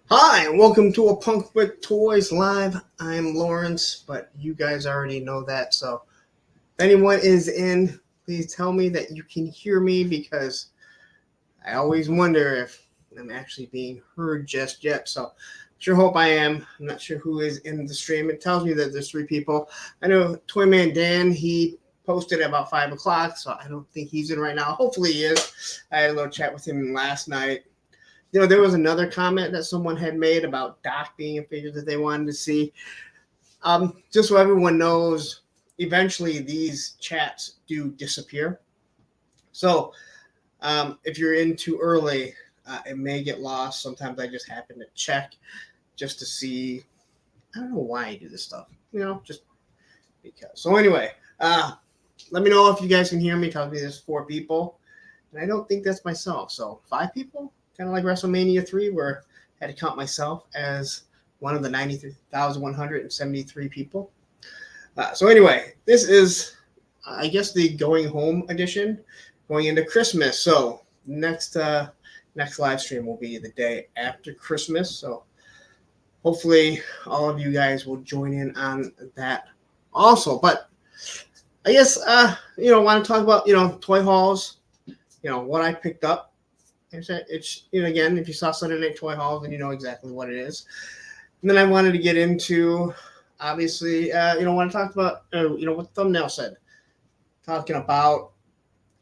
Hi, and welcome to a Punk with Toys Live. I'm Lawrence, but you guys already know that. So, if anyone is in, please tell me that you can hear me because I always wonder if I'm actually being heard just yet. So, sure hope I am. I'm not sure who is in the stream. It tells me that there's three people. I know Toyman Dan, he posted at about 5 o'clock, so I don't think he's in right now. Hopefully he is. I had a little chat with him last night. There was another comment that someone had made about Doc being a figure that they wanted to see. Just so everyone knows, eventually these chats do disappear. So if you're in too early, it may get lost. Sometimes I just happen to check just to see. I don't know why I do this stuff. Just because. So anyway, let me know if you guys can hear me. Tells me there's four people, and I don't think that's myself. So five people, kind of like WrestleMania 3, where I had to count myself as one of the 93,173 people. So anyway, this is, I guess, the going home edition, going into Christmas. So next live stream will be the day after Christmas. So hopefully all of you guys will join in on that also. But I guess want to talk about toy hauls. What I picked up. It's again, if you saw Sunday Night Toy Hauls, then you know exactly what it is. And then I wanted to get into, obviously, when I talked about, what the thumbnail said, talking about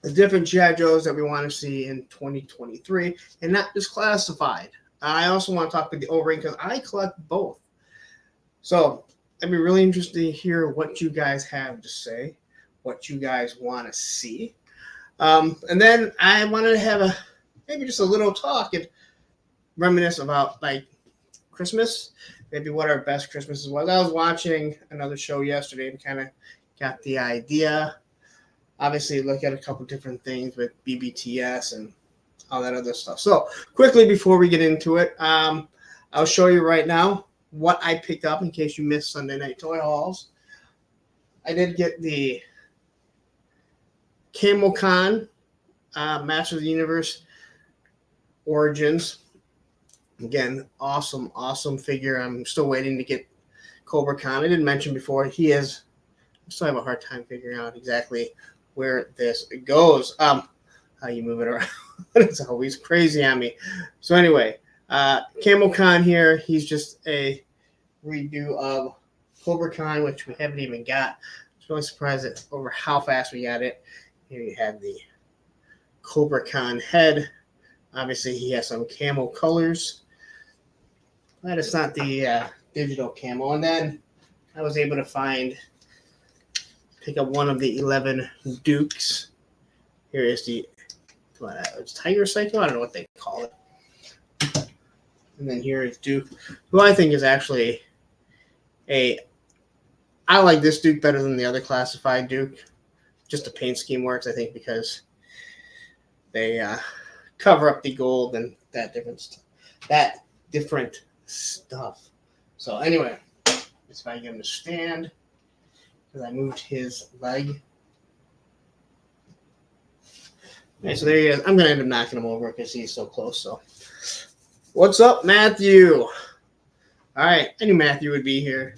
the different G.I. Joes that we want to see in 2023 and not just classified. I also want to talk about the O-ring because I collect both. So I'd be really interested to hear what you guys have to say, what you guys want to see. And then I wanted to have maybe just a little talk and reminisce about like Christmas, maybe what our best Christmases was. I was watching another show yesterday and kind of got the idea. Obviously, look at a couple different things with BBTS and all that other stuff. So quickly before we get into it, I'll show you right now what I picked up in case you missed Sunday Night Toy Hauls. I did get the Camel Con Masters of the Universe Origins. Again, awesome figure. I'm still waiting to get Cobra Khan. I didn't mention before, I still have a hard time figuring out exactly where this goes. How you move it around. It's always crazy on me. So anyway, Camel Khan here, he's just a redo of Cobra Khan, which we haven't even got. I was really surprised at over how fast we got it. Here you have the Cobra Khan head. Obviously, he has some camo colors. Glad it's not the digital camo. And then I was able to pick up one of the 11 Dukes. Here is it's Tiger Psycho? I don't know what they call it. And then here is Duke, who I think is actually I like this Duke better than the other classified Duke. Just the paint scheme works, I think, because they cover up the gold and that different stuff. So anyway, let's if I get him to stand because I moved his leg. Okay, so there he is. I'm gonna end up knocking him over because he's so close. So, what's up, Matthew? All right, I knew Matthew would be here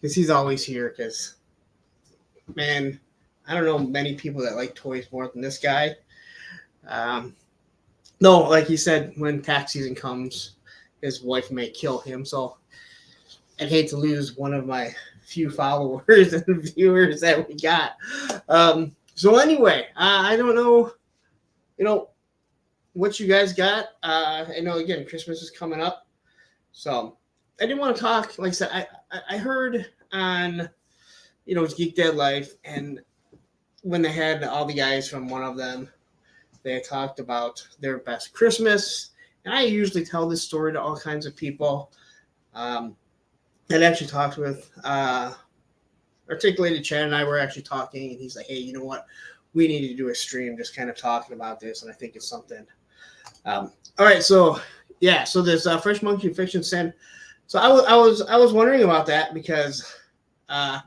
because he's always here. Because, man, I don't know many people that like toys more than this guy. No, like he said, when tax season comes, his wife may kill him. So I'd hate to lose one of my few followers and viewers that we got. So anyway, I don't know, what you guys got. I know, again, Christmas is coming up. So I didn't want to talk. Like I said, I heard on, it's Geek Dead Life, and when they had all the guys from one of them, they talked about their best Christmas. And I usually tell this story to all kinds of people. I actually talked with Articulated Chad and I were actually talking, and he's like, hey, you know what? We need to do a stream just kind of talking about this, and I think it's something. All right, so yeah, so there's Fresh Monkey Fiction Send. So I was wondering about that because I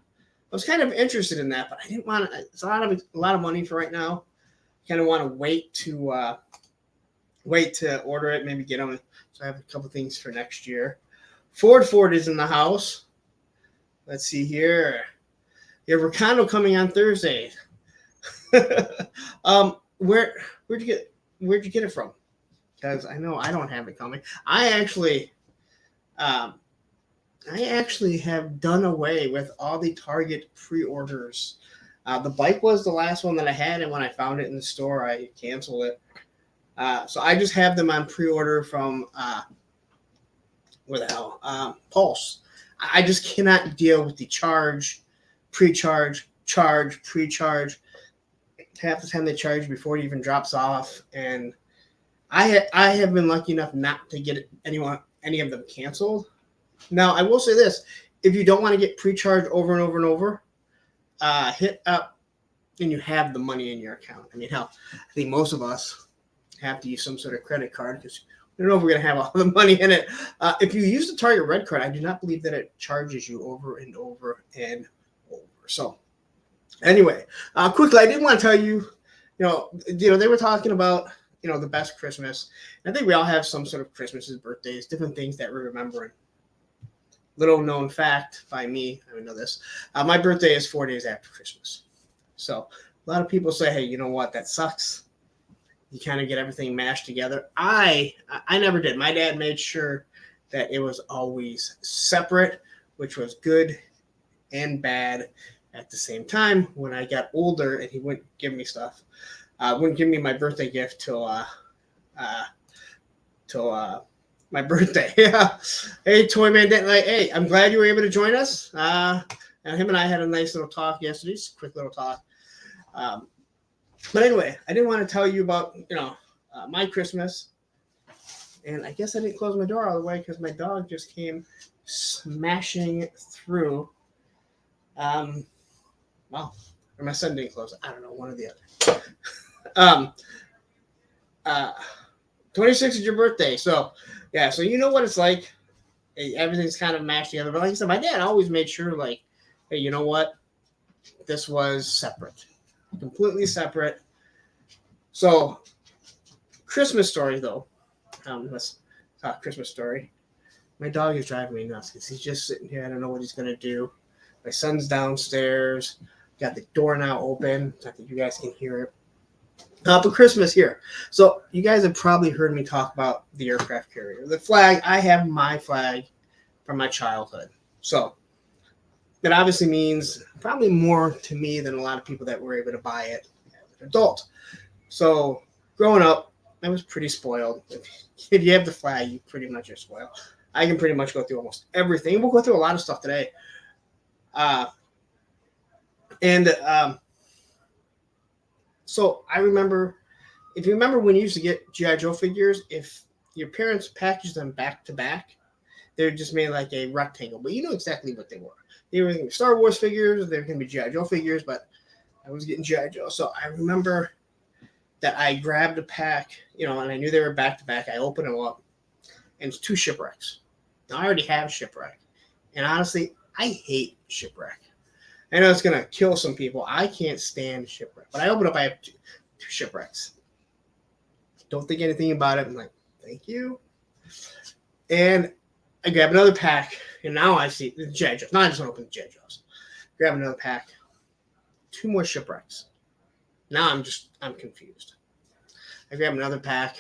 was kind of interested in that, but I didn't want to. It's a lot of money for right now. Kind of want to wait to wait to order it, maybe get them. So I have a couple things for next year. Ford is in the house. Let's see here. You have Racondo coming on Thursday. Where where'd you get it from? Because I know I don't have it coming. Um, I actually have done away with all the Target pre-orders. The bike was the last one that I had, and when I found it in the store, I canceled it. So I just have them on pre-order from where the hell? Pulse. I just cannot deal with the charge, pre-charge, charge, pre-charge. Half the time they charge before it even drops off, and I have been lucky enough not to get any of them canceled. Now I will say this: if you don't want to get pre-charged over and over and over, hit up and you have the money in your account. I mean, hell, I think most of us have to use some sort of credit card because we don't know if we're going to have all the money in it. If you use the Target Red Card, I do not believe that it charges you over and over and over. So anyway, quickly, I did want to tell you, they were talking about, the best Christmas. I think we all have some sort of Christmases, birthdays, different things that we're remembering. Little known fact by me, I know this. My birthday is 4 days after Christmas. So a lot of people say, hey, you know what? That sucks. You kind of get everything mashed together. I never did. My dad made sure that it was always separate, which was good and bad at the same time. When I got older and he wouldn't give me stuff, wouldn't give me my birthday gift till my birthday. Yeah. Hey, Toy Man, hey, I'm glad you were able to join us. And him and I had a nice little talk yesterday, just a quick little talk. But anyway, I didn't want to tell you about, my Christmas. And I guess I didn't close my door all the way because my dog just came smashing through. Or my son didn't close it. I don't know, one or the other. 26 is your birthday. So, yeah, so you know what it's like. Everything's kind of mashed together. But like I said, my dad always made sure, like, hey, you know what? This was separate. Completely separate. So, Christmas story, though. Let's talk Christmas story. My dog is driving me nuts because he's just sitting here. I don't know what he's going to do. My son's downstairs. Got the door now open. So I think you guys can hear it. But Christmas here. So you guys have probably heard me talk about the aircraft carrier. The flag, I have my flag from my childhood. So that obviously means probably more to me than a lot of people that were able to buy it as an adult. So growing up, I was pretty spoiled. If you have the flag, you pretty much are spoiled. I can pretty much go through almost everything. We'll go through a lot of stuff today. So I remember, if you remember when you used to get G.I. Joe figures, if your parents packaged them back to back, they were just made like a rectangle, but you know exactly what they were. They were going to be Star Wars figures, they were going to be G.I. Joe figures, but I was getting G.I. Joe. So I remember that I grabbed a pack, and I knew they were back to back. I opened them up, and it's 2 shipwrecks. Now I already have shipwreck, and honestly, I hate shipwreck. I know it's going to kill some people. I can't stand shipwreck. But I open up, I have two shipwrecks. Don't think anything about it. I'm like, thank you. And I grab another pack, and now I see the G.I. Joes. Now I just want to open the G.I. Joes. Grab another pack. 2 more shipwrecks. Now I'm confused. I grab another pack.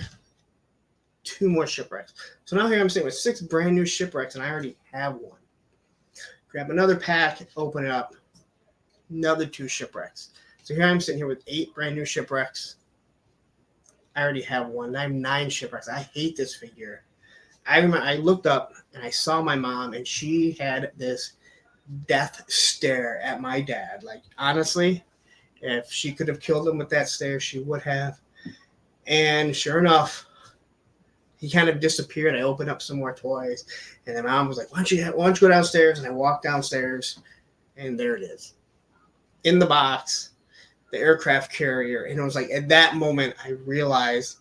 2 more shipwrecks. So now here I'm sitting with 6 brand new shipwrecks, and I already have one. Grab another pack, open it up. Another 2 shipwrecks. So here I'm sitting here with 8 brand new shipwrecks. I already have one. I have 9 shipwrecks. I hate this figure. I remember I looked up and I saw my mom, and she had this death stare at my dad. Like, honestly, if she could have killed him with that stare, she would have. And sure enough, he kind of disappeared. I opened up some more toys, and then mom was like, why don't you go downstairs? And I walked downstairs, and there it is. In the box, the aircraft carrier. And it was like, at that moment, I realized,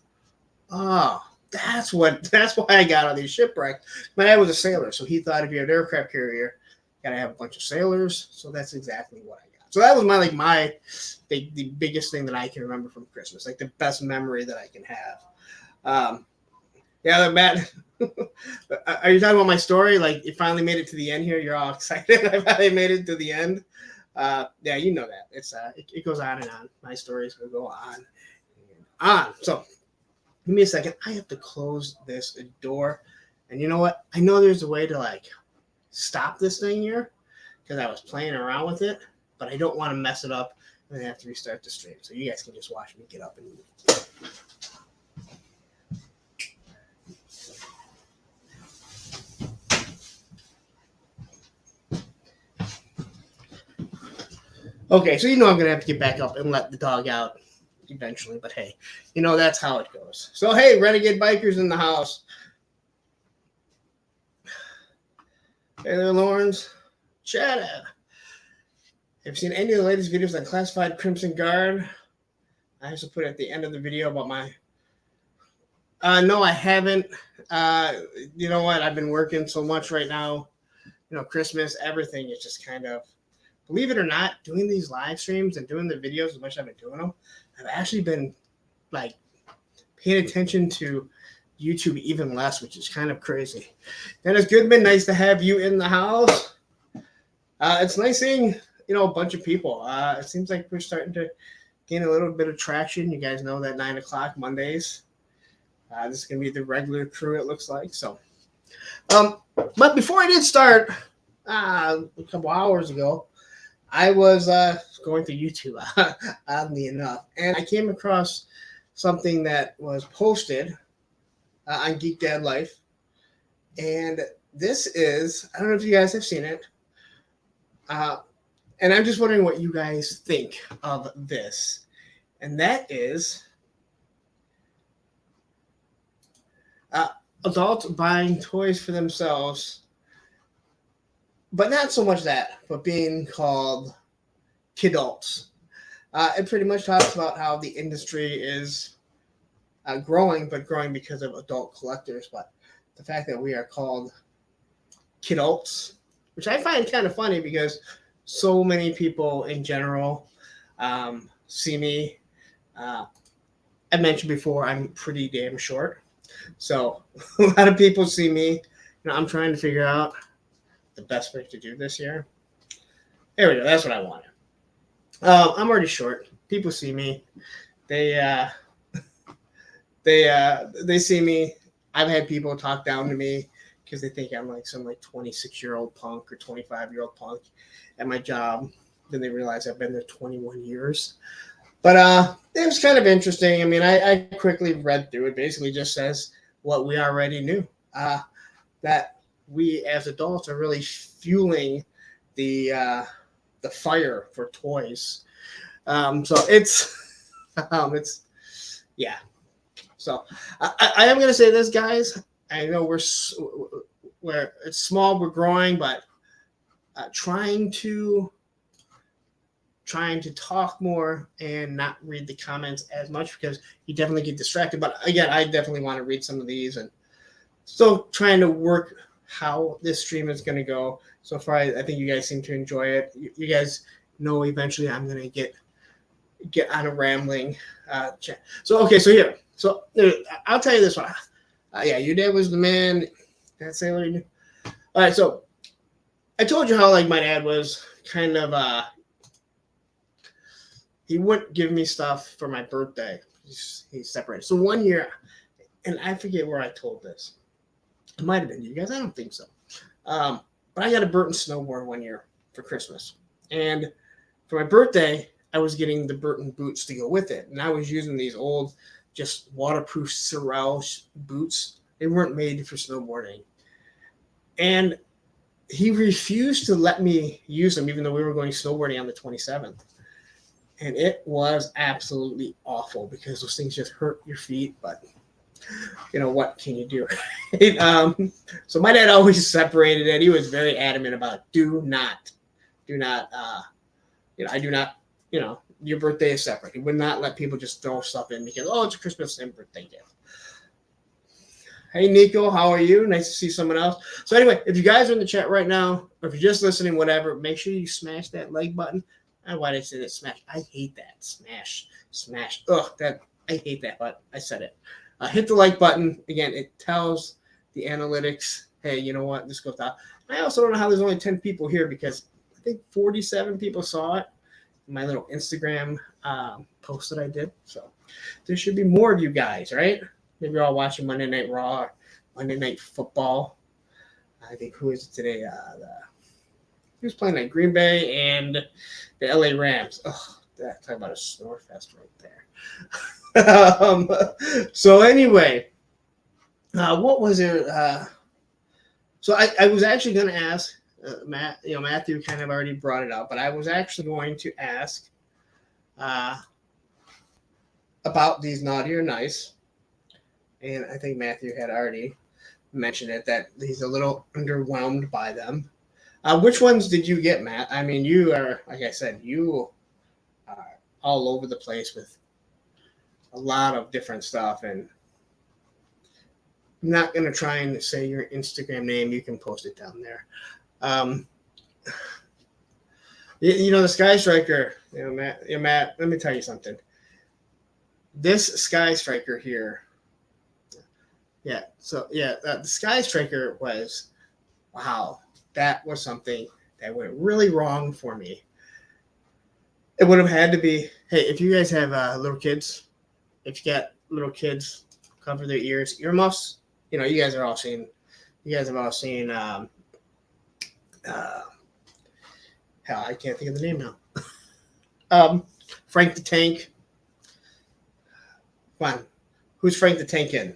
oh, that's why I got all these shipwrecks. My dad was a sailor, so he thought if you have an aircraft carrier, you gotta have a bunch of sailors. So that's exactly what I got. So that was the biggest thing that I can remember from Christmas, like the best memory that I can have. Yeah, Matt. Are you talking about my story? Like, you finally made it to the end here. You're all excited. I finally made it to the end. Yeah, you know that. It goes on and on. My stories will go on and on. So, give me a second. I have to close this door. And you know what? I know there's a way to like stop this thing here because I was playing around with it, but I don't want to mess it up and have to restart the stream. So you guys can just watch me get up and move. Okay, so you know I'm gonna have to get back up and let the dog out eventually, but hey, you know that's how it goes. So hey, Renegade Bikers in the house. Hey there, Lawrence. Chat. Have you seen any of the latest videos on Classified Crimson Guard? I also put at the end of the video about my. No, I haven't. You know what? I've been working so much right now. You know, Christmas, everything is just kind of. Believe it or not, doing these live streams and doing the videos as much as I've been doing them, I've actually been like paying attention to YouTube even less, which is kind of crazy. Dennis Goodman, nice to have you in the house. It's nice seeing, you know, a bunch of people. It seems like we're starting to gain a little bit of traction. You guys know that 9 o'clock Mondays. This is going to be the regular crew, it looks like. So, but before I did start, a couple hours ago, I was going through YouTube, oddly enough, and I came across something that was posted on Geek Dad Life. And this is, I don't know if you guys have seen it, and I'm just wondering what you guys think of this. And that is adults buying toys for themselves, but not so much that, but being called kidults. It pretty much talks about how the industry is growing, but growing because of adult collectors. But the fact that we are called kidults, which I find kind of funny because so many people in general see me. I mentioned before, I'm pretty damn short. So a lot of people see me. You know, I'm trying to figure out the best way to do this here. There we go. That's what I wanted. I'm already short. People see me. They see me. I've had people talk down to me because they think I'm like some like 26-year-old punk or 25-year-old punk at my job. Then they realize I've been there 21 years. But it was kind of interesting. I mean, I quickly read through it. Basically just says what we already knew. That we as adults are really fueling the fire for toys. So it's yeah. So I am going to say this, guys. I know we're it's small, we're growing, but trying to talk more and not read the comments as much because you definitely get distracted. But again, I definitely want to read some of these and still trying to work how this stream is going to go. So far, I think you guys seem to enjoy it. You guys know eventually I'm going to get on a rambling chat. So, okay, so here. So I'll tell you this one. Yeah, your dad was the man. That's what you do. All right, so I told you how like my dad was kind of he wouldn't give me stuff for my birthday. He's separated. So one year, and I forget where I told this. It might have been you guys. I don't think so. But I got a Burton snowboard one year for Christmas. And for my birthday, I was getting the Burton boots to go with it. And I was using these old, just waterproof Sorel boots. They weren't made for snowboarding. And he refused to let me use them, even though we were going snowboarding on the 27th. And it was absolutely awful because those things just hurt your feet. But you know, what can you do? So my dad always separated it. He was very adamant about do not, I do not, your birthday is separate. He would not let people just throw stuff in because, it's a Christmas and birthday gift. Hey, Nico, how are you? Nice to see someone else. So anyway, if you guys are in the chat right now, or if you're just listening, whatever, make sure you smash that like button. Why did I say that? Smash. I hate that. Smash. Ugh, I hate that, but I said it. Hit the like button. Again, it tells the analytics, hey, you know what, this goes out. I also don't know how there's only 10 people here because I think 47 people saw it in my little Instagram post that I did. So there should be more of you guys, right? Maybe you're all watching Monday Night Raw, or Monday Night Football. I think who is it today? Who's playing at Green Bay and the LA Rams? Oh, talk about a snore fest right there. So anyway, what was it? So I was actually going to ask Matt. Matthew kind of already brought it up, but I was actually going to ask about these naughty or nice, and I think Matthew had already mentioned it that he's a little underwhelmed by them. Which ones did you get, Matt? I mean, you are, like I said, you are all over the place with a lot of different stuff, and I'm not going to try and say your Instagram name. You can post it down there. The Sky Striker, Matt, let me tell you something. This Sky Striker here, the Sky Striker was, wow, that was something that went really wrong for me. It would have had to be, hey, if you guys have little kids, if you got little kids, cover their ears, earmuffs. You guys have all seen hell, I can't think of the name now. Frank the Tank. Come on. Who's Frank the Tank in?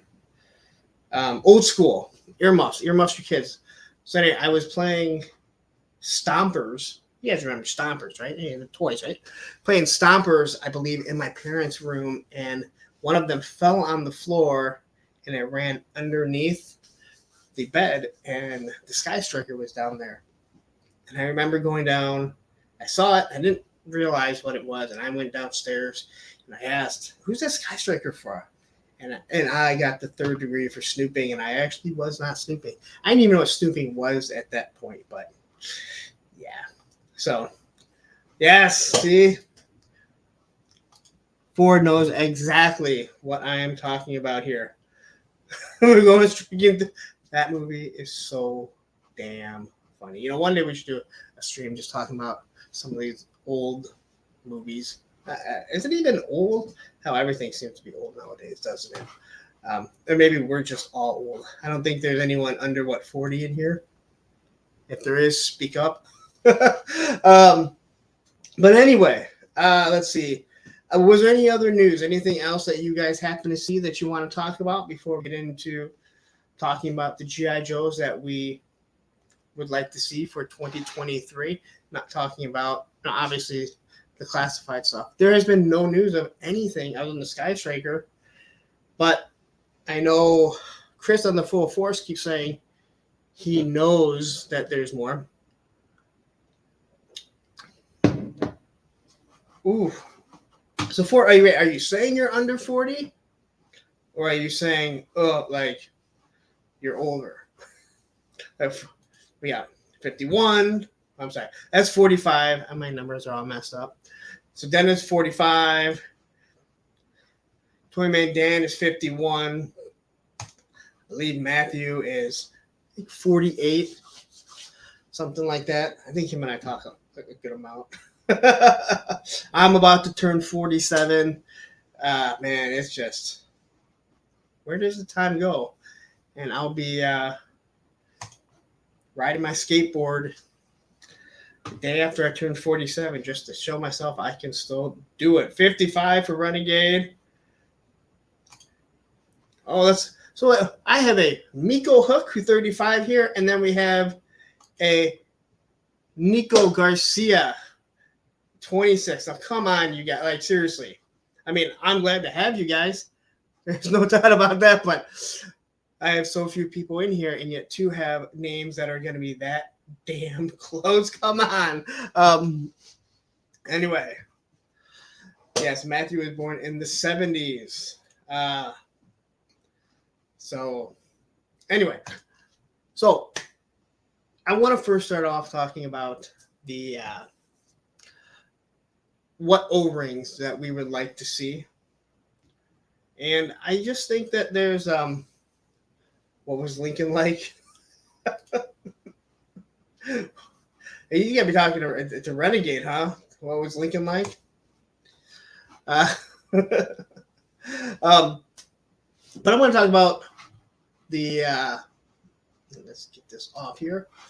Old school. Earmuffs for kids. So anyway, I was playing Stompers. You guys remember Stompers, right? Yeah, the toys, right? Playing Stompers, I believe, in my parents' room, and one of them fell on the floor, and it ran underneath the bed, and the Sky Striker was down there. And I remember going down. I saw it. I didn't realize what it was, and I went downstairs, and I asked, who's that Sky Striker for? And I got the third degree for snooping, and I actually was not snooping. I didn't even know what snooping was at that point, but yeah. So, yes, see? Ford knows exactly what I am talking about here. We're going straight into that movie is so damn funny. One day we should do a stream just talking about some of these old movies. Is it even old? How everything seems to be old nowadays, doesn't it? Or maybe we're just all old. I don't think there's anyone under 40 in here. If there is, speak up. But anyway, let's see. Was there any other news? Anything else that you guys happen to see that you want to talk about before we get into talking about the G.I. Joes that we would like to see for 2023? Not talking about, obviously, the classified stuff. There has been no news of anything other than the Sky Striker, but I know Chris on the Full Force keeps saying he knows that there's more. Ooh. So are you saying you're under 40? Or are you saying, you're older? Yeah, 51. I'm sorry. That's 45. My numbers are all messed up. So Dennis 45. Toy Man Dan is 51. I believe Matthew is 48. Something like that. I think him and I talk a good amount. I'm about to turn 47. Man, it's just, where does the time go? And I'll be riding my skateboard the day after I turn 47 just to show myself I can still do it. 55 for Renegade. Oh, so I have a Miko Hook, who's 35 here, and then we have a Nico Garcia, 26. Now, come on, you guys. Seriously. I mean, I'm glad to have you guys. There's no doubt about that, but I have so few people in here, and yet two have names that are going to be that damn close. Come on. Anyway. Yes, Matthew was born in the 70s. So, anyway. So, I want to first start off talking about the what O-rings that we would like to see And I just think that there's what was Lincoln like? You gotta be talking to Renegade, huh? What was Lincoln like? Uh, um, but I want to talk about the. Let's get this off here. I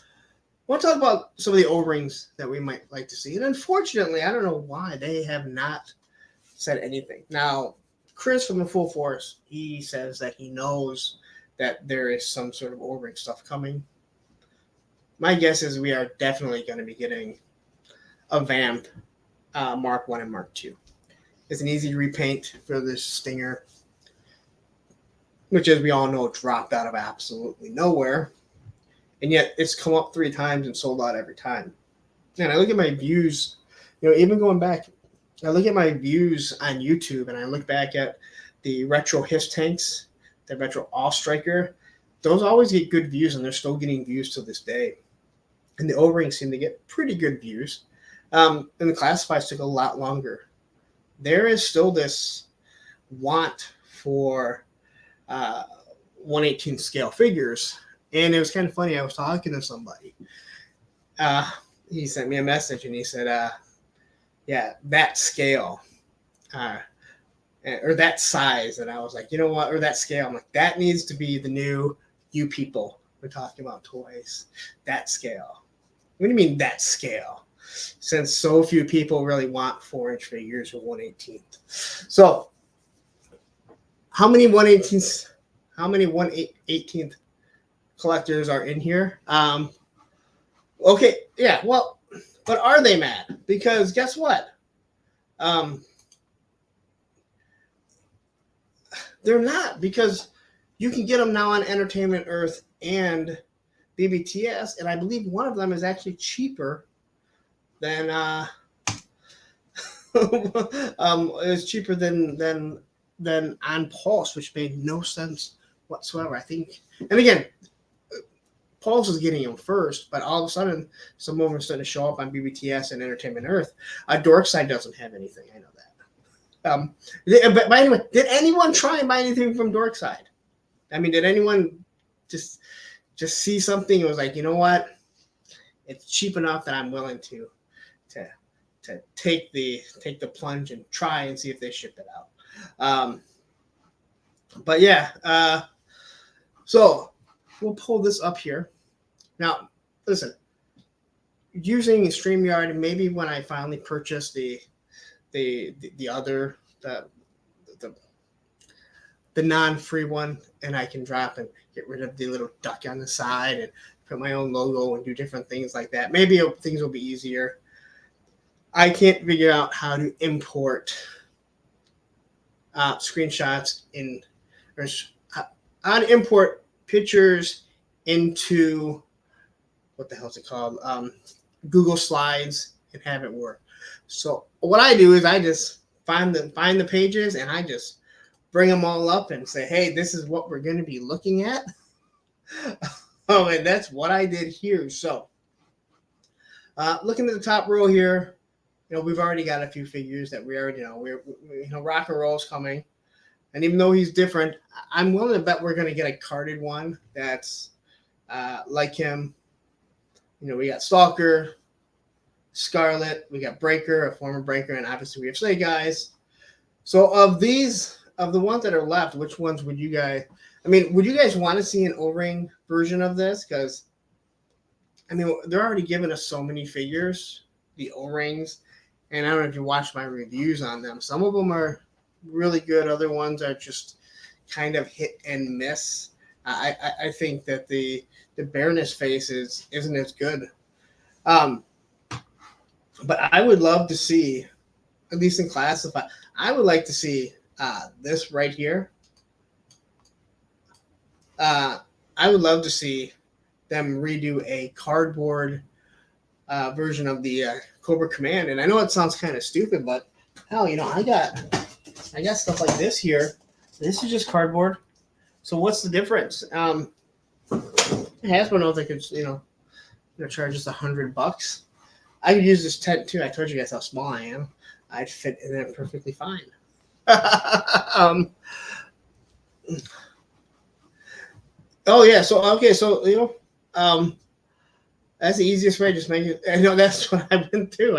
want to talk about some of the O-rings that we might like to see, and unfortunately, I don't know why they have not said anything. Now, Chris from the Full Force, he says that he knows that there is some sort of O-ring stuff coming. My guess is we are definitely going to be getting a Vamp Mark 1 and Mark 2. It's an easy repaint for this Stinger, which, as we all know, dropped out of absolutely nowhere. And yet it's come up 3 times and sold out every time. And I look at my views, even going back, I look at my views on YouTube and I look back at the retro Hiss tanks, the retro Off Striker. Those always get good views, and they're still getting views to this day. And the O-rings seem to get pretty good views. And the classifieds took a lot longer. There is still this want for 1/18 scale figures. And it was kind of funny. I was talking to somebody. He sent me a message and he said, yeah, that scale or that size. And I was like, you know what? Or that scale. I'm like, that needs to be the new you people. We're talking about toys. That scale. What do you mean that scale? Since so few people really want 4-inch figures or 1/18. So how many 1/18? How many 1/18 collectors are in here? Okay, yeah, well, but are they mad? Because guess what? They're not, because you can get them now on Entertainment Earth and BBTS, and I believe one of them is actually cheaper than it's cheaper than on Pulse, which made no sense whatsoever. I think, and again, Pulse is getting them first, but all of a sudden, some of them are starting to show up on BBTS and Entertainment Earth. Dorkside doesn't have anything. I know that. But anyway, did anyone try and buy anything from Dorkside? I mean, did anyone just see something and was like, you know what? It's cheap enough that I'm willing to take the plunge and try and see if they ship it out. But yeah, so we'll pull this up here. Now, listen, using StreamYard, maybe when I finally purchase the non-free one, and I can drop and get rid of the little duck on the side and put my own logo and do different things like that. Maybe things will be easier. I can't figure out how to import screenshots how to import pictures into what the hell is it called? Google Slides, and have it work. So what I do is I just find the pages and I just bring them all up and say, hey, this is what we're going to be looking at. And that's what I did here. So looking at the top row here, we've already got a few figures that we already know. We're Rock and Roll's coming. And even though he's different, I'm willing to bet we're going to get a carded one that's like him. We got Stalker, Scarlet, we got Breaker, a former Breaker, and obviously we have Snake Eyes. So of the ones that are left, which ones would you guys want to see an O-ring version of this? Because, they're already giving us so many figures, the O-rings, and I don't know if you watched my reviews on them. Some of them are really good. Other ones are just kind of hit and miss. I think that the Baroness face isn't as good. But I would love to see, at least in Classified, I would like to see this right here. I would love to see them redo a cardboard version of the Cobra Command. And I know it sounds kind of stupid, but hell, I got stuff like this here. This is just cardboard. So what's the difference? Hasbro knows they could, charge us $100. I could use this tent too. I told you guys how small I am. I'd fit in there perfectly fine. Oh yeah. So okay. So um, that's the easiest way. Just make it. I know that's what I went through.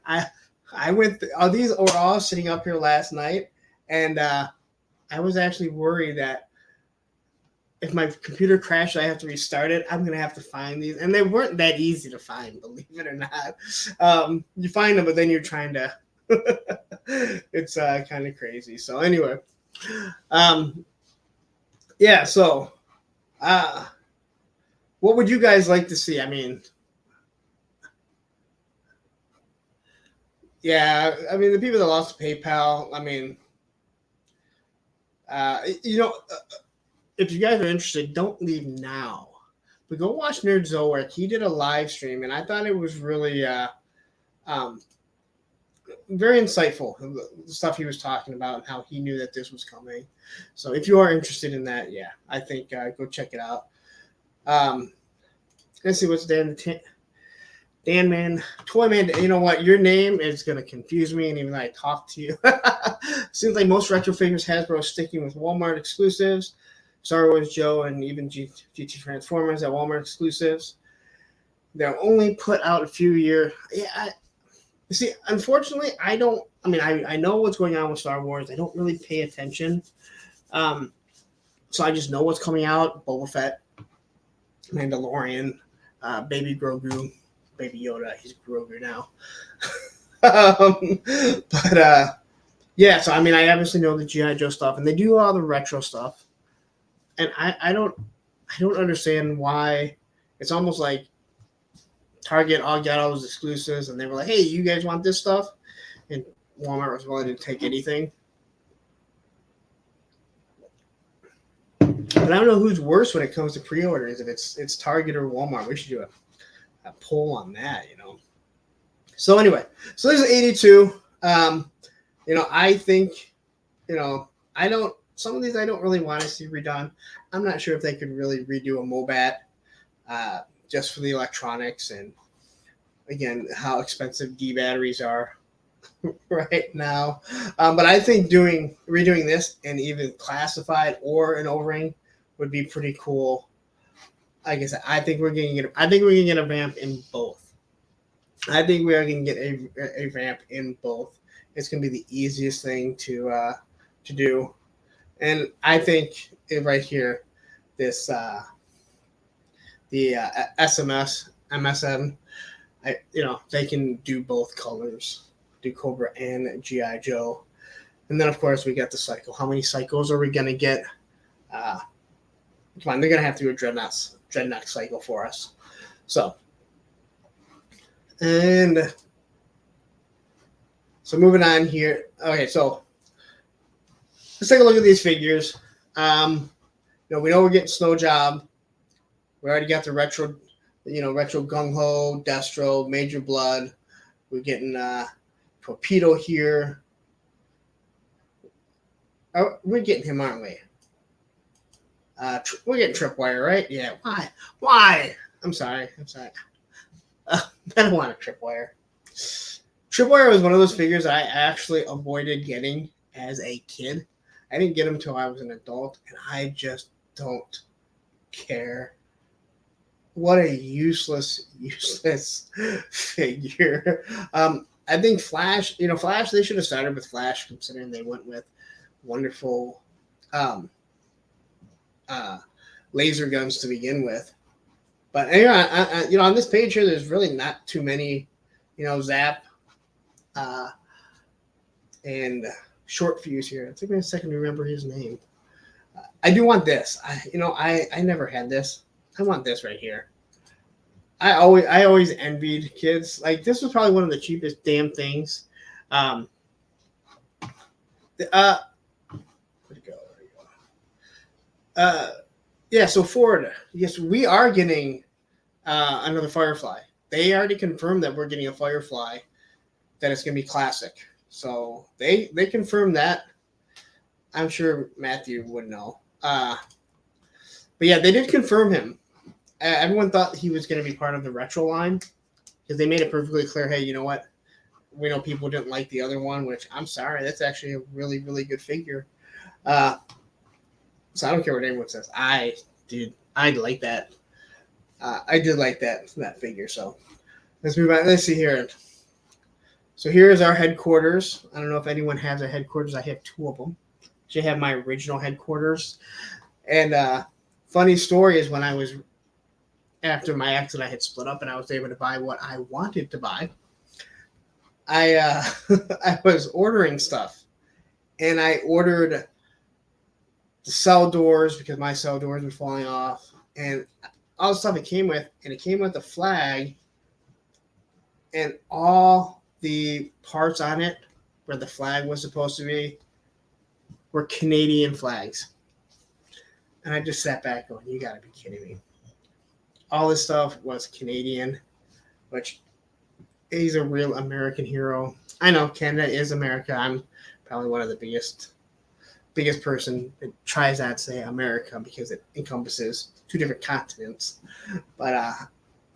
I, I went. All these were all sitting up here last night, and I was actually worried that if my computer crashed, I have to restart it. I'm gonna have to find these, and they weren't that easy to find, believe it or not. You find them, but then you're trying to. It's kind of crazy. So anyway, um, yeah. So, uh, what would you guys like to see? I mean, yeah. I mean, the people that lost to PayPal. I mean, you know, if you guys are interested, don't leave now. But go watch Nerd Zolric. He did a live stream, and I thought it was really um, very insightful. The stuff he was talking about and how he knew that this was coming. So if you are interested in that, yeah, I think go check it out. Let's see what's Dan Man, Toy Man. You know what? Your name is gonna confuse me, and even though I talk to you, seems like most retro figures Hasbro is sticking with Walmart exclusives. Star Wars Joe and even GT Transformers at Walmart exclusives. They'll only put out a few year. Yeah, you see, unfortunately, I don't. I mean, I know what's going on with Star Wars. I don't really pay attention. So I just know what's coming out. Boba Fett, Mandalorian, Baby Grogu, Baby Yoda. He's Grogu now. But yeah, so I mean, I obviously know the GI Joe stuff, and they do all the retro stuff. And I don't understand why. It's almost like Target all got all those exclusives, and they were like, "Hey, you guys want this stuff?" And Walmart was willing to take anything. But I don't know who's worse when it comes to pre-orders. If it's Target or Walmart, we should do a poll on that. So anyway, so this is 82. I think, I don't. Some of these I don't really want to see redone. I'm not sure if they could really redo a Mobat just for the electronics and again how expensive D batteries are right now. But I think redoing this and even classified or an O-ring would be pretty cool. Like I said, I think we're gonna get a vamp in both. I think we are gonna get a vamp in both. It's gonna be the easiest thing to do. And I think right here, this the SMS MSM, they can do both colors, do Cobra and GI Joe, and then of course we got the cycle. How many cycles are we gonna get? Come on, they're gonna have to do a dreadnought cycle for us. So moving on here. Okay, so let's take a look at these figures. We know we're getting Snow Job. We already got the retro Gung Ho, Destro, Major Blood. We're getting Torpedo here. We're getting him, aren't we? We're getting Tripwire, right? Yeah. Why? I'm sorry. I don't want a Tripwire. Tripwire was one of those figures I actually avoided getting as a kid. I didn't get them until I was an adult, and I just don't care. What a useless figure. I think Flash, Flash, they should have started with Flash considering they went with wonderful laser guns to begin with. But anyway, on this page here, there's really not too many, Zap and Short Fuse here. It took me a second to remember his name. I do want this. I never had this. I want this right here. I always envied kids. Like, this was probably one of the cheapest damn things. Where'd it go? Yeah, so Ford, yes, we are getting another Firefly. They already confirmed that we're getting a Firefly, that it's going to be classic. So they confirmed that. I'm sure Matthew would know. But yeah, they did confirm him. Everyone thought he was going to be part of the retro line because they made it perfectly clear, hey, you know what? We know people didn't like the other one, which I'm sorry. That's actually a really, really good figure. So I don't care what anyone says. I like that. I did like that figure. So let's move on. Let's see here. So here is our headquarters. I don't know if anyone has a headquarters. I have two of them. I have my original headquarters. And funny story is when I was after my ex and I had split up and I was able to buy what I wanted to buy. I I was ordering stuff, and I ordered the cell doors because my cell doors were falling off, and all the stuff it came with, and it came with a flag, and all the parts on it where the flag was supposed to be were Canadian flags. And I just sat back going, you gotta be kidding me. All this stuff was Canadian, which he's a real American hero. I know Canada is America. I'm probably one of the biggest person that tries that to say America because it encompasses two different continents. But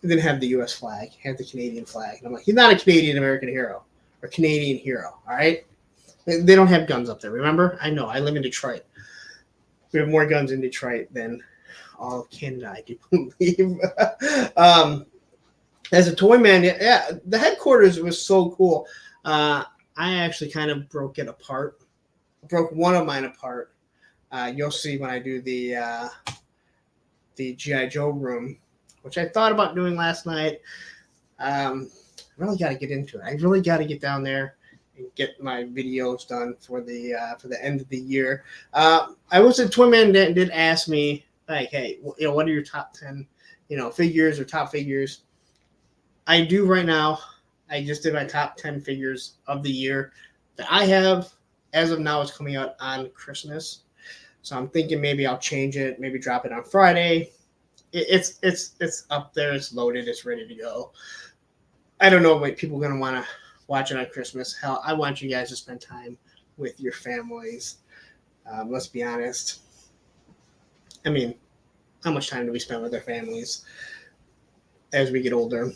it didn't have the U.S. flag, it had the Canadian flag. And I'm like, he's not a Canadian American hero or Canadian hero, all right? They don't have guns up there, remember? I know, I live in Detroit. We have more guns in Detroit than all of Canada, I do believe. As a toy man, yeah, the headquarters was so cool. I actually kind of broke it apart. Broke one of mine apart. You'll see when I do the G.I. Joe room, which I thought about doing last night. I really got to get into it. I really got to get down there and get my videos done for the end of the year. I was a toy man that did ask me, like, hey, what are your top 10, figures or top figures? I do right now. I just did my top 10 figures of the year that I have. As of now, it's coming out on Christmas. So I'm thinking maybe I'll change it, maybe drop it on Friday. It's up there, it's loaded, it's ready to go. I don't know what people are going to want to watch it on Christmas. Hell, I want you guys to spend time with your families. Let's be honest. I mean, how much time do we spend with our families as we get older?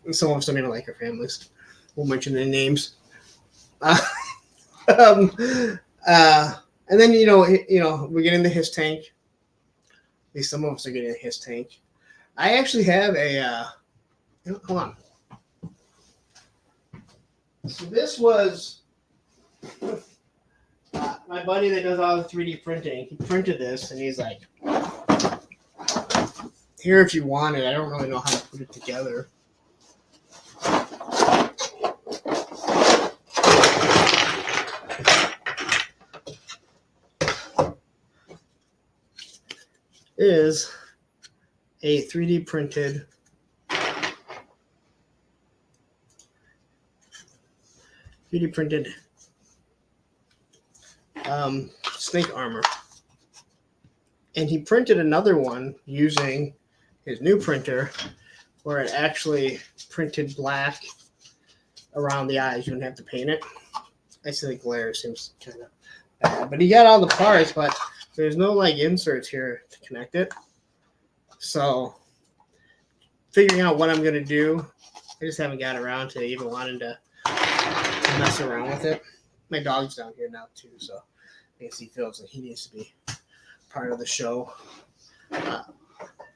And some of us don't even like our families. We'll mention their names. And then we get into his tank. At least some of us are getting his tank. I actually have a. Hold on. So this was my buddy that does all the 3D printing. He printed this, and he's like, "Here, if you want it." I don't really know how to put it together. Is a 3D printed snake armor, and he printed another one using his new printer where it actually printed black around the eyes. You don't have to paint it. I see the glare seems kind of bad, but he got all the parts, but there's no inserts here to connect it. So figuring out what I'm going to do, I just haven't got around to even wanting to mess around with it. My dog's down here now too, so I guess he feels like he needs to be part of the show.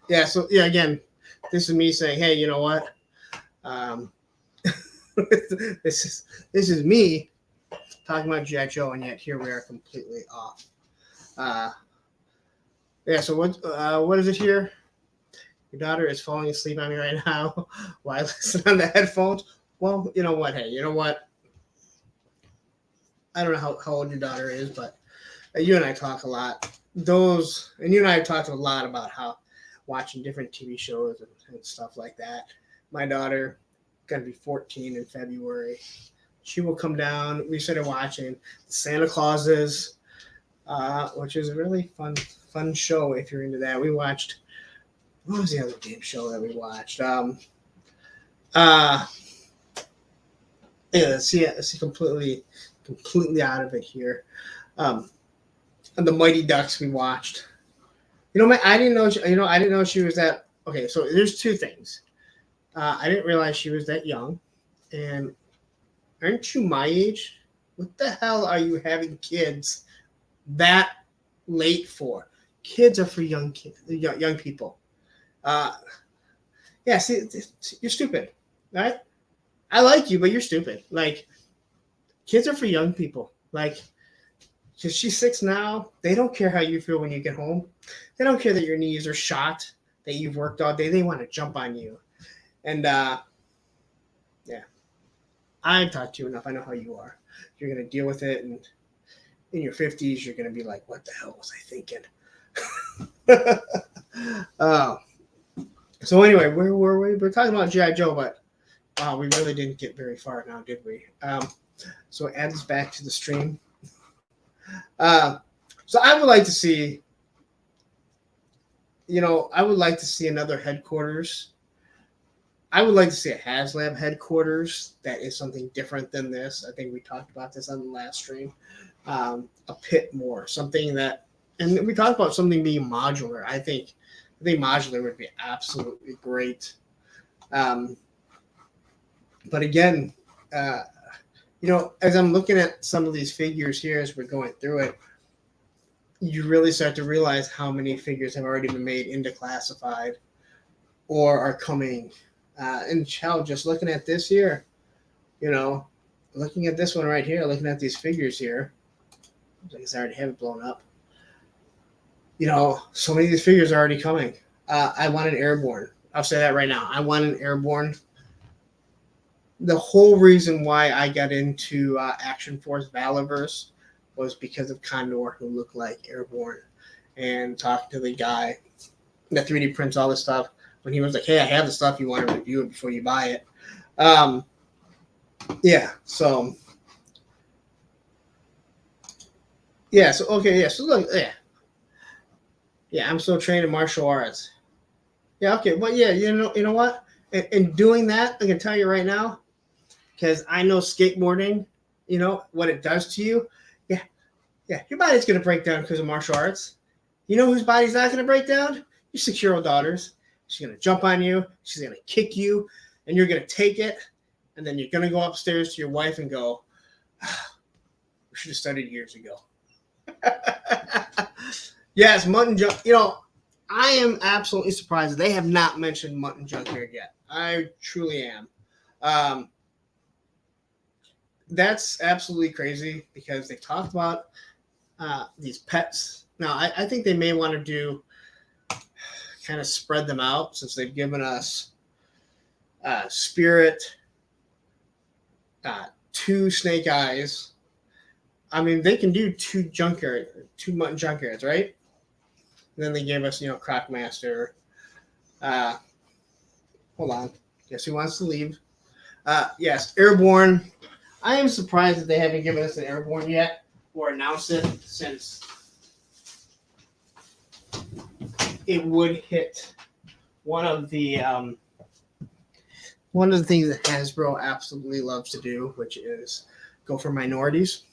Again, this is me saying, hey, you know what? This is me talking about G.I. Joe, and yet here we are completely off. So what is it here? Your daughter is falling asleep on me right now while I listen on the headphones. Well, you know what? Hey, you know what? I don't know how old your daughter is, but you and I talk a lot. And you and I have talked a lot about how watching different TV shows and stuff like that. My daughter going to be 14 in February. She will come down. We started watching Santa Clauses, which is a really fun show if you're into that. We watched, what was the other damn show that we watched? It's completely out of it here. And the Mighty Ducks we watched. I didn't know she was that. Okay, so there's two things. I didn't realize she was that young. And aren't you my age? What the hell are you having kids that late for. Kids are for young kids, young people. Uh, yeah, see, you're stupid, right? I like you, but you're stupid. Like, kids are for young people. Like, because she's 6 now, they don't care how you feel when you get home. They don't care that your knees are shot, that you've worked all day. They want to jump on you. And yeah, I've talked to you enough. I know how you are. You're gonna deal with it, and in your 50s, you're gonna be like, "What the hell was I thinking?" uh, so anyway, where were we? We're talking about GI Joe, but we really didn't get very far now, did we? So add this back to the stream. Uh, so I would like to see, I would like to see another headquarters. I would like to see a HasLab headquarters that is something different than this. I think we talked about this on the last stream. A bit more, something that, and we talked about something being modular. I think modular would be absolutely great. But again, as I'm looking at some of these figures here as we're going through it, you really start to realize how many figures have already been made into classified or are coming. And hell, just looking at this here, looking at this one right here, looking at these figures here, I guess I already have it blown up. So many of these figures are already coming. I want an Airborne. I'll say that right now. I want an Airborne. The whole reason why I got into Action Force Valorverse was because of Condor, who looked like Airborne, and talking to the guy that 3D prints all this stuff. When he was like, "Hey, I have the stuff. You want to review it before you buy it?" Yeah. So. Yeah. So okay. Yeah. So look. Yeah. Yeah. I'm still trained in martial arts. Yeah. Okay. But yeah. You know what? In doing that, I can tell you right now, because I know skateboarding. What it does to you. Yeah. Yeah. Your body's gonna break down because of martial arts. You know whose body's not gonna break down? Your 6-year-old daughter's. She's gonna jump on you. She's gonna kick you, and you're gonna take it, and then you're gonna go upstairs to your wife and go, "We should have studied years ago." Yes, Mutton Junk. I am absolutely surprised that they have not mentioned Mutton Junk here yet. I truly am. That's absolutely crazy because they talked about these pets. Now, I think they may want to do kind of spread them out since they've given us Spirit, 2 Snake Eyes. I mean, they can do 2 Mutton Junkyards, right? And then they gave us, Crocmaster. Hold on. Guess who wants to leave? Yes, Airborne. I am surprised that they haven't given us an Airborne yet or announced it, since it would hit one of the things that Hasbro absolutely loves to do, which is go for minorities.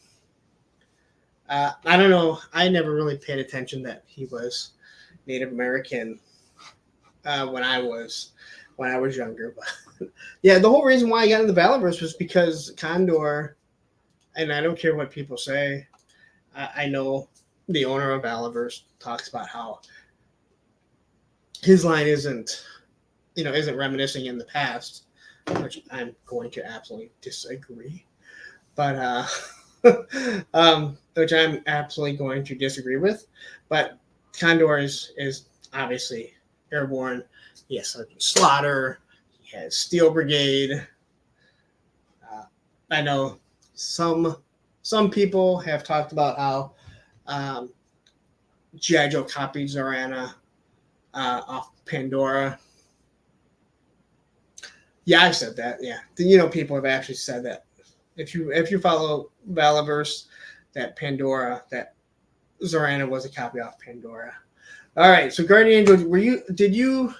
I don't know. I never really paid attention that he was Native American when I was younger. But yeah, the whole reason why I got into the Valorverse was because Condor, and I don't care what people say. I know the owner of Valorverse talks about how his line isn't reminiscing in the past, which I'm going to absolutely disagree. But which I'm absolutely going to disagree with. But Condor is obviously Airborne. He has Sergeant Slaughter. He has Steel Brigade. I know some people have talked about how G.I. Joe copied Zorana off Pandora. Yeah, I've said that. Yeah, people have actually said that. If you follow Valorverse, that Zorana was a copy off Pandora. All right, so Guardian Angel, did you?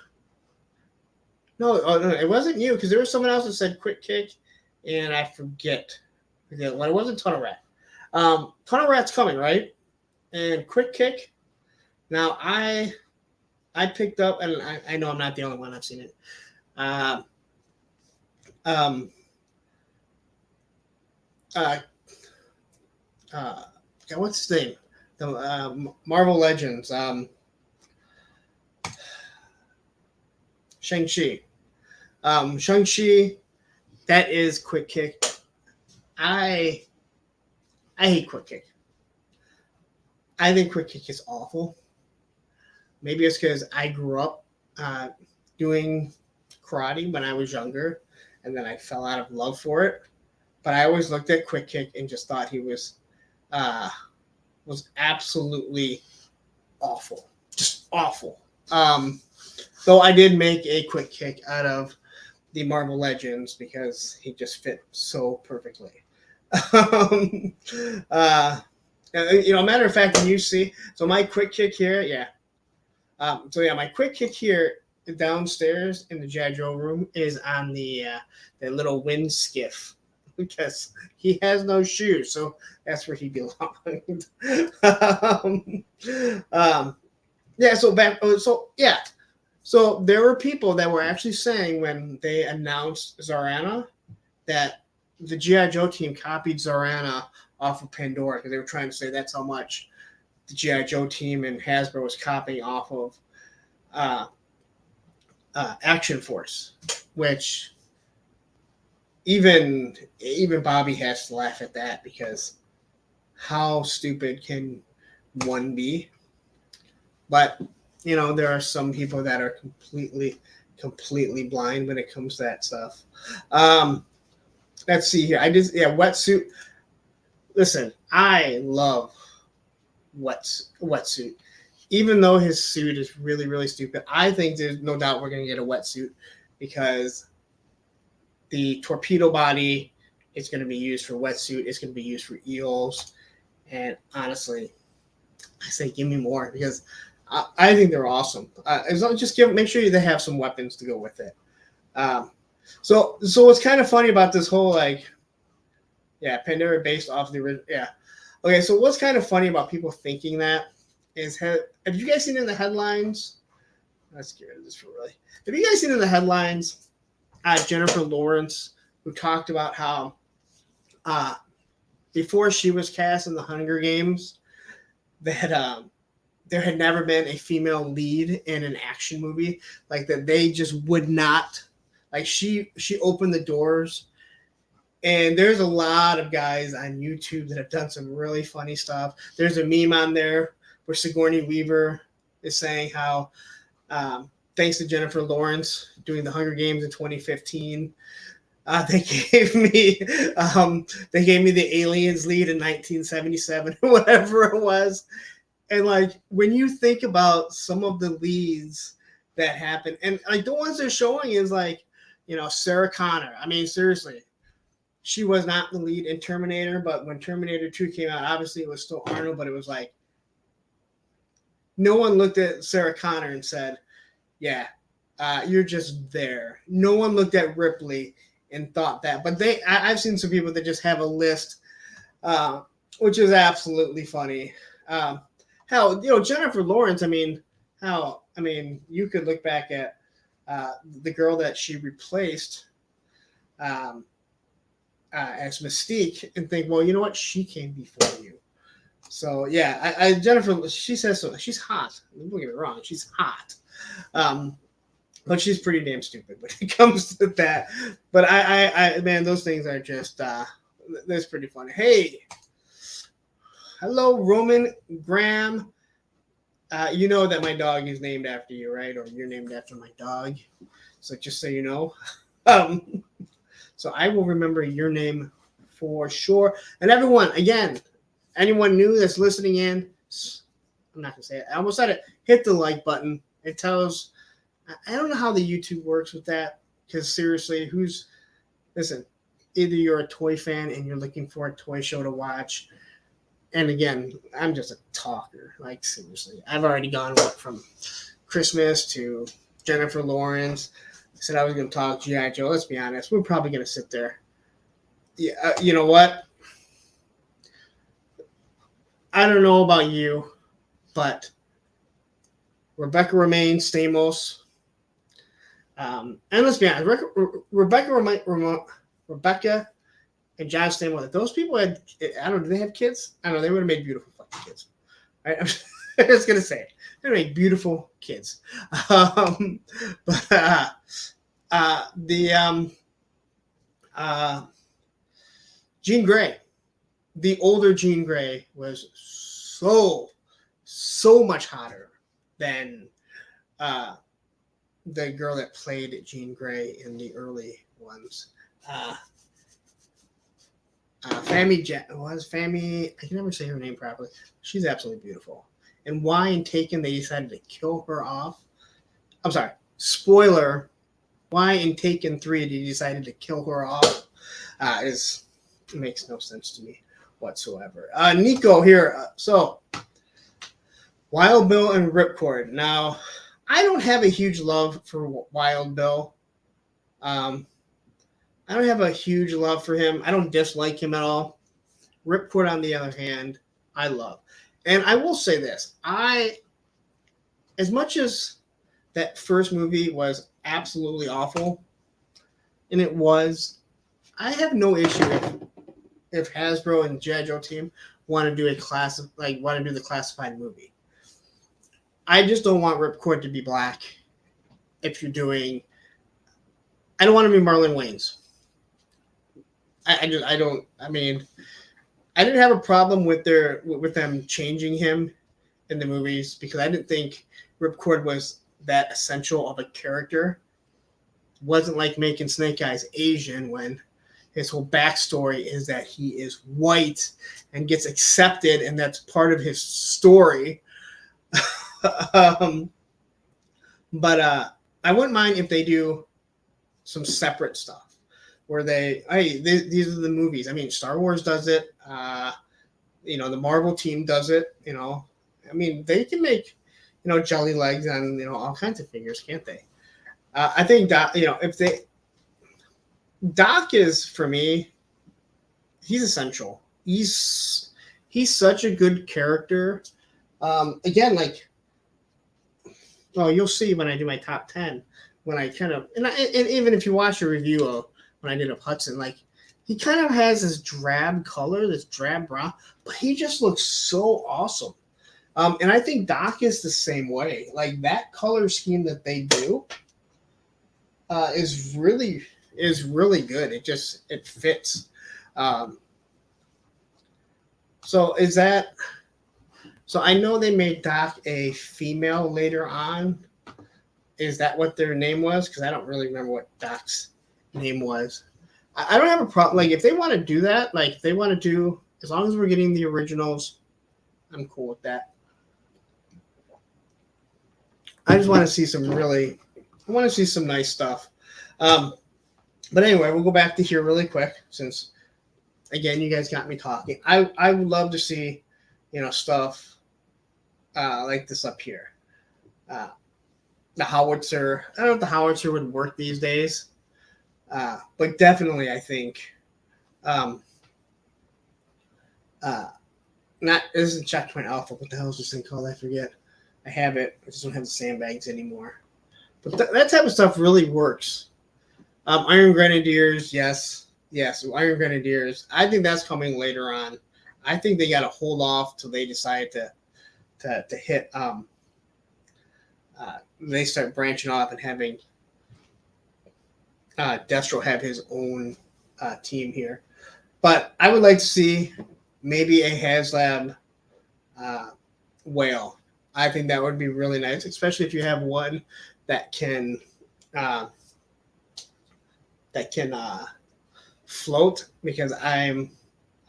No, it wasn't you, because there was someone else that said Quick Kick, and I forget. Well, it wasn't Tunnel Rat. Tunnel Rat's coming, right? And Quick Kick. Now I picked up, and I know I'm not the only one. I've seen it. What's his name? the Marvel Legends, Shang-Chi. Shang-Chi, that is Quick Kick. I hate Quick Kick. I think Quick Kick is awful. Maybe it's because I grew up doing karate when I was younger, and then I fell out of love for it. But I always looked at Quick Kick and just thought he was absolutely awful, just awful. Though I did make a Quick Kick out of the Marvel Legends because he just fit so perfectly. Matter of fact, when you see, so my Quick Kick here, yeah. My Quick Kick here downstairs in the G.I. Joe room is on the little wind skiff because he has no shoes, so that's where he belonged. So there were people that were actually saying when they announced Zarana that the G.I. Joe team copied Zarana off of Pandora because they were trying to say that's how much the G.I. Joe team and Hasbro was copying off of Action Force, which even Bobby has to laugh at that because how stupid can one be? But there are some people that are completely blind when it comes to that stuff. Let's see here. Wetsuit. Listen, I love Wetsuit. Even though his suit is really, really stupid, I think there's no doubt we're going to get a Wetsuit because the torpedo body is going to be used for Wetsuit. It's going to be used for eels. And honestly, I say give me more because I think they're awesome. As long as make sure they have some weapons to go with it. So what's kind of funny about this whole Pandora based off the original. Yeah. Okay, so what's kind of funny about people thinking that is have you guys seen in the headlines? Let's get rid of this for really. Have you guys seen in the headlines Jennifer Lawrence, who talked about how before she was cast in the Hunger Games, that there had never been a female lead in an action movie, like that they just would not, like she opened the doors. And there's a lot of guys on YouTube that have done some really funny stuff. There's a meme on there where Sigourney Weaver is saying how thanks to Jennifer Lawrence doing the Hunger Games in 2015, they gave me the Aliens lead in 1977 or whatever it was. And like when you think about some of the leads that happened, and like the ones they're showing is like, Sarah Connor. I mean, seriously, she was not the lead in Terminator, but when Terminator 2 came out, obviously it was still Arnold, but it was like no one looked at Sarah Connor and said, yeah, you're just there. No one looked at Ripley and thought that. But I've seen some people that just have a list, which is absolutely funny. Hell, Jennifer Lawrence, you could look back at the girl that she replaced as Mystique and think, well, you know what? She came before you. So, yeah, Jennifer, she says so. She's hot. Don't get me wrong. She's hot. But she's pretty damn stupid when it comes to that. But man, those things are just, that's pretty funny. Hey, hello, Roman Graham. You know that my dog is named after you, right? Or you're named after my dog. So just so you know. So I will remember your name for sure. And everyone, again, anyone new that's listening in, I'm not going to say it. I almost said it. Hit the like button. It tells, I don't know how the YouTube works with that. Because seriously, listen, either you're a toy fan and you're looking for a toy show to watch. And again, I'm just a talker. Like, seriously. I've already gone, from Christmas to Jennifer Lawrence. I said I was going to talk G.I. Joe. Let's be honest. We're probably going to sit there. Yeah, you know what? I don't know about you, but Rebecca Romijn Stamos. And let's be honest. Rebecca and John Stamos, if those people had, I don't know, do they have kids? I don't know. They would have made beautiful fucking kids. I'm just gonna say it. They make beautiful kids. Um, but the uh, Jean Grey, the older Jean Grey was so much hotter than uh, the girl that played Jean Grey in the early ones. Uh, Fami. I can never say her name properly. She's absolutely beautiful. And why in Taken they decided to kill her off? I'm sorry. Spoiler. Why in Taken 3 they decided to kill her off? Is Makes no sense to me whatsoever. Nico here. So Wild Bill and Ripcord. Now, I don't have a huge love for Wild Bill. I don't have a huge love for him. I don't dislike him at all. Ripcord, on the other hand, I love. And I will say this: as much as that first movie was absolutely awful, and it was, I have no issue if Hasbro and G.I. Joe team want to do the classified movie. I just don't want Ripcord to be black. If you're doing, I don't want to be Marlon Wayans. I don't. I mean, I didn't have a problem with them changing him in the movies because I didn't think Ripcord was that essential of a character. It wasn't like making Snake Eyes Asian when his whole backstory is that he is white and gets accepted, and that's part of his story. But I wouldn't mind if they do some separate stuff where these are the movies. I mean, Star Wars does it. The Marvel team does it. I mean, they can make jelly legs and all kinds of figures, can't they? I think that if they Doc is, for me, he's essential. He's such a good character. Again, you'll see when I do my top 10 when I kind of and even if you watch a review of when I did of Hudson, he kind of has this drab color, this drab brown, but he just looks so awesome. And I think Doc is the same way. Like that color scheme that they do is really good. It fits. So I know they made Doc a female later on. Is that what their name was? Because I don't really remember what Doc's name was. I don't have a problem. If they want to do that, if they want to do, as long as we're getting the originals, I'm cool with that. I just want to see some nice stuff. But anyway, we'll go back to here really quick since, again, you guys got me talking. I would love to see, stuff like this up here. The howitzer. I don't know if the howitzer would work these days, but definitely I think. This isn't Checkpoint Alpha. What the hell is this thing called? I forget. I have it. I just don't have the sandbags anymore. But that type of stuff really works. Iron Grenadiers, yes. Iron Grenadiers. I think that's coming later on. I think they got to hold off till they decide to hit. They start branching off and having Destro have his own team here. But I would like to see maybe a HasLab whale. I think that would be really nice, especially if you have one that can float. Because I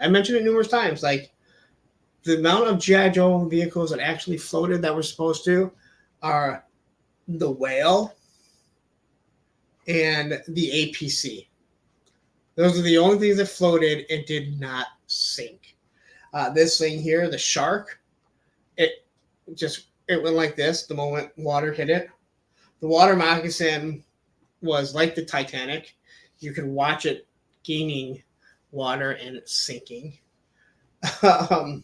mentioned it numerous times, the amount of G.I. Joe vehicles that actually floated that were supposed to are the whale and the APC. Those are the only things that floated and did not sink. This thing here, the shark, it went like this the moment water hit it. The water moccasin was like the Titanic. You could watch it gaining water and it sinking. I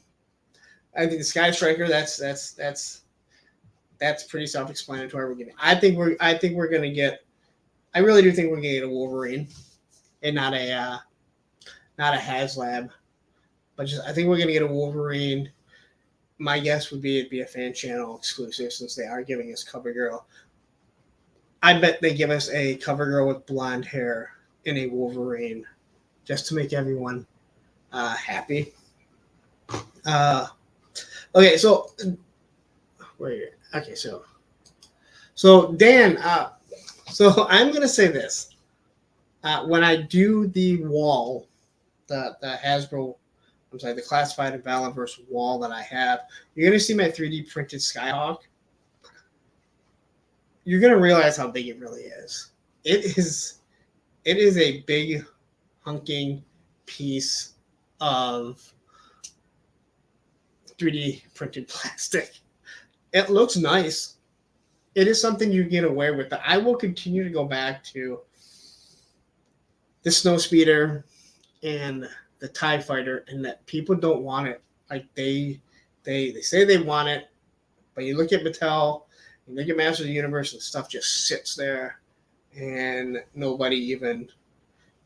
think the Sky Striker, that's pretty self-explanatory. I really do think we're gonna get a Wolverine and not a HasLab. But I think we're gonna get a Wolverine my guess would be it'd be a fan channel exclusive since they are giving us CoverGirl. I bet they give us a CoverGirl with blonde hair and a Wolverine just to make everyone happy. Okay, so wait. Okay, so Dan. So I'm gonna say this. When I do the wall, the Hasbro, I'm sorry, the Classified and Valiverse wall that I have, you're gonna see my 3D printed Skyhawk. You're gonna realize how big it really is. It is a big hunking piece of 3D printed plastic. It looks nice. It is something you get away with. But I will continue to go back to the Snowspeeder and the TIE Fighter, and that people don't want it. Like they say they want it, but you look at Mattel, you look at Masters of the Universe, and stuff just sits there, and nobody even,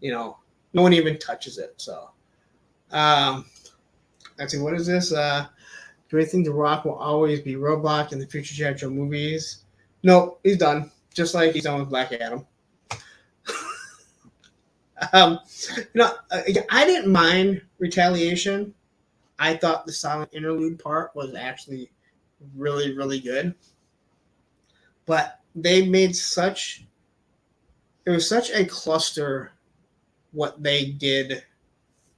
no one even touches it. So, let's see, what is this? Do you think The Rock will always be Roadblock in the future G.I. Joe movies? No, he's done. Just like he's done with Black Adam. I didn't mind Retaliation. I thought the silent interlude part was actually really, really good. But they made it was such a cluster what they did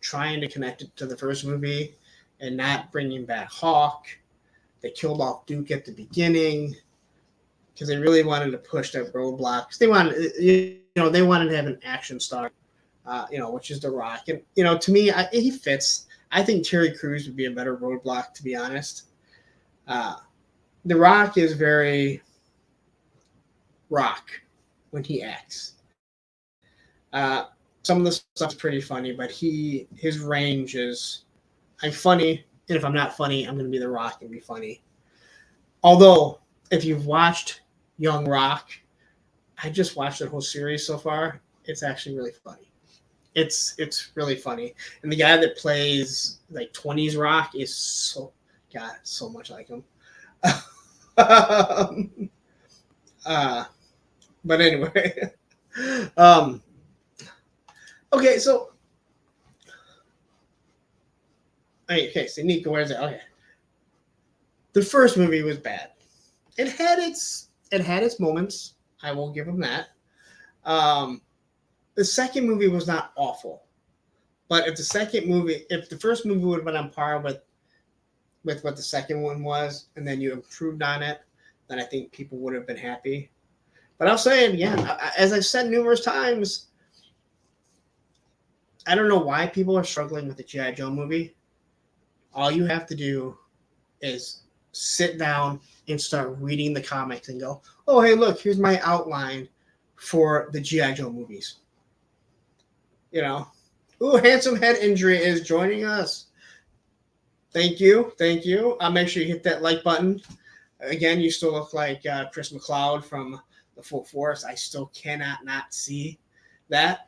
trying to connect it to the first movie and not bringing back Hawk. They killed off Duke at the beginning because they really wanted to push that Roadblock. They wanted, they wanted to have an action star, which is The Rock. And, to me, he fits. I think Terry Crews would be a better Roadblock, to be honest. The Rock is very Rock when he acts. Some of the stuff's pretty funny, but his range is, I'm funny, and if I'm not funny, I'm going to be The Rock and be funny. Although, if you've watched Young Rock, I just watched the whole series so far. It's actually really funny. It's really funny. And the guy that plays like 20s Rock is so much like him. But anyway, okay, so so Nico, where's it? Okay, the first movie was bad. It had its moments. I will give them that. The second movie was not awful, but if the first movie would have been on par with what the second one was, and then you improved on it, then I think people would have been happy. But I'll say it again, as I've said numerous times, I don't know why people are struggling with the G.I. Joe movie. All you have to do is sit down and start reading the comics and go, oh, hey, look, here's my outline for the G.I. Joe movies. Ooh, Handsome Head Injury is joining us. Thank you. I'll make sure you hit that like button. Again, you still look like Chris McLeod from The Full Force. I still cannot not see that.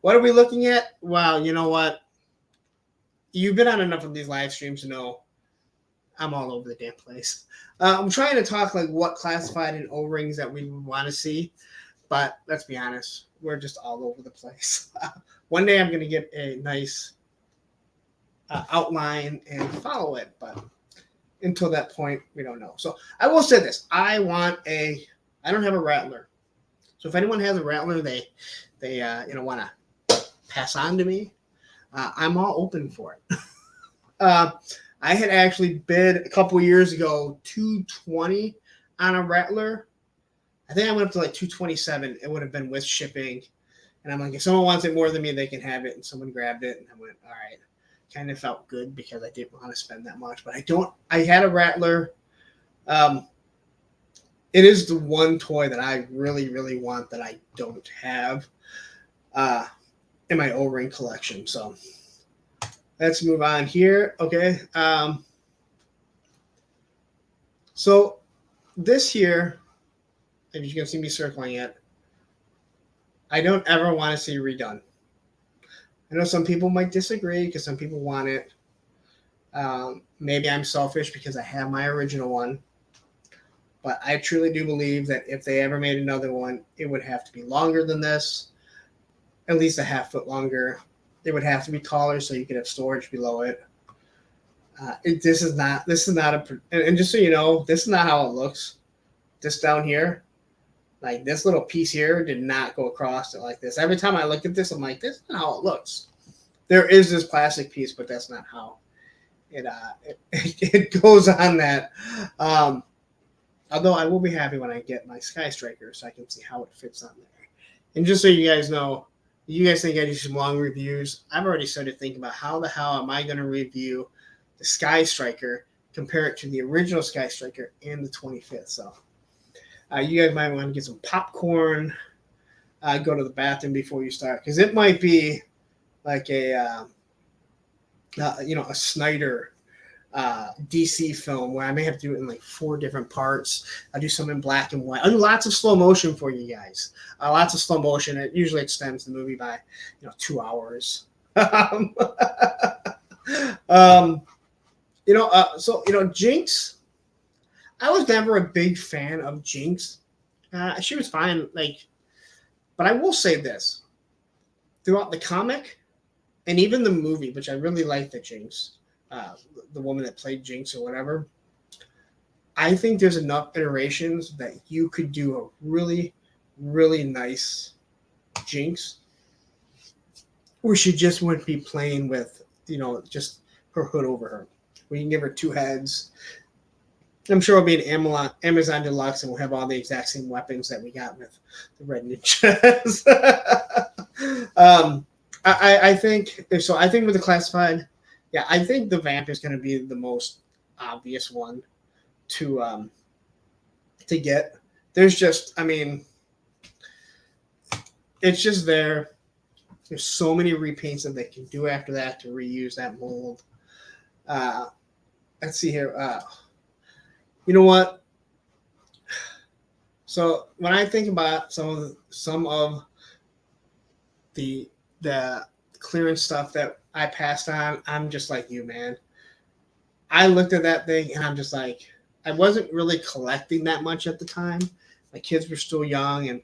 What are we looking at? Wow, you know what? You've been on enough of these live streams to know I'm all over the damn place. I'm trying to talk like what classified and O-rings that we would want to see, but let's be honest, we're just all over the place. One day I'm going to get a nice outline and follow it, but until that point, we don't know. So I will say this: I don't have a Rattler. So if anyone has a Rattler, they want to pass on to me, I'm all open for it. I had actually bid a couple years ago $220 on a Rattler. I think I went up to like $227. It would have been with shipping. And I'm like, if someone wants it more than me, they can have it. And someone grabbed it. And I went, all right. Kind of felt good because I didn't want to spend that much. But I had a Rattler. It is the one toy that I really, really want that I don't have in my O-ring collection. So let's move on here. Okay. So this here, and you can see me circling it, I don't ever want to see redone. I know some people might disagree because some people want it. maybe I'm selfish because I have my original one, but I truly do believe that if they ever made another one, it would have to be longer than this, at least a half foot longer. It would have to be taller so you could have storage below it. This is not and just so you know, this is not how it looks. This down here, like this little piece here, did not go across it like this. Every time I look at this, I'm like, this is not how it looks. There is this plastic piece, but that's not how it goes on that. Although I will be happy when I get my Sky Striker so I can see how it fits on there. And just so you guys know, you guys think I do some long reviews, I've already started thinking about how the hell am I going to review the Sky Striker, compare it to the original Sky Striker and the 25th. So you guys might want to get some popcorn, go to the bathroom before you start, because it might be like a Snyder DC film where I may have to do it in like 4 different parts. I'll do some in black and white. I'll do lots of slow motion for you guys. Lots of slow motion. It usually extends the movie by 2 hours. Jinx. I was never a big fan of Jinx. She was fine, but I will say this: throughout the comic and even the movie, which I really liked, the Jinx. The woman that played Jinx or whatever, I think there's enough iterations that you could do a really, really nice Jinx where she just wouldn't be playing with, just her hood over her. We can give her 2 heads. I'm sure it'll be an Amazon Deluxe and we'll have all the exact same weapons that we got with the Red Ninjas. I think so. I think with the classified, yeah, I think the vamp is going to be the most obvious one to get. There's just, it's just there. There's so many repaints that they can do after that to reuse that mold. Let's see here. You know what? So when I think about some of the clearance stuff that I passed on, I'm just like you, man. I looked at that thing and I'm just like, I wasn't really collecting that much at the time. My kids were still young, and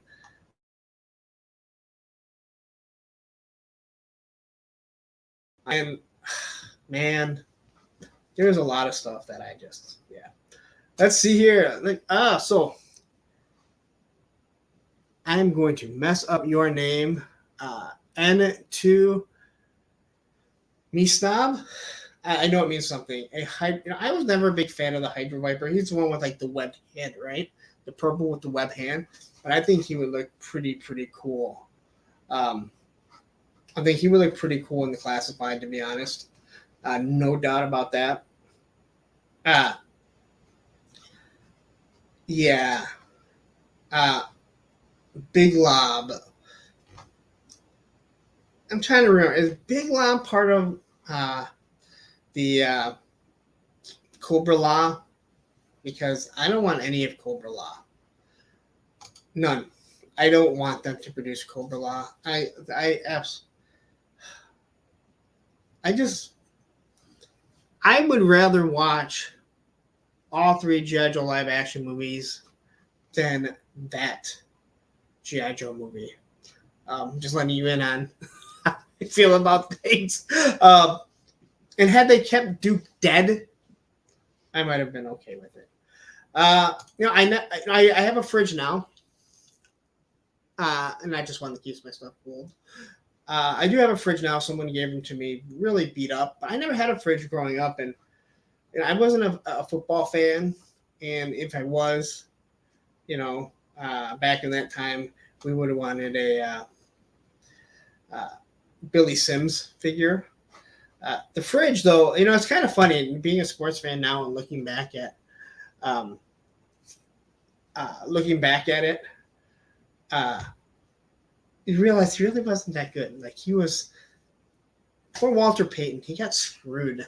man, there's a lot of stuff that I just, yeah. Let's see here. So I'm going to mess up your name. N2 Mistab. I know it means something. I was never a big fan of the Hydra Viper. He's the one with like the webbed hand, right? The purple with the web hand. But I think he would look pretty cool. I think he would look pretty cool in the classified, to be honest. No doubt about that. Yeah. Big Lob. I'm trying to remember. Is Big Lob part of the Cobra Law? Because I don't want any of Cobra Law. None. I don't want them to produce Cobra Law. I would rather watch all 3 G.I. Joe live action movies than that G.I. Joe movie. Just letting you in on how I feel about things. And had they kept Duke dead, I might have been okay with it. I have a fridge now, and I just wanted to keep my stuff cold. I do have a fridge now. Someone gave them to me, really beat up. But I never had a fridge growing up, and I wasn't a football fan. And if I was, back in that time, we would have wanted a Billy Sims figure. The fridge, though, it's kind of funny being a sports fan now and looking back at it. You realize he really wasn't that good. Like, he was, poor Walter Payton, he got screwed.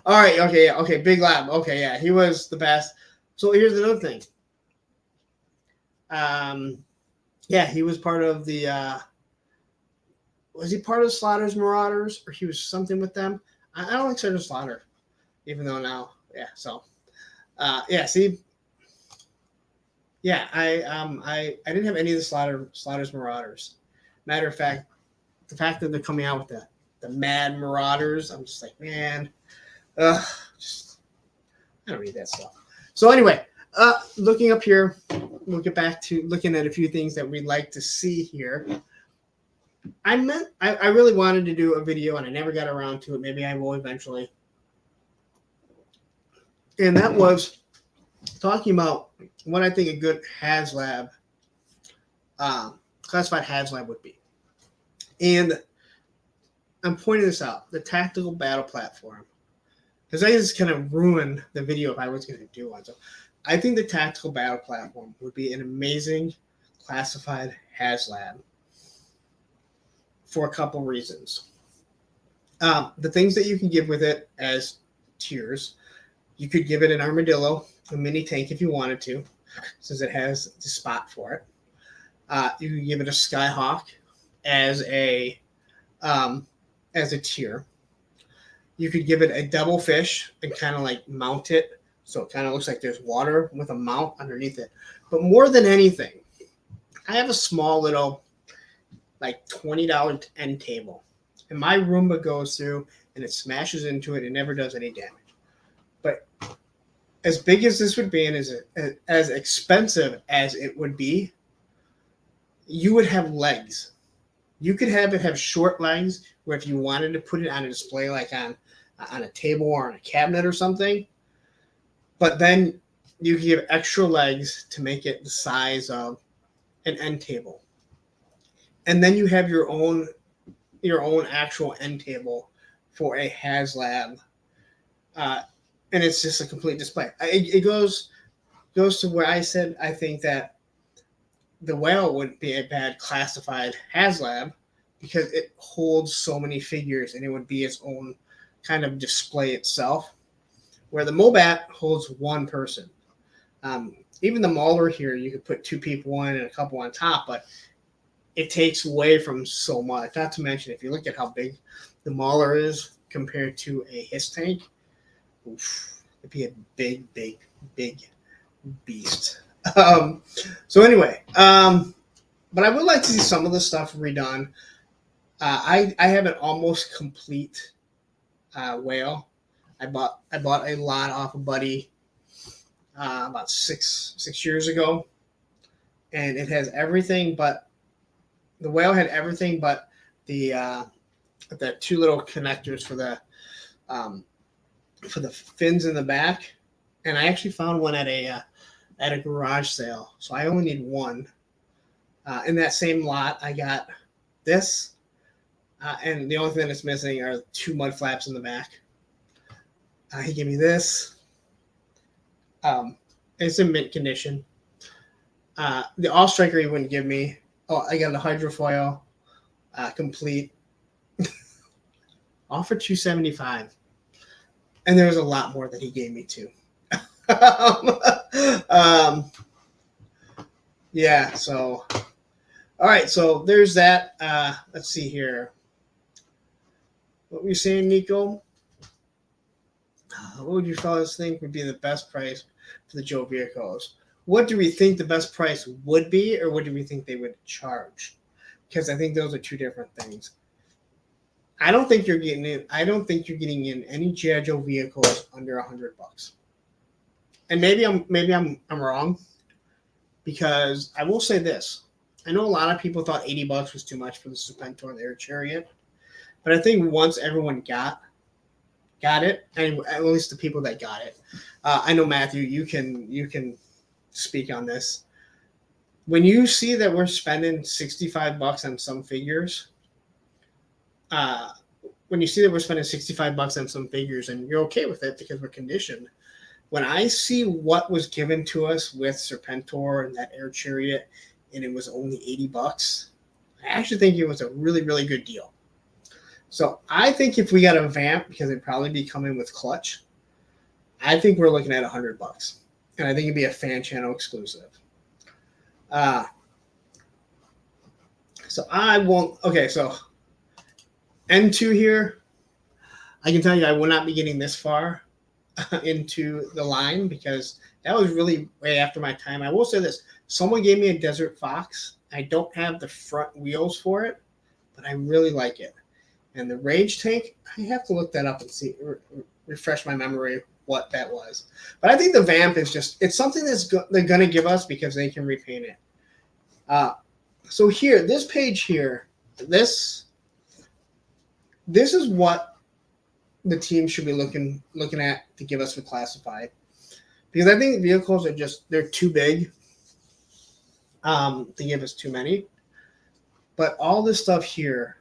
All right, okay, Big Lab. Okay, yeah, he was the best. So here's another thing. Yeah, he was part of the. Was he part of Slaughter's Marauders, or he was something with them? I don't like Sergeant Slaughter. even though now, yeah. So, yeah. See, yeah. I didn't have any of the Slaughter's Marauders. Matter of fact, the fact that they're coming out with the Mad Marauders, I'm just like, man, just I don't read that stuff. So anyway, looking up here, we'll get back to looking at a few things that we'd like to see here. I really wanted to do a video and I never got around to it. Maybe I will eventually. And that was talking about what I think a good HasLab, classified HasLab would be. And I'm pointing this out, the tactical battle platform, because I just kind of ruined the video if I was going to do one. So I think the tactical battle platform would be an amazing classified HasLab for a couple reasons. The things that you can give with it as tiers, you could give it an armadillo, a mini tank if you wanted to, since it has the spot for it. You could give it a Skyhawk as a tier. You could give it a double fish and kind of like mount it so it kind of looks like there's water with a mount underneath it. But more than anything, I have a small little like $20 end table. And my Roomba goes through and it smashes into it and never does any damage. But as big as this would be and as expensive as it would be, you would have legs. You could have it have short legs where if you wanted to put it on a display like on a table or on a cabinet or something, but then you give extra legs to make it the size of an end table. And then you have your own actual end table for a HasLab. And it's just a complete display. It goes to where I said I think that the whale wouldn't be a bad classified HasLab because it holds so many figures and it would be its own kind of display itself. Where the Mobat holds one person. Even the Mauler here, you could put two people in and a couple on top, but it takes away from so much. Not to mention, if you look at how big the Mauler is compared to a Hiss tank, it'd be a big, big, big beast. So anyway, but I would like to see some of the stuff redone. I have an almost complete whale. I bought a lot off a buddy about six years ago, and it has everything but the whale had everything but the two little connectors for the fins in the back. And I actually found one at a garage sale, so I only need one. In that same lot, I got this, and the only thing that's missing are two mud flaps in the back. He gave me this. It's in mint condition. The All Striker he wouldn't give me. Oh, I got a hydrofoil, complete. All for $275, and there was a lot more that he gave me too. Yeah. So, all right. So there's that. Let's see here. What were you saying, Nico? What would you fellas think would be the best price for the Joe vehicles? What do we think the best price would be, or what do we think they would charge? Because I think those are two different things. I don't think you're getting in any G.I. Joe vehicles under $100. And maybe I'm wrong, because I will say this. I know a lot of people thought $80 was too much for the Serpentor and the Air Chariot, but I think once everyone got it, and at least the people that got it, I know Matthew, you can speak on this. When you see that we're spending $65 on some figures, and you're okay with it because we're conditioned. When I see what was given to us with Serpentor and that Air Chariot, and it was only $80, I actually think it was a really, really good deal. So I think if we got a Vamp, because it'd probably be coming with clutch, I think we're looking at $100, and I think it'd be a fan channel exclusive. So I won't. Okay, so N2 here, I can tell you I will not be getting this far into the line because that was really way after my time. I will say this: someone gave me a Desert Fox. I don't have the front wheels for it, but I really like it. And the Rage Tank, I have to look that up and see, refresh my memory what that was. But I think the Vamp is it's something they're going to give us because they can repaint it. So here, this page here, this is what the team should be looking at to give us for classified. Because I think vehicles are they're too big to give us too many. But all this stuff here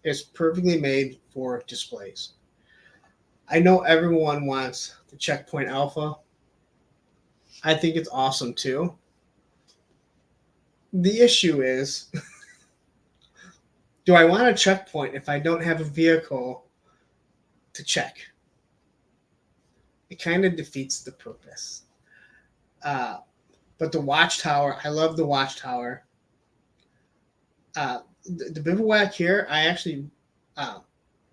is perfectly made for displays. I know everyone wants the Checkpoint Alpha. I think it's awesome too. The issue is, do I want a checkpoint if I don't have a vehicle to check? It kind of defeats the purpose. But the Watchtower, I love the Watchtower. The Bivouac here, I actually, I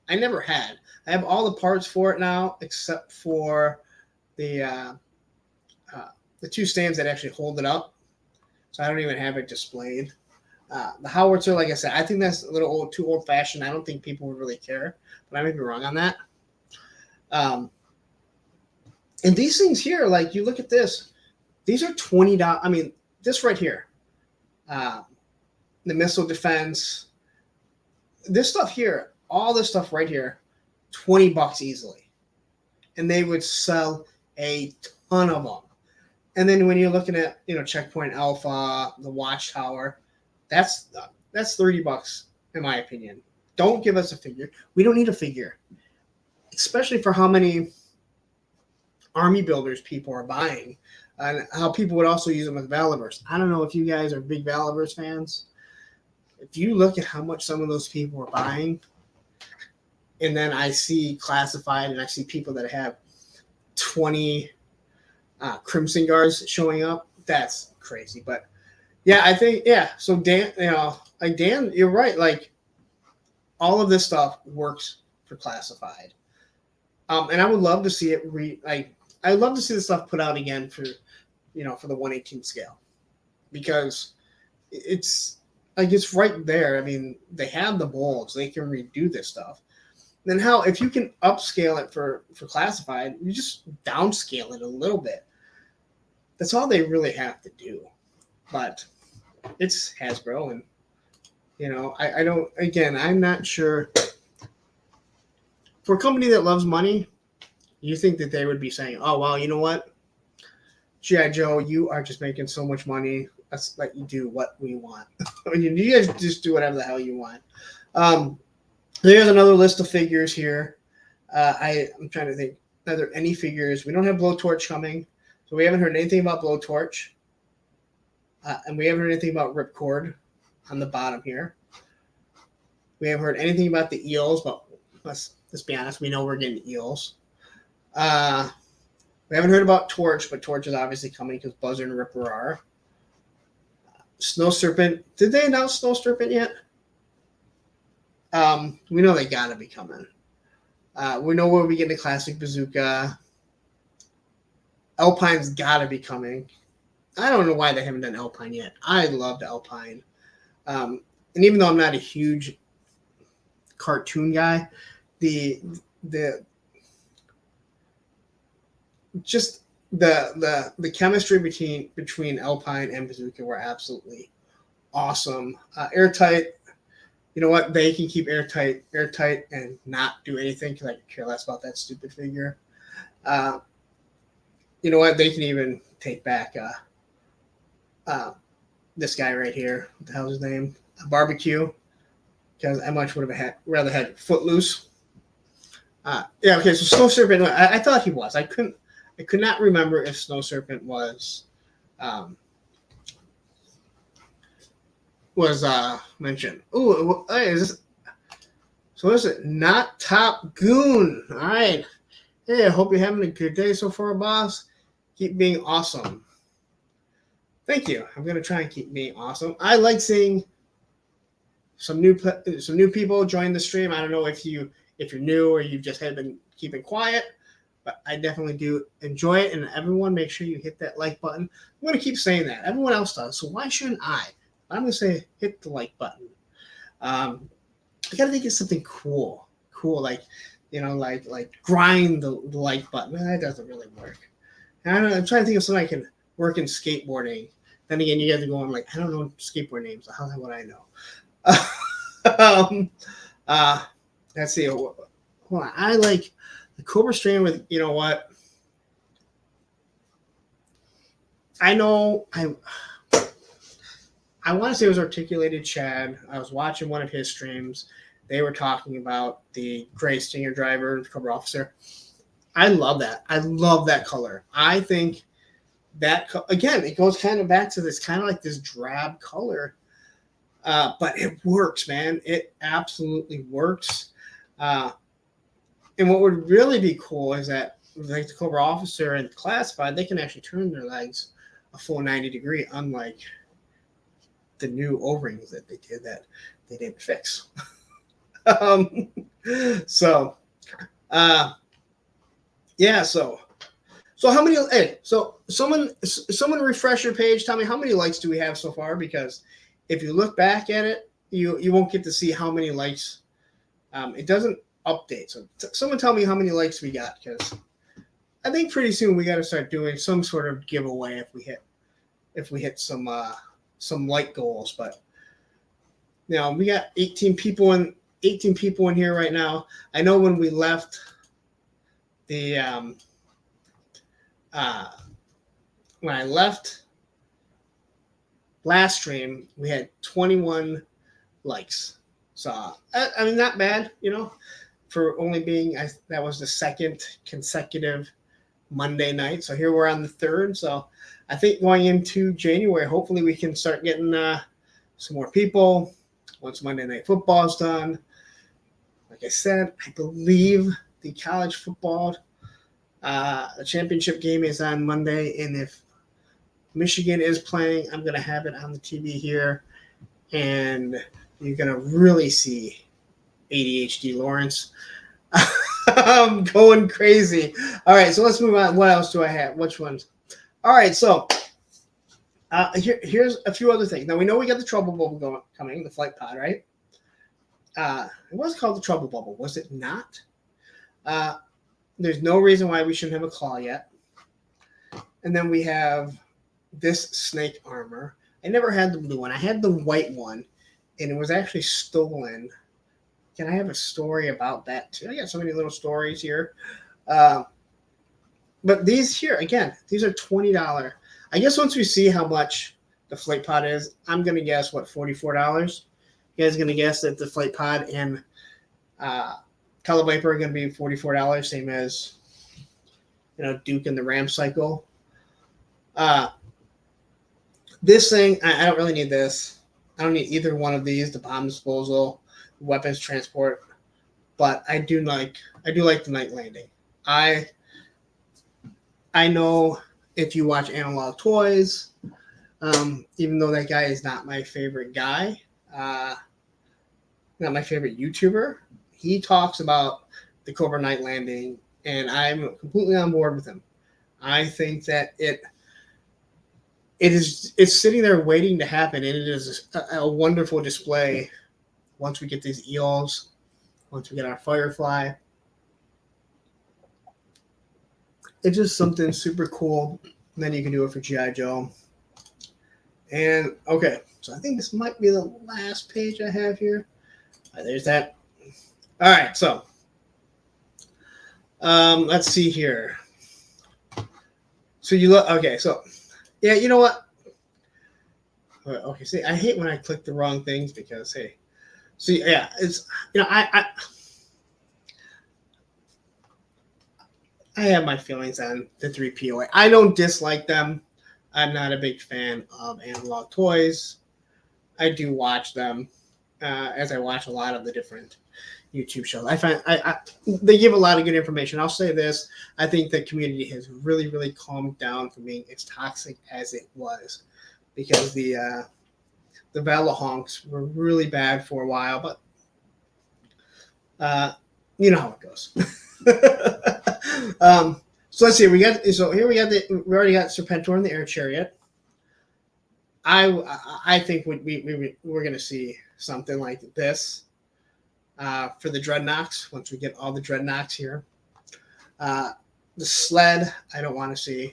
never had. I have all the parts for it now, except for the two stands that actually hold it up. So I don't even have it displayed. The howitzer, like I said, I think that's a little too old-fashioned. I don't think people would really care, but I may be wrong on that. And these things here, like you look at this, these are $20. I mean, this right here, the missile defense, this stuff here, all this stuff right here, $20 easily, and they would sell a ton of them. And then when you're looking at Checkpoint Alpha, the Watchtower, that's $30 in my opinion. Don't give us a figure. We don't need a figure, especially for how many army builders people are buying, and how people would also use them as Valivers. I don't know if you guys are big Valivers fans. If you look at how much some of those people are buying, and then I see classified, and I see people that have 20 Crimson Guards showing up, that's crazy. But yeah, I think so Dan, Dan, you're right. Like all of this stuff works for classified, and I would love to see it I'd love to see this stuff put out again for for the 1/18 scale, because it's right there. I mean, they have the molds, they can redo this stuff. Then if you can upscale it for classified, you just downscale it a little bit. That's all they really have to do. But it's Hasbro, and I don't. Again, I'm not sure. For a company that loves money, you think that they would be saying, "Oh well, you know what, G.I. Joe, you are just making so much money. Let's let you do what we want. You guys just do whatever the hell you want." There's another list of figures here. I'm trying to think. Are there any figures? We don't have Blowtorch coming. So we haven't heard anything about Blowtorch. And we haven't heard anything about Ripcord on the bottom here. We haven't heard anything about the Eels, but let's be honest, we know we're getting Eels. We haven't heard about Torch, but Torch is obviously coming because Buzzer and Ripper are. Snow Serpent. Did they announce Snow Serpent yet? We know they gotta be coming. We know we'll be getting a classic bazooka. Alpine's gotta be coming. I don't know why they haven't done Alpine yet. I loved Alpine. And even though I'm not a huge cartoon guy, the chemistry between Alpine and Bazooka were absolutely awesome. Airtight, you know what? They can keep airtight and not do anything because I could care less about that stupid figure. You know what? They can even take back this guy right here. What the hell is his name? Barbecue. Because I much would have rather had Footloose. Okay, so Snow Serpent. I thought he was. I could not remember if Snow Serpent was mentioned. Ooh, is it? Not Top Goon. All right. Hey, I hope you're having a good day so far, boss. Keep being awesome. Thank you. I'm gonna try and keep being awesome. I like seeing some new people join the stream. I don't know if you're new or you've just been keeping quiet, but I definitely do enjoy it. And everyone, make sure you hit that like button. I'm going to keep saying that. Everyone else does, so why shouldn't I? I'm going to say hit the like button. I got to think of something cool, like like grind the like button. That doesn't really work. And I don't know, I'm trying to think of something I can work in skateboarding. Then again, you guys are going like, I don't know skateboard names. How would I know? um, uh, let's see. Hold on. I like the Cobra strain with, you know what? I know I want to say it was Articulated Chad. I was watching one of his streams. They were talking about the gray Stinger driver, the Cobra Officer. I love that. I love that color. I think that again, it goes kind of back to this kind of like this drab color, but it works, man. It absolutely works. And what would really be cool is that, like the Cobra Officer and Classified, they can actually turn their legs a full 90 degree, unlike the new O-rings that they did that they didn't fix. um, so, yeah. So how many? Hey, so someone refresh your page. Tell me how many likes do we have so far? Because if you look back at it, you won't get to see how many likes. It doesn't update. So someone tell me how many likes we got, because I think pretty soon we got to start doing some sort of giveaway if we hit some like goals. But we got 18 people in here right now. I know when we left the when I left last stream, we had 21 likes. So I mean, not bad, for only being that was the second consecutive Monday night. So here we're on the third. So I think going into January, hopefully we can start getting some more people once Monday Night Football is done. Like I said, I believe the college football the championship game is on Monday, and if Michigan is playing, I'm going to have it on the TV here, and you're going to really see ADHD Lawrence going crazy. All right, so let's move on. What else do I have? Which ones? All right, so here's a few other things. Now, we know we got the Trouble Bubble coming, the Flight Pod, right? It was called the Trouble Bubble, was it not? There's no reason why we shouldn't have a claw yet. And then we have this snake armor. I never had the blue one. I had the white one, and it was actually stolen. Can I have a story about that too? I got so many little stories here. But these here, again, these are $20. I guess once we see how much the Flight Pod is, I'm going to guess, $44? You guys going to guess that the Flight Pod and Color Viper are going to be $44, same as Duke and the Ram Cycle. This thing, I don't really need this. I don't need either one of these, the bomb disposal, weapons transport, but I do like the Night Landing. I know if you watch Analog Toys, even though that guy is not my favorite guy, not my favorite YouTuber, he talks about the Cobra Night Landing, and I'm completely on board with him. I think that it's sitting there waiting to happen, and it is a wonderful display once we get these eels, once we get our Firefly. It's just something super cool. And then you can do it for G.I. Joe. And okay, so I think this might be the last page I have here. There's that. All right, so let's see here. So you look okay. So yeah, you know what? Okay, see, I hate when I click the wrong things because hey, see, yeah, it's I have my feelings on the 3POA. I don't dislike them. I'm not a big fan of Analog Toys. I do watch them, as I watch a lot of the different YouTube shows. I find they give a lot of good information. I'll say this: I think the community has really, really calmed down from being as toxic as it was, because the Valahonks were really bad for a while, but you know how it goes. So let's see. We already got Serpentor in the Air Chariot. I think we're going to see something like this for the Dreadnoks once we get all the Dreadnoks here. The sled, I don't want to see.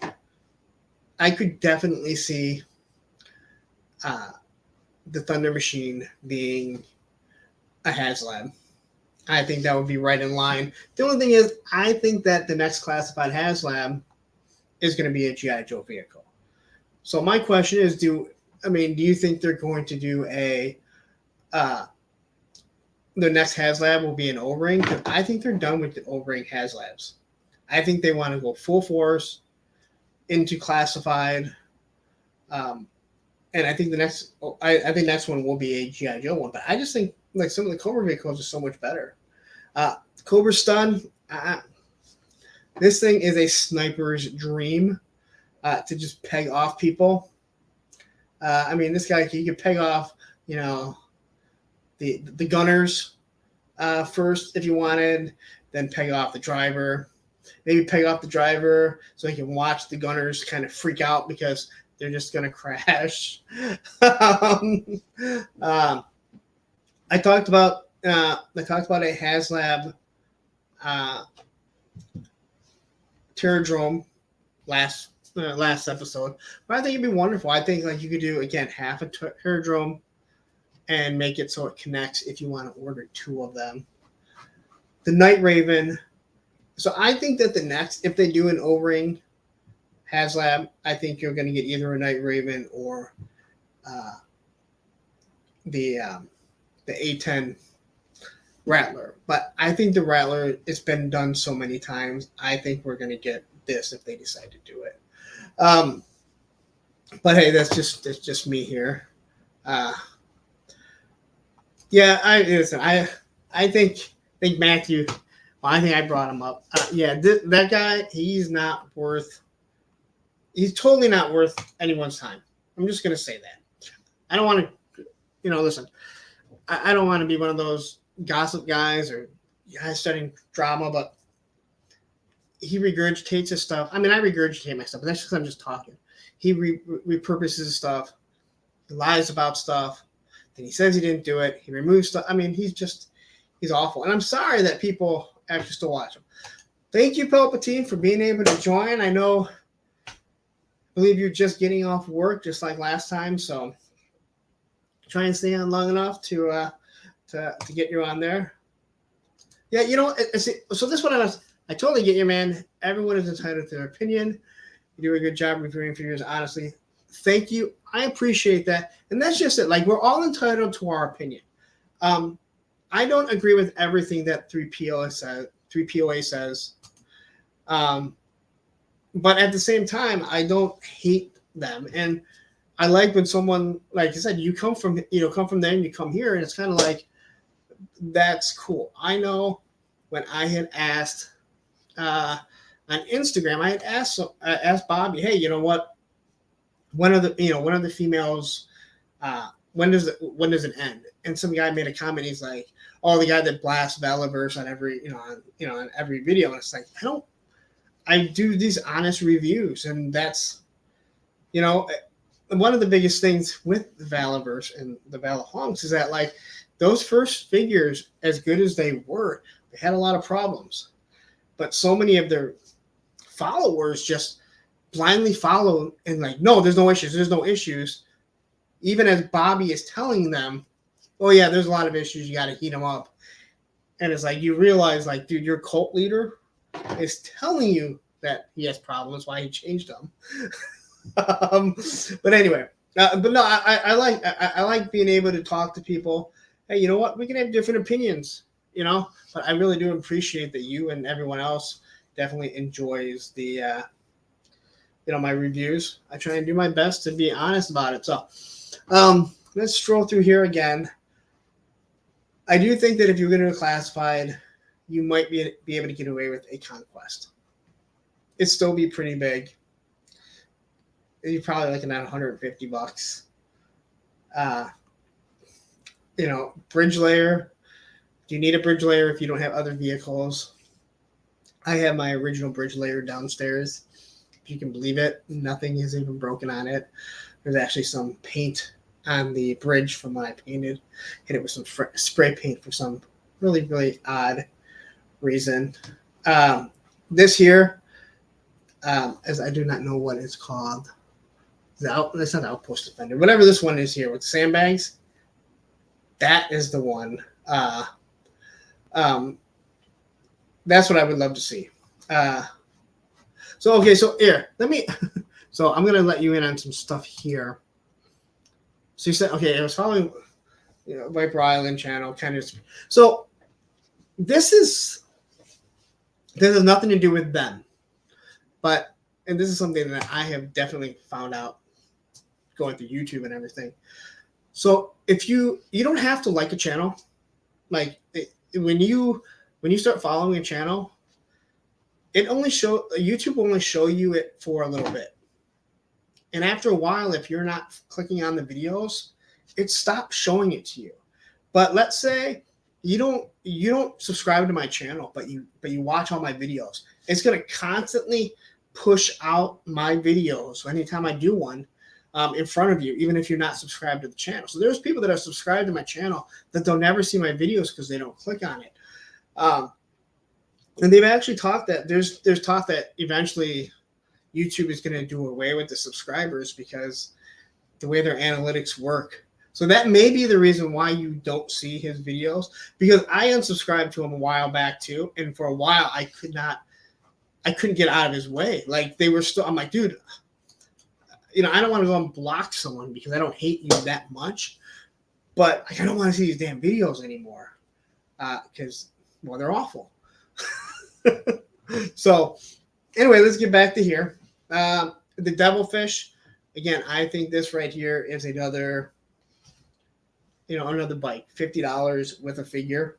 I could definitely see the Thunder Machine being a HasLab. I think that would be right in line. The only thing is, I think that the next classified HasLab is going to be a G.I. Joe vehicle. So my question is, do you think they're going to do the next HasLab will be an O-ring? Because I think they're done with the O-ring HasLabs. I think they want to go full force into classified. And I think next one will be a G.I. Joe one. But I just think like some of the Cobra vehicles are so much better. Cobra Stun, this thing is a sniper's dream to just peg off people. This guy, he could peg off, the gunners first if you wanted, then peg off the driver. Maybe peg off the driver so he can watch the gunners kind of freak out because they're just going to crash. I talked about a HasLab Terradrome last episode, but I think it'd be wonderful. I think like you could do again half a Terradrome and make it so it connects if you want to order 2 of them. The Night Raven. So I think that the next, if they do an O-ring HasLab, I think you're going to get either a Night Raven or the A10 Rattler. But I think the Rattler, it's been done so many times. I think we're going to get this if they decide to do it. But hey, that's just me here. I think Matthew. Well, I think I brought him up. That guy, he's totally not worth anyone's time. I'm just going to say that. I don't want to, listen, I don't want to be one of those gossip guys or guys studying drama, but he regurgitates his stuff. I regurgitate my stuff, but that's because I'm just talking. He repurposes stuff. He lies about stuff. Then he says he didn't do it. He removes stuff. He's awful. And I'm sorry that people actually still watch him. Thank you, Palpatine, for being able to join. I believe you're just getting off work, just like last time. So try and stay on long enough to get you on there. Yeah, so this one I totally get you, man. Everyone is entitled to their opinion. You do a good job reviewing figures, honestly. Thank you. I appreciate that. And that's just it. Like, we're all entitled to our opinion. I don't agree with everything that 3POA says. But at the same time, I don't hate them. And I like when someone, like I said, you come from there and you come here, and it's kind of like, that's cool. I know when I had asked on Instagram, I had asked Bobby, hey, you know what? When are the females? When does it end? And some guy made a comment. He's like, "Oh, the guy that blasts Valaverse on every on every video." And it's like, I do these honest reviews, and that's one of the biggest things with the Valaverse and the Valahonks is that like those first figures, as good as they were, they had a lot of problems, but so many of their followers just blindly follow and like, no, there's no issues. Even as Bobby is telling them, oh yeah, there's a lot of issues, you got to heat them up. And it's like, you realize like, dude, your cult leader is telling you that he has problems, why he changed them. But anyway, but no, I like being able to talk to people. Hey, you know what? We can have different opinions, but I really do appreciate that you and everyone else definitely enjoys the, my reviews. I try and do my best to be honest about it. So let's stroll through here again. I do think that if you're going to classified, you might be able to get away with a Conquest. It'd still be pretty big. You're probably looking at $150. Bridge layer. Do you need a bridge layer if you don't have other vehicles? I have my original bridge layer downstairs. If you can believe it, nothing is even broken on it. There's actually some paint on the bridge from when I painted, and it was some spray paint for some really, really odd reason. This here, as I do not know what it's called. That's not the outpost defender. Whatever this one is here with the sandbags, that is the one. Um, that's what I would love to see. So here, let me. So I'm gonna let you in on some stuff here. So you said, okay, I was following, Viper Island channel, kind of. So this has nothing to do with them, and this is something that I have definitely found out going through YouTube and everything. So if you don't have to like a channel, like when you start following a channel, YouTube will only show you it for a little bit. And after a while, if you're not clicking on the videos, it stops showing it to you. But let's say you don't subscribe to my channel, but you watch all my videos. It's going to constantly push out my videos anytime I do one in front of you, even if you're not subscribed to the channel. So there's people that are subscribed to my channel that they'll never see my videos because they don't click on it. And they've actually talked that there's talk that eventually YouTube is going to do away with the subscribers because the way their analytics work. So that may be the reason why you don't see his videos, because I unsubscribed to him a while back too. And for a while I couldn't get out of his way. Like they were still, I'm like, dude, I don't want to go and block someone because I don't hate you that much, but I don't want to see these damn videos anymore. Because, well, they're awful. So anyway, let's get back to here. The devilfish, again, I think this right here is another bike, $50 with a figure.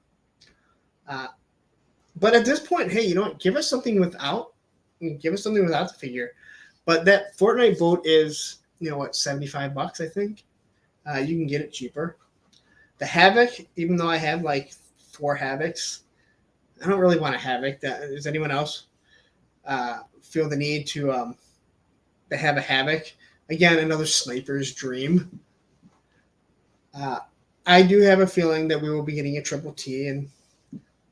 But at this point, hey, give us something without the figure. But that Fortnite boat is, $75, I think. You can get it cheaper. The Havoc, even though I have like 4 Havocs, I don't really want a Havoc. Does anyone else feel the need to have a Havoc? Again, another sniper's dream. I do have a feeling that we will be getting a Triple T, and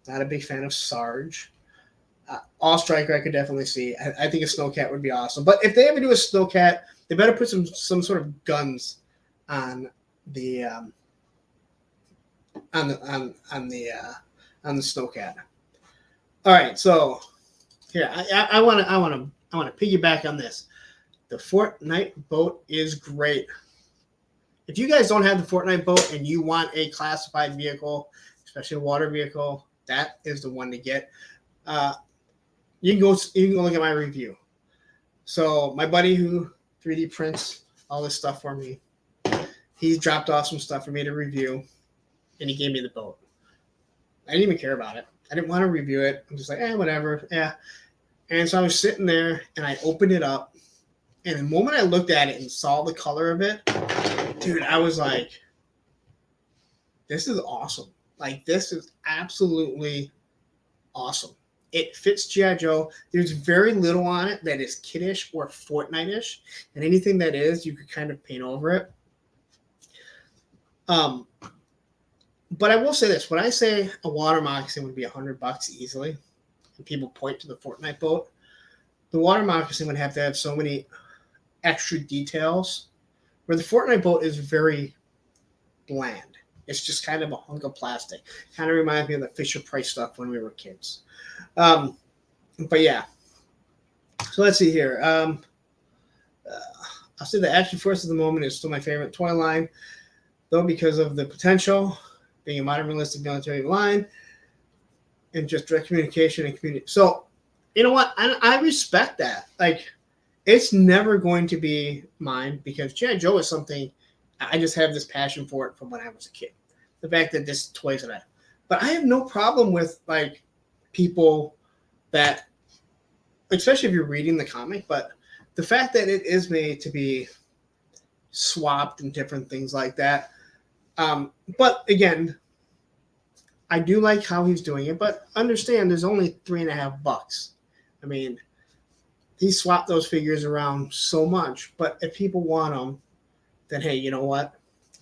not a big fan of Sarge. All Striker I could definitely see. I think a Snowcat would be awesome. But if they ever do a Snowcat, they better put some sort of guns on the Snowcat. All right, so here I want to piggyback on this. The Fortnite boat is great. If you guys don't have the Fortnite boat and you want a classified vehicle, especially a water vehicle, that is the one to get. You can go look at my review. So my buddy who 3D prints all this stuff for me, he dropped off some stuff for me to review, and he gave me the boat. I didn't even care about it. I didn't want to review it. I'm just like, whatever. Yeah. And so I was sitting there, and I opened it up, and the moment I looked at it and saw the color of it, dude, I was like, this is awesome. Like, this is absolutely awesome. It fits G.I. Joe. There's very little on it that is kiddish or Fortnite-ish, and anything that is, you could kind of paint over it. But I will say this. When I say a water moccasin would be $100 easily, and people point to the Fortnite boat, the water moccasin would have to have so many extra details, where the Fortnite boat is very bland. It's just kind of a hunk of plastic. Kind of reminds me of the Fisher-Price stuff when we were kids. But yeah. So let's see here. I'll say the Action Force at the moment is still my favorite toy line, though, because of the potential being a modern realistic military line and just direct communication and community. So, you know what? I respect that. Like, it's never going to be mine because G.I. Joe is something I just have this passion for it from when I was a kid. The fact that this toys that I, but I have no problem with like people that, especially if you're reading the comic, but the fact that it is made to be swapped and different things like that. But again, I do like how he's doing it, but understand there's only $3.50. I mean, he swapped those figures around so much, but if people want them, then hey, you know what?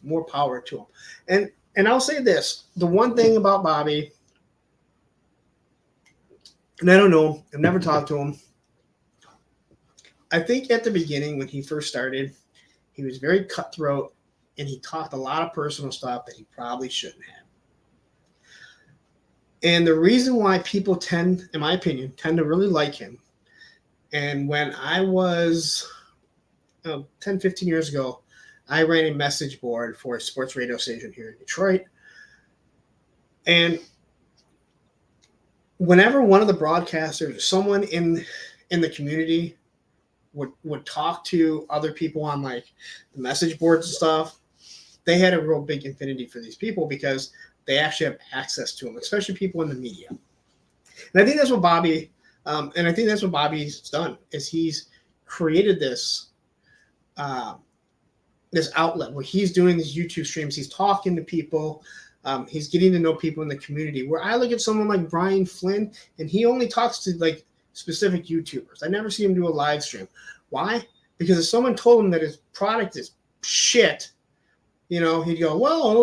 More power to him. And I'll say this: the one thing about Bobby, and I don't know, I've never talked to him. I think at the beginning when he first started, he was very cutthroat, and he talked a lot of personal stuff that he probably shouldn't have. And the reason why people tend, in my opinion, tend to really like him, and when I was 10, 15 years ago, I ran a message board for a sports radio station here in Detroit. And whenever one of the broadcasters, someone in the community would talk to other people on like the message boards and stuff, they had a real big affinity for these people because they actually have access to them, especially people in the media. And I think that's what Bobby's done is he's created this this outlet where he's doing these YouTube streams. He's talking to people. He's getting to know people in the community. Where I look at someone like Brian Flynn, and he only talks to like specific YouTubers. I never see him do a live stream. Why? Because if someone told him that his product is shit, he'd go, well.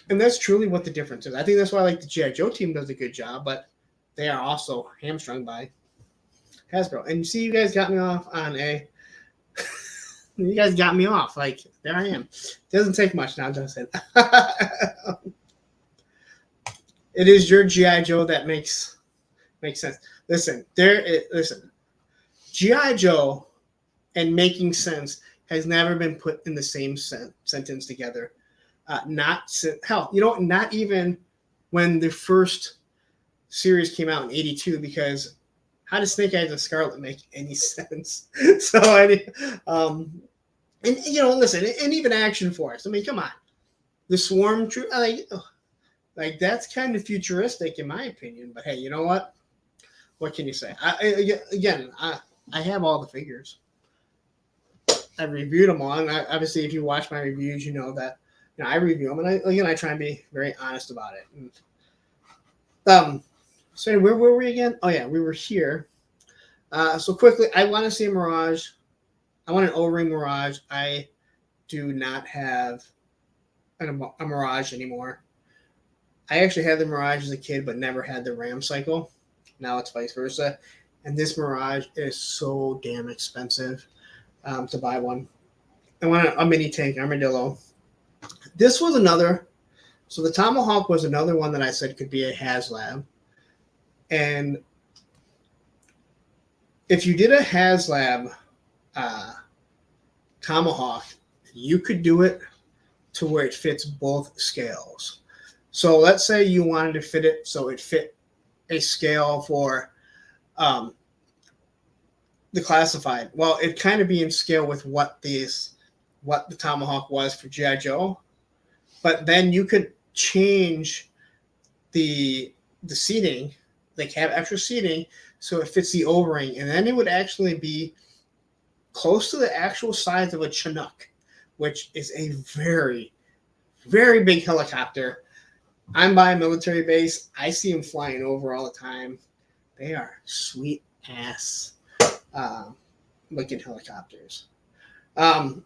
And that's truly what the difference is. I think that's why like the G.I. Joe team does a good job, but they are also hamstrung by Hasbro. And you see, you guys got me off on you guys got me off. Like, there I am. It doesn't take much now, does it? It is your G.I. Joe that makes sense. Listen, G.I. Joe and making sense has never been put in the same sentence together. Not even when the first series came out in '82, because how does Snake Eyes and Scarlet make any sense? Listen, and even Action Force. I mean, come on, the Swarm Troop, like that's kind of futuristic in my opinion. But hey, you know what? What can you say? I have all the figures. I reviewed them all, and obviously, if you watch my reviews, you know that I review them, and I try and be very honest about it. And, so where were we again? Oh yeah, we were here. So quickly, I want to see a Mirage. I want an O-ring Mirage. I do not have a Mirage anymore. I actually had the Mirage as a kid, but never had the Ram cycle. Now it's vice versa. And this Mirage is so damn expensive to buy one. I want a mini tank Armadillo. This was another. So the Tomahawk was another one that I said could be a HasLab. And if you did a HasLab Tomahawk, you could do it to where it fits both scales. So let's say you wanted to fit it so it fit a scale for the classified. Well, it'd kind of be in scale with what the Tomahawk was for G.I. Joe. But then you could change the seating, like have extra seating, so it fits the O-ring, and then it would actually be close to the actual size of a Chinook, which is a very, very big helicopter. I'm by a military base. I see them flying over all the time. They are sweet ass looking helicopters. And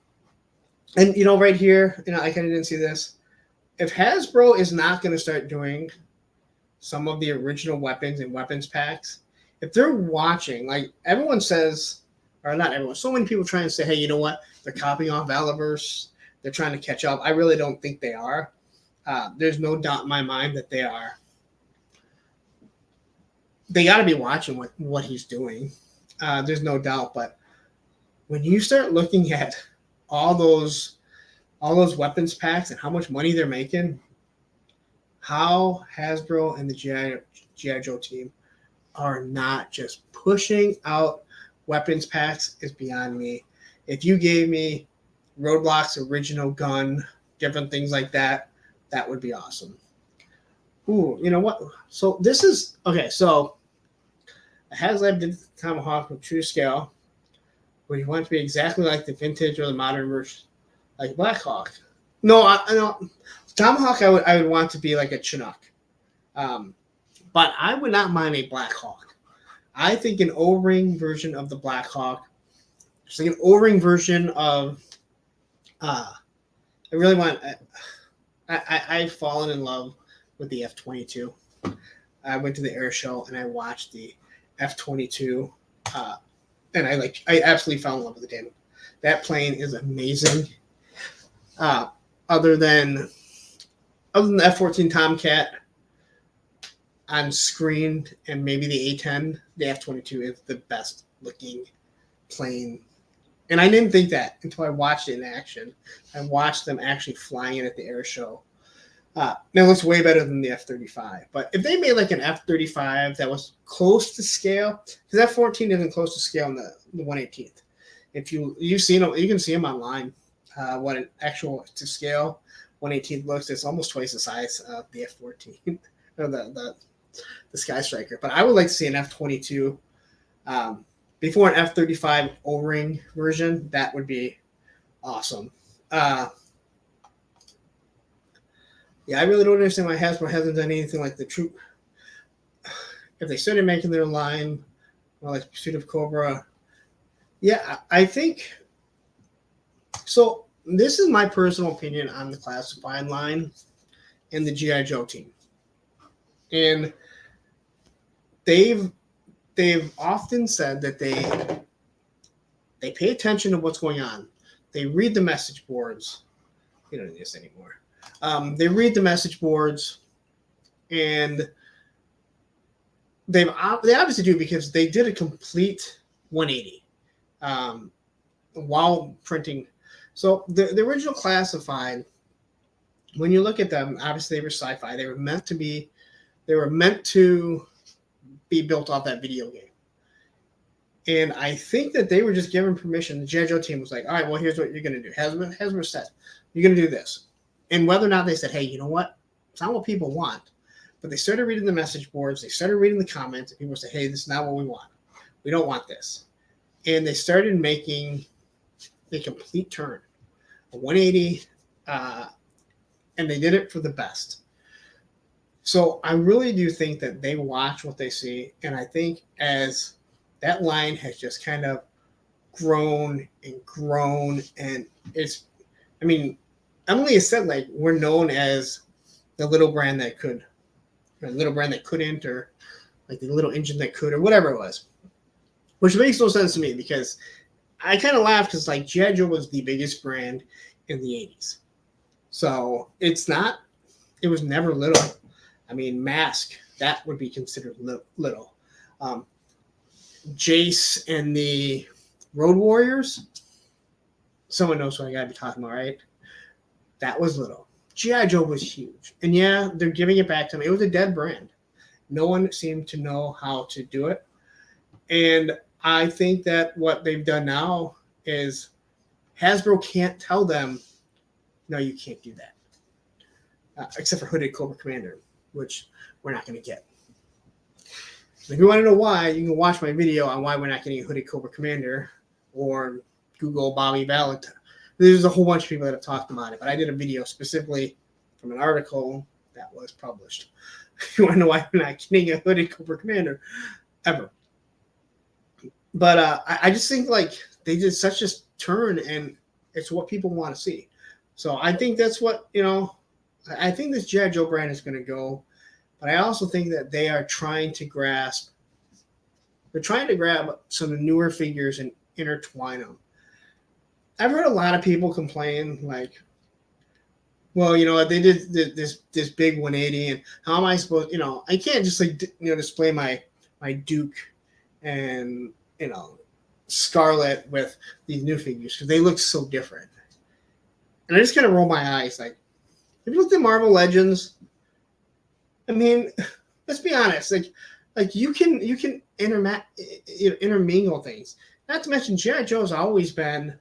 right here, I kind of didn't see this. If Hasbro is not going to start doing some of the original weapons and weapons packs, if they're watching, like everyone says, or not everyone, so many people try and say, hey, you know what? They're copying off Valaverse. They're trying to catch up. I really don't think they are. There's no doubt in my mind that they are. They got to be watching what he's doing. There's no doubt. But when you start looking at all those weapons packs and how much money they're making, how Hasbro and the G.I. Joe team are not just pushing out weapons packs is beyond me. If you gave me Roadblock's original gun, different things like that, that would be awesome. Ooh, you know what? So this is okay. So HasLab did the Tomahawk with true scale, where you want it to be exactly like the vintage or the modern version, like Blackhawk. No, I know. Tomahawk, I would want to be like a Chinook. But I would not mind a Black Hawk. I think an O-ring version of the Black Hawk, just like an O-ring version of, I really want. I've fallen in love with the F-22. I went to the air show and I watched the F-22, and I absolutely fell in love with the damn. That plane is amazing. Other than the F-14 Tomcat on screen and maybe the A-10, the F-22 is the best looking plane. And I didn't think that until I watched it in action. I watched them actually flying it at the air show. Now it looks way better than the F-35. But if they made like an F-35 that was close to scale, because F-14 isn't close to scale in the 1/18th. If you've seen them, you can see them online. What an actual to scale 1/18th looks, it's almost twice the size of the F-14 or the Sky Striker. But I would like to see an F-22 before an F-35 O-ring version. That would be awesome. Yeah, I really don't understand why Hasbro hasn't done anything like the Troop. If they started making their line, well, like Pursuit of Cobra. Yeah, I think so. This is my personal opinion on the classified line and the G.I. Joe team. And they've often said that they pay attention to what's going on. They read the message boards. You don't do this anymore. They read the message boards, and they obviously do because they did a complete 180 while printing. So the original classified, when you look at them, obviously they were sci-fi. They were meant to be built off that video game. And I think that they were just given permission. The G.I. Joe team was like, all right, well, here's what you're going to do. Hasbro said, you're going to do this. And whether or not they said, hey, you know what? It's not what people want. But they started reading the message boards. They started reading the comments. And people said, hey, this is not what we want. We don't want this. And they started making a complete turn, a 180, and they did it for the best. So I really do think that they watch what they see. And I think as that line has just kind of grown, and it's, I mean, Emily has said, like, we're known as the little brand that could, or the little brand that couldn't, or like the little engine that could, or whatever it was, which makes no sense to me because I kind of laugh because like G.I. Joe was the biggest brand in the 80s. So it was never little. I mean, Mask, that would be considered little. Jace and the Road Warriors, someone knows what I gotta be talking about, right? That was little. G.I. Joe was huge. And yeah, they're giving it back to them. It was a dead brand. No one seemed to know how to do it. And I think that what they've done now is Hasbro can't tell them, no, you can't do that. Except for Hooded Cobra Commander, which we're not going to get. If you want to know why, you can watch my video on why we're not getting a Hooded Cobra Commander, or Google Bobby Valentine. There's a whole bunch of people that have talked about it, but I did a video specifically from an article that was published. If you want to know why we're not getting a Hooded Cobra Commander ever. But I just think like they did such a turn, and it's what people want to see. So I think that's what, I think this G.I. Joe brand is going to go. But I also think that they are trying to grab some newer figures and intertwine them. I've heard a lot of people complain, like, well, they did this big 180, and how am I supposed, I can't just display my Duke and Scarlet with these new figures because they look so different. And I just kind of roll my eyes, like, if you look at Marvel Legends, I mean, let's be honest, like you can intermingle things. Not to mention G.I. Joe's always been,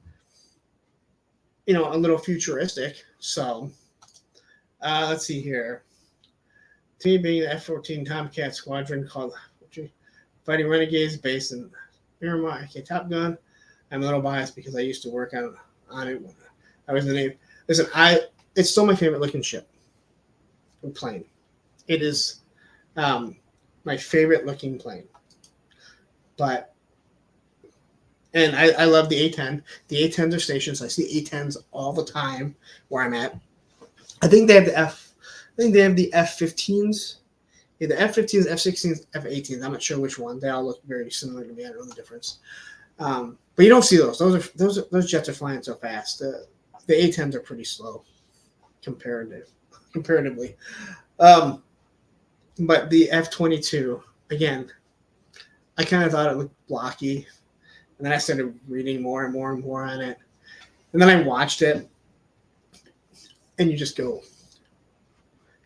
a little futuristic. So let's see here. To me, being the F-14 Tomcat Squadron called Fighting Renegades based in Miramar, okay, Top Gun. I'm a little biased because I used to work on it when I was the name. Listen, it's still my favorite looking ship. plane. It is my favorite looking plane. But and I love the A10. The A10s are stations. I see A10s all the time where I'm at. I think they have the F. I think they have the F-15s. Yeah, the F-15s, F-16s, F-18s. I'm not sure which one. They all look very similar to me. I don't know the difference. But you don't see those. Those jets are flying so fast. The A-10s are pretty slow comparatively. But the F-22, again, I kind of thought it looked blocky. And then I started reading more and more and more on it. And then I watched it. And you just go,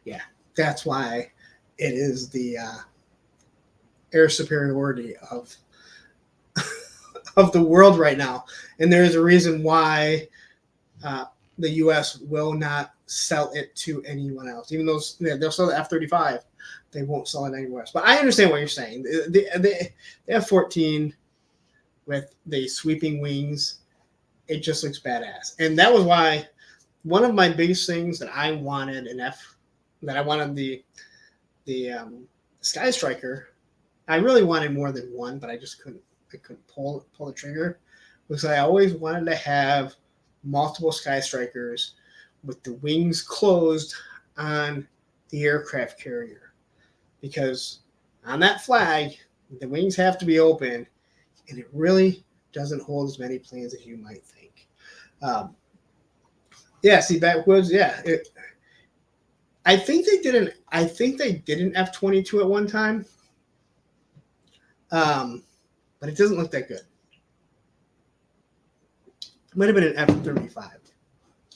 yeah, that's why it is the air superiority of of the world right now. And there is a reason why the U.S. will not sell it to anyone else. Even though they'll sell the F-35, they won't sell it anywhere else. But I understand what you're saying. The F-14 with the sweeping wings, it just looks badass. And that was why one of my biggest things that I wanted the Sky Striker. I really wanted more than one, but I just couldn't pull the trigger. Because I always wanted to have multiple Sky Strikers with the wings closed on the aircraft carrier. Because on that flag, the wings have to be open, and it really doesn't hold as many planes as you might think. See, backwoods, yeah. I think they did an F-22 at one time, but it doesn't look that good. It might have been an F-35.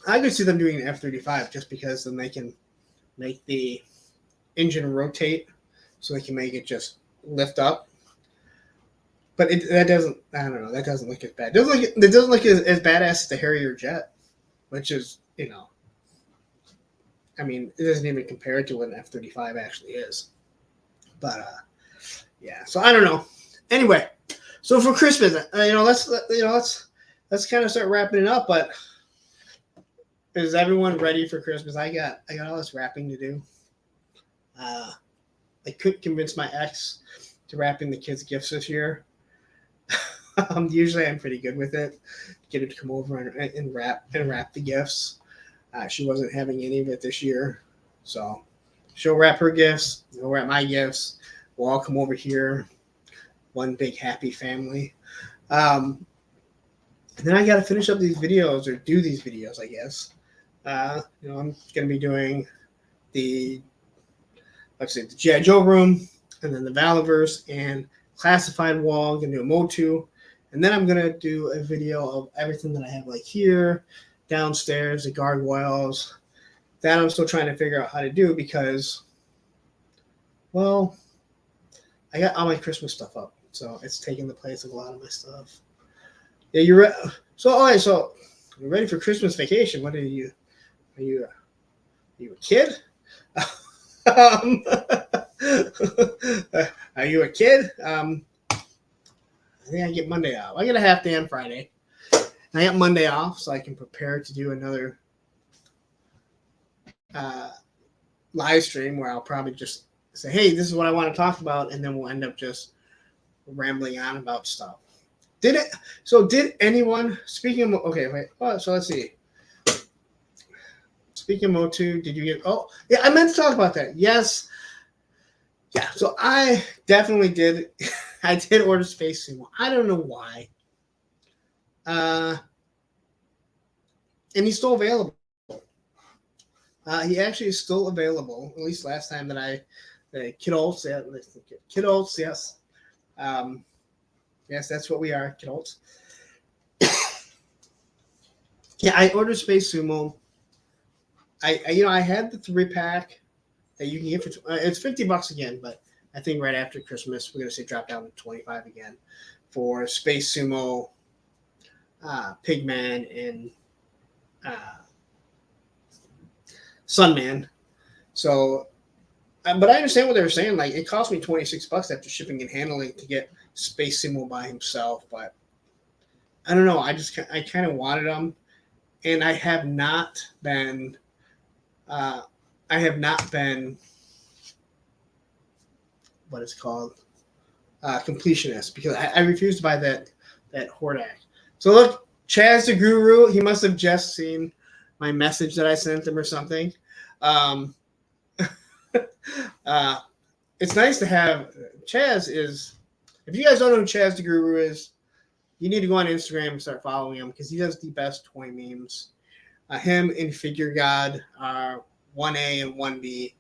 I could see them doing an F-35 just because then they can make the engine rotate, so they can make it just lift up. But that doesn't. I don't know. That doesn't look as bad. It doesn't look as badass as the Harrier jet, which is, I mean, it doesn't even compare to what an F-35 actually is. But yeah. So I don't know. Anyway, so for Christmas, let's kind of start wrapping it up. But is everyone ready for Christmas? I got all this wrapping to do. I couldn't convince my ex to wrapping the kids' gifts this year. Usually I'm pretty good with it. Get her to come over and wrap the gifts. She wasn't having any of it this year, so she'll wrap her gifts. I'll wrap my gifts. We'll all come over here, one big happy family. And then I got to finish up these videos or do these videos, I guess. I'm going to be doing the G.I. Joe room, and then the Valiverse and Classified wall. I'm going to do a Motu. And then I'm going to do a video of everything that I have like here, downstairs, the gargoyles. That I'm still trying to figure out how to do because, well, I got all my Christmas stuff up. So it's taking the place of a lot of my stuff. Yeah, you're right. So, all right, so you're ready for Christmas vacation. What are you a kid? Are you a kid? I think I get Monday off. I get a half day on Friday. And I got Monday off, so I can prepare to do another live stream where I'll probably just say, hey, this is what I want to talk about, and then we'll end up just rambling on about stuff. Did anyone, speaking of, okay, wait, so let's see. Speaking of Motu, did you get, yeah, I meant to talk about that. Yes. Yeah, so I definitely did. I did order Space Sumo. I don't know why. And he's still available. He actually is still available, at least last time that Kidults, yes. Yes, that's what we are, Kidults. Yeah, I ordered Space Sumo. I had the 3-pack that you can get for it's $50 again, but I think right after Christmas we're gonna see drop down to 25 again for Space Sumo, Pigman, and Sunman. So, but I understand what they were saying. Like, it cost me $26 after shipping and handling to get Space Sumo by himself, but I don't know. I kind of wanted them, and I have not been. I have not been what it's called completionist because I refuse to buy that Hordak. So look, Chaz the Guru, he must have just seen my message that I sent him or something. Um, it's nice to have Chaz is. If you guys don't know who Chaz the Guru is, you need to go on Instagram and start following him because he does the best toy memes. Him and Figure God are 1A and 1B.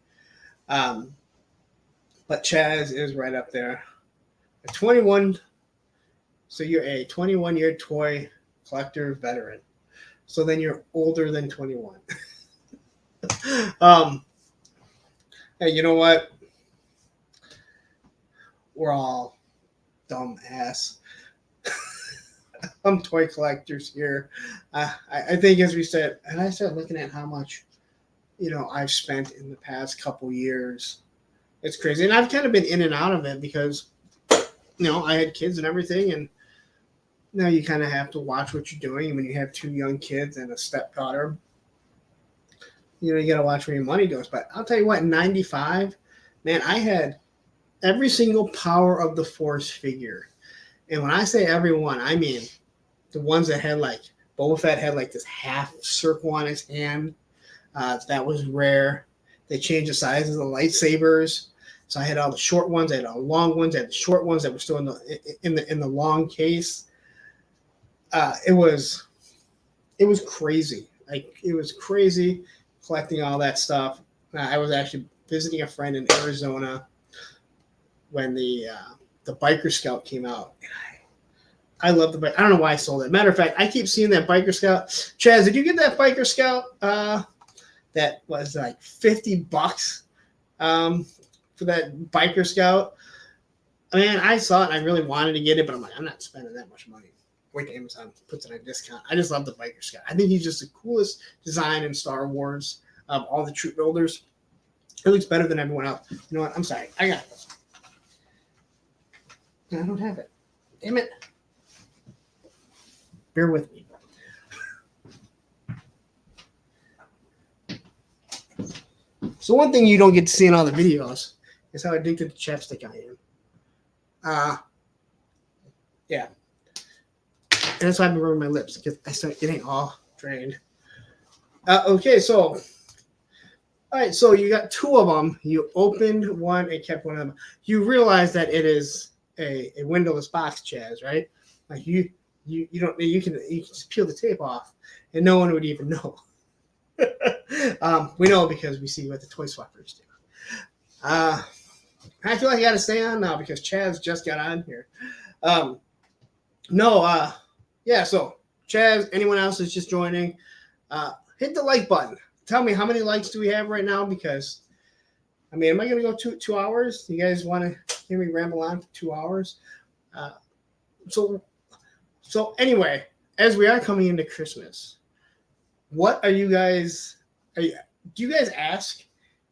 But Chaz is right up there. At 21, so you're a 21-year toy collector veteran. So then you're older than 21. Hey, you know what? We're all dumb ass. Toy collectors here. I think, as we said, and I started looking at how much, I've spent in the past couple years. It's crazy, and I've kind of been in and out of it because, I had kids and everything, and now you kind of have to watch what you're doing. When you have 2 young kids and a stepdaughter, you got to watch where your money goes. But I'll tell you what, in '95, man, I had every single Power of the Force figure. And when I say everyone, I mean the ones that had Boba Fett had this half circle on his hand. That was rare. They changed the sizes of the lightsabers. So I had all the short ones, I had all the long ones, I had the short ones that were still in the long case. It was crazy. It was crazy collecting all that stuff. I was actually visiting a friend in Arizona when the Biker Scout came out. I love the bike. I don't know why I sold it. Matter of fact, I keep seeing that Biker Scout. Chaz, did you get that Biker Scout? That was like $50 for that Biker Scout. Man, I saw it and I really wanted to get it, but I'm like, I'm not spending that much money. Wait till Amazon puts it on discount. I just love the Biker Scout. I think he's just the coolest design in Star Wars of all the troop builders. It looks better than everyone else. You know what? I'm sorry. I got this. I don't have it. Damn it. Bear with me. So one thing you don't get to see in all the videos is how addicted to chapstick I am. Yeah. And that's why I've been rubbing my lips because I start getting all drained. Okay, so all right, so you got 2 of them. You opened one and kept one of them. You realize that it is a windowless box, Chaz, right? Like you don't you can just peel the tape off and no one would even know. We know because we see what the toy swappers do. I feel like I got to stay on now because Chaz just got on here. Yeah. So Chaz, anyone else that's just joining, hit the like button. Tell me how many likes do we have right now? Because I mean, am I going to go 2 hours? You guys want to hear me ramble on for 2 hours? So anyway, as we are coming into Christmas, what are you guys? Do you guys ask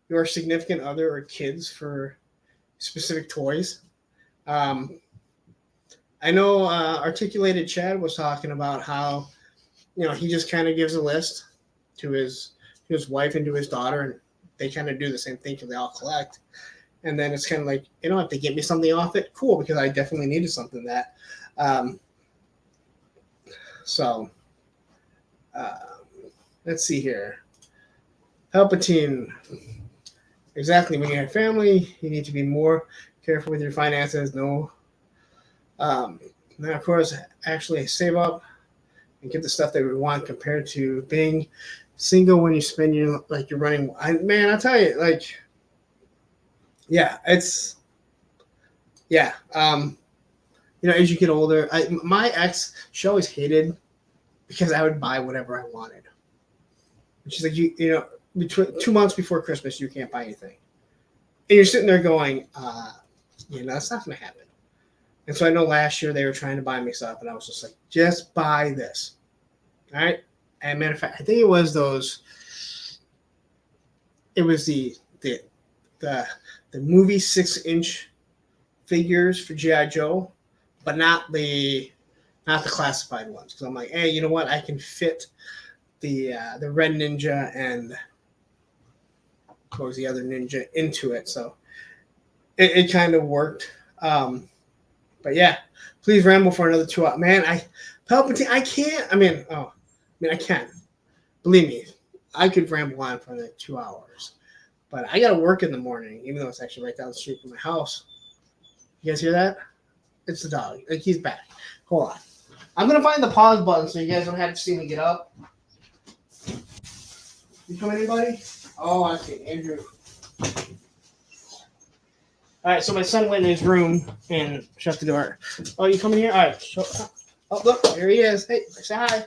your significant other or kids for specific toys? I know Articulated Chad was talking about how he just kind of gives a list to his wife and to his daughter, and they kind of do the same thing because they all collect. And then it's kind of like, if they get me something off it, cool, because I definitely needed something that. Let's see here. Palpatine. Exactly. When you have family, you need to be more careful with your finances. No. Then, of course, actually save up and get the stuff that we want compared to being single when you spend you're running. Man, I'll tell you, it's. Yeah. As you get older, my ex, she always hated because I would buy whatever I wanted. And she's like, between 2 months before Christmas, you can't buy anything. And you're sitting there going, that's not going to happen. And so I know last year they were trying to buy me stuff, and I was just like, just buy this. All right. And matter of fact, I think it was the movie 6-inch figures for G.I. Joe, but not the classified ones. Because I'm like, hey, you know what? I can fit the Red Ninja and was the other ninja into it. So it kind of worked. But yeah, please ramble for another 2 hours. Man, Palpatine, I can't. I can. Believe me, I could ramble on for like 2 hours. But I got to work in the morning, even though it's actually right down the street from my house. You guys hear that? It's the dog. Like, he's back. Hold on. I'm going to find the pause button so you guys don't have to see me get up. You come, anybody? Oh, I see. Andrew. All right, so my son went in his room and shut the door. Oh, you coming here? All right. Oh, look, there he is. Hey, say hi.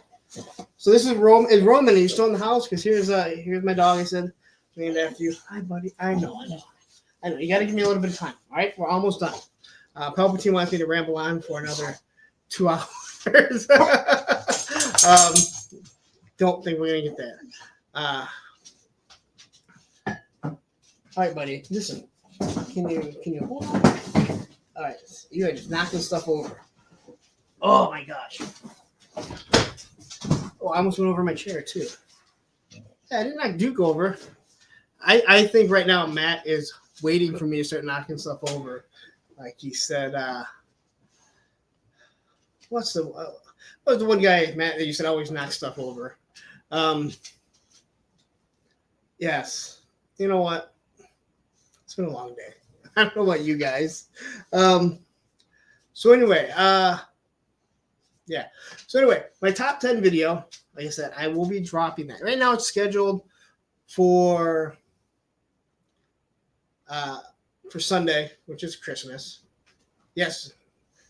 So this is Roman. Is Roman? Are you still in the house? Because here's my dog. I said, named after you. Hi, buddy. I know. You got to give me a little bit of time. All right, we're almost done. Palpatine wants me to ramble on for another 2 hours. Don't think we're gonna get there. All right, buddy. Listen. Can you hold on? All right, you are just knocking stuff over. Oh my gosh! Oh, I almost went over my chair too. Yeah, I didn't knock Duke over. I think right now Matt is waiting for me to start knocking stuff over. Like he said, what's the one guy, Matt, that you said always knock stuff over? Yes. You know what? It's been a long day. I don't know about you guys. So anyway, yeah. So anyway, my top 10 video, like I said, I will be dropping that. Right now it's scheduled for Sunday, which is Christmas. Yes,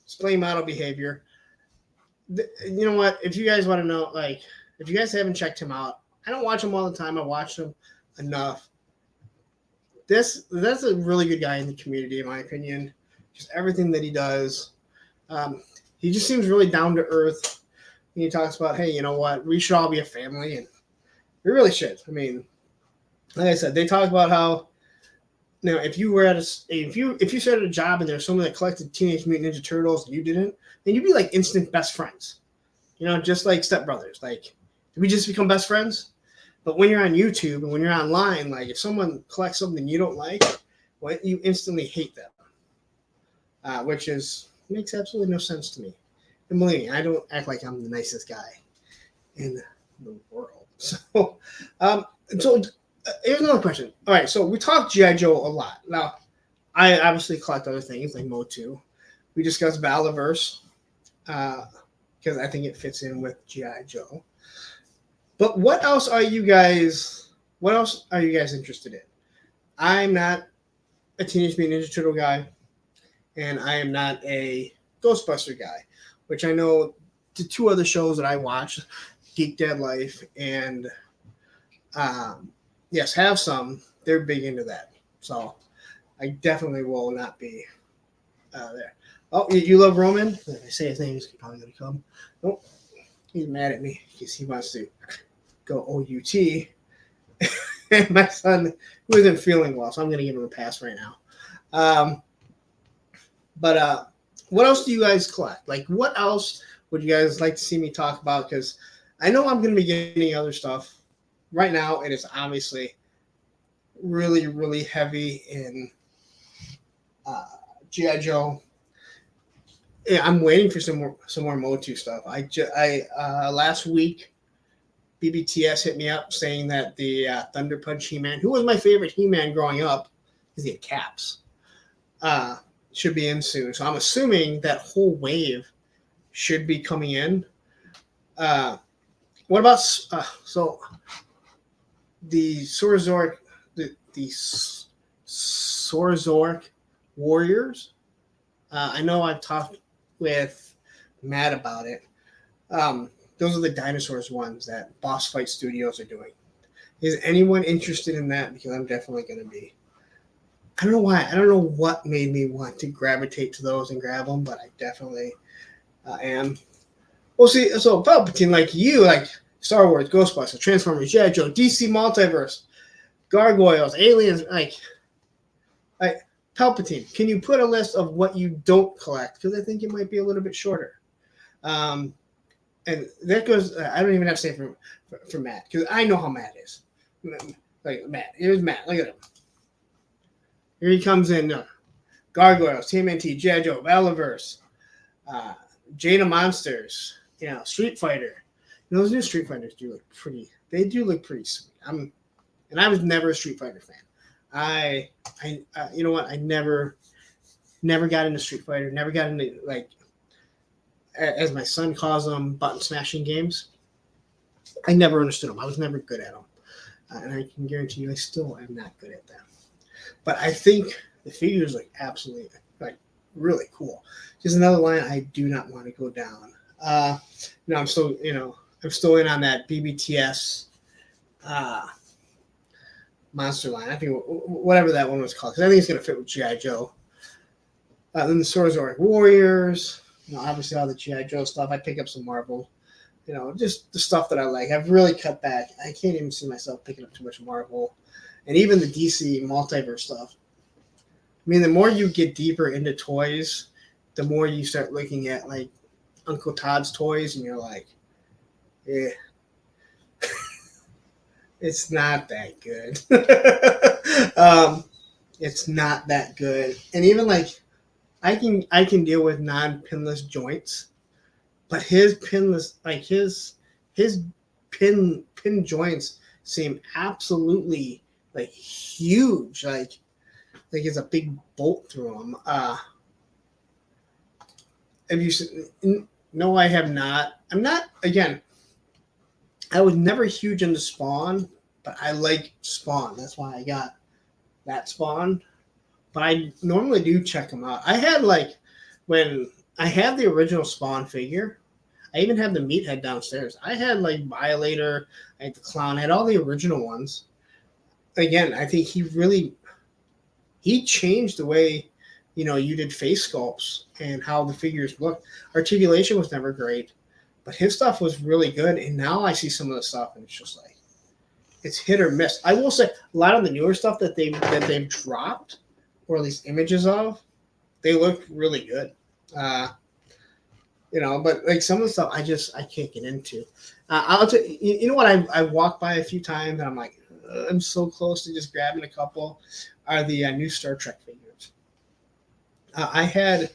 display model behavior. You know what? If you guys want to know, like, if you guys haven't checked him out, I don't watch him all the time. I watch him enough. That's a really good guy in the community, in my opinion. Just everything that he does. He just seems really down to earth. He talks about, hey, you know what? We should all be a family, and we really should. I mean, like I said, they talk about how now if you were if you started a job and there's someone that collected Teenage Mutant Ninja Turtles and you didn't, then you'd be like instant best friends. You know, just like stepbrothers. Like, did we just become best friends? But when you're on YouTube and when you're online, like if someone collects something you don't like, well, you instantly hate them, which makes absolutely no sense to me. And believe me, I don't act like I'm the nicest guy in the world. So here's another question. All right, so we talked G.I. Joe a lot. Now, I obviously collect other things like Motu. We discussed Battleverse because I think it fits in with G.I. Joe. But what else are you guys interested in? I'm not a Teenage Mutant Ninja Turtle guy, and I am not a Ghostbuster guy, which I know the two other shows that I watch, Geek Dad Life and yes, Have Some, they're big into that. So I definitely will not be there. Oh, you love Roman? If I say his name, he's probably going to come. Nope. He's mad at me because he wants to go OUT. And my son, who isn't feeling well, so I'm going to give him a pass right now. But what else do you guys collect? Like, what else would you guys like to see me talk about? Because I know I'm going to be getting other stuff. Right now, it is obviously really, really heavy in G.I. Joe. Yeah, I'm waiting for some more Motu stuff. Last week, BBTS hit me up saying that the Thunder Punch He-Man, who was my favorite He-Man growing up, because he had caps, should be in soon. So I'm assuming that whole wave should be coming in. What about the Sorzork, the Sorzork Warriors? I know I've talked with Matt about it. Those are the dinosaurs ones that Boss Fight Studios are doing. Is anyone interested in that? Because I'm definitely going to be. I don't know why. I don't know what made me want to gravitate to those and grab them, but I definitely am. Well, see, so Palpatine, like you, like Star Wars, Ghostbusters, Transformers, G.I. Joe, DC Multiverse, Gargoyles, Aliens, like Palpatine, can you put a list of what you don't collect? Because I think it might be a little bit shorter. And that goes, I don't even have to say for Matt, because I know how Matt is. Like Matt. Here's Matt. Look at him. Here he comes in. Gargoyles, TMNT, G.I. Joe, Valaverse, Jada Monsters, Street Fighter. Those new Street Fighters do look pretty. They do look pretty sweet. I was never a Street Fighter fan. You know what? I never got into Street Fighter. Never got into, like, as my son calls them, button smashing games. I never understood them. I was never good at them, and I can guarantee you, I still am not good at them. But I think the figures look absolutely, like, really cool. Just another line I do not want to go down. I'm still in on that BBTS monster line. I think whatever that one was called, because I think it's going to fit with G.I. Joe. Then the Sword Warriors. Obviously all the G.I. Joe stuff. I pick up some Marvel. Just the stuff that I like. I've really cut back. I can't even see myself picking up too much Marvel. And even the DC multiverse stuff. I mean, the more you get deeper into toys, the more you start looking at, like, Uncle Todd's toys, and you're like, yeah, it's not that good. It's not that good. And even, like, I can deal with non-pinless joints, but his pinless, like, his pin joints seem absolutely, like, huge, like it's a big bolt through them. Have you seen? No, I have not. I'm not. Again, I was never huge into Spawn, but I like Spawn. That's why I got that Spawn. But I normally do check them out. I had, like, when I had the original Spawn figure, I even had the Meathead downstairs. I had, like, Violator, I had the Clown, I had all the original ones. Again, I think he changed the way, you did face sculpts and how the figures looked. Articulation was never great, but his stuff was really good. And now I see some of the stuff, and it's just like, it's hit or miss. I will say, a lot of the newer stuff that they've dropped, or at least images of, they look really good. But, like, some of the stuff I can't get into. I'll tell you know what I walked by a few times, and I'm like, I'm so close to just grabbing a couple, are the new Star Trek figures. I had,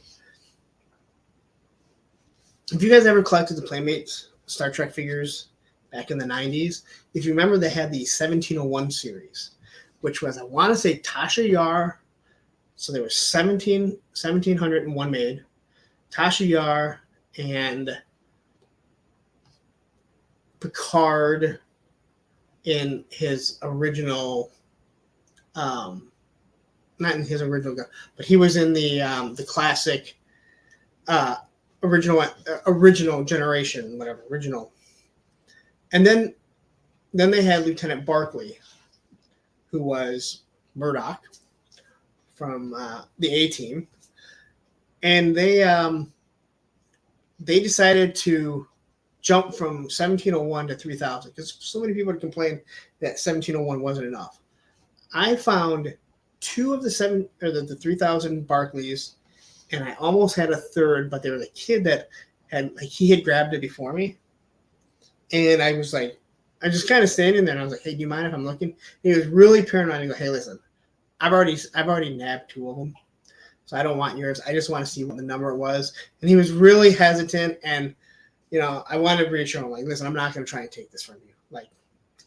if you guys ever collected the Playmates Star Trek figures back in the 90s, if you remember, they had the 1701 series, which was, I want to say, Tasha Yar. So there was 1701 made, Tasha Yar and Picard in his original, not in his original, but he was in the classic original generation, whatever, original. And then they had Lieutenant Barclay, who was Murdoch from the A-Team, and they decided to jump from 1701 to 3000 because so many people had complained that 1701 wasn't enough. I found two of the 3000 Barclays, and I almost had a third, but there was a kid that he had grabbed it before me, and I was like, I just kind of standing there, and I was like, hey, do you mind if I'm looking? And he was really paranoid. He go, hey, listen, I've already nabbed two of them, so I don't want yours. I just want to see what the number was. And he was really hesitant, and I wanted to reassure him, like, listen, I'm not going to try and take this from you. Like,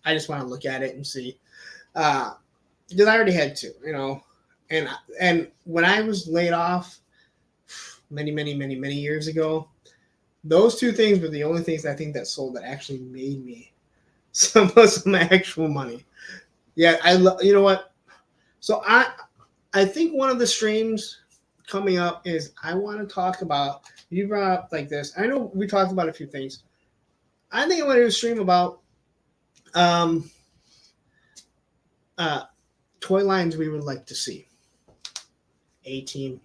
I just want to look at it and see, because I already had two, and when I was laid off many years ago, those two things were the only things I think that sold that actually made me some actual money. Yeah, you know what? So I think one of the streams coming up is I want to talk about, you brought up like this. I know we talked about a few things. I think I want to do a stream about toy lines we would like to see. A-Team,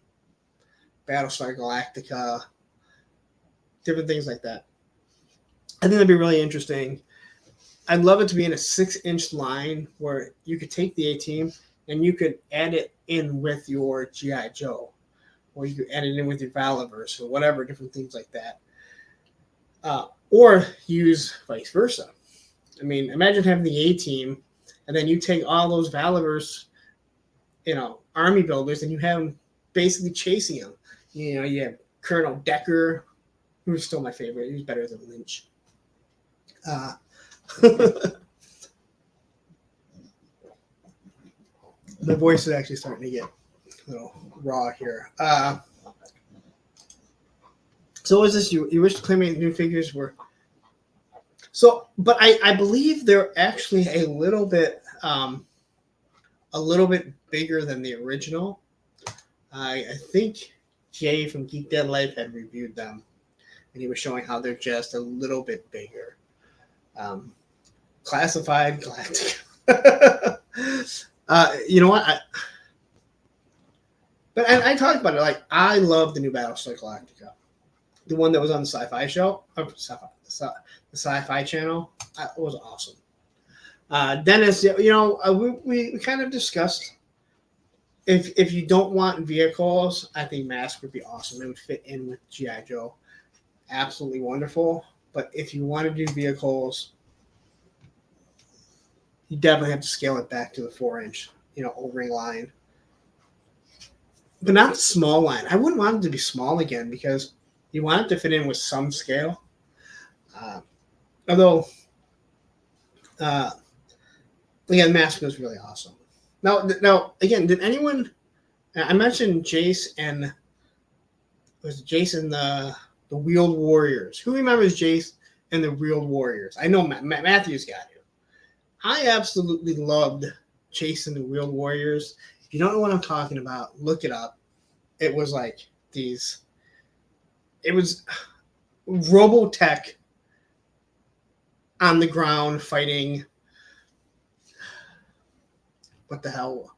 Battlestar Galactica, different things like that. I think that'd be really interesting. I'd love it to be in a 6-inch line where you could take the A-Team and you could add it in with your G.I. Joe, or you could add it in with your Valaverse or whatever, different things like that. Or use vice versa. I mean, imagine having the A-Team and then you take all those Valorous, army builders, and you have them basically chasing them. You have Colonel Decker, who's still my favorite. He's better than Lynch. My voice is actually starting to get a little raw here. So what is this? You wish to claim any new figures were... So, but I believe they're actually a little bit bigger than the original. I think Jay from Geek Dead Life had reviewed them, and he was showing how they're just a little bit bigger. Classified Galactica. You know what? I talked about it. Like, I love the new Battlestar Galactica, the one that was on the Sci-Fi show, the Sci-Fi channel. It was awesome. Dennis, we kind of discussed if you don't want vehicles, I think Mask would be awesome. It would fit in with G.I. Joe. Absolutely wonderful. But if you want to do vehicles, you definitely have to scale it back to the 4-inch, O-ring line. But not the small line. I wouldn't want it to be small again because you want it to fit in with some scale. Although, again, Mask was really awesome. Now, again, did anyone? I mentioned Jace and the Wheeled Warriors. Who remembers Jace and the Wheeled Warriors? I know Matthew's got it. I absolutely loved Jace and the Wheeled Warriors. If you don't know what I'm talking about, look it up. It was like these. It was Robotech on the ground fighting. What the hell?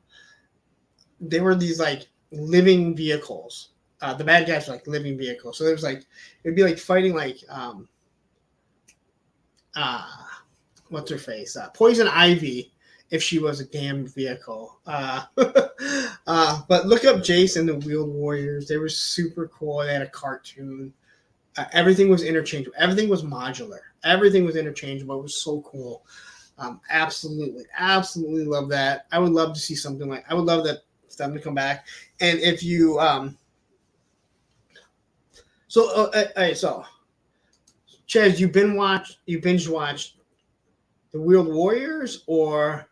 They were these like living vehicles. The bad guys were like living vehicles. So there was like it'd be like fighting like what's her face? Poison Ivy if she was a damned vehicle. But look up Jace and the Wheeled Warriors. They were super cool. They had a cartoon. Everything was interchangeable. Everything was modular. Everything was interchangeable. It was so cool. Absolutely love that. I would love to see something like. I would love that stuff to come back. And if you so Chaz, you binge watched the Wheeled Warriors or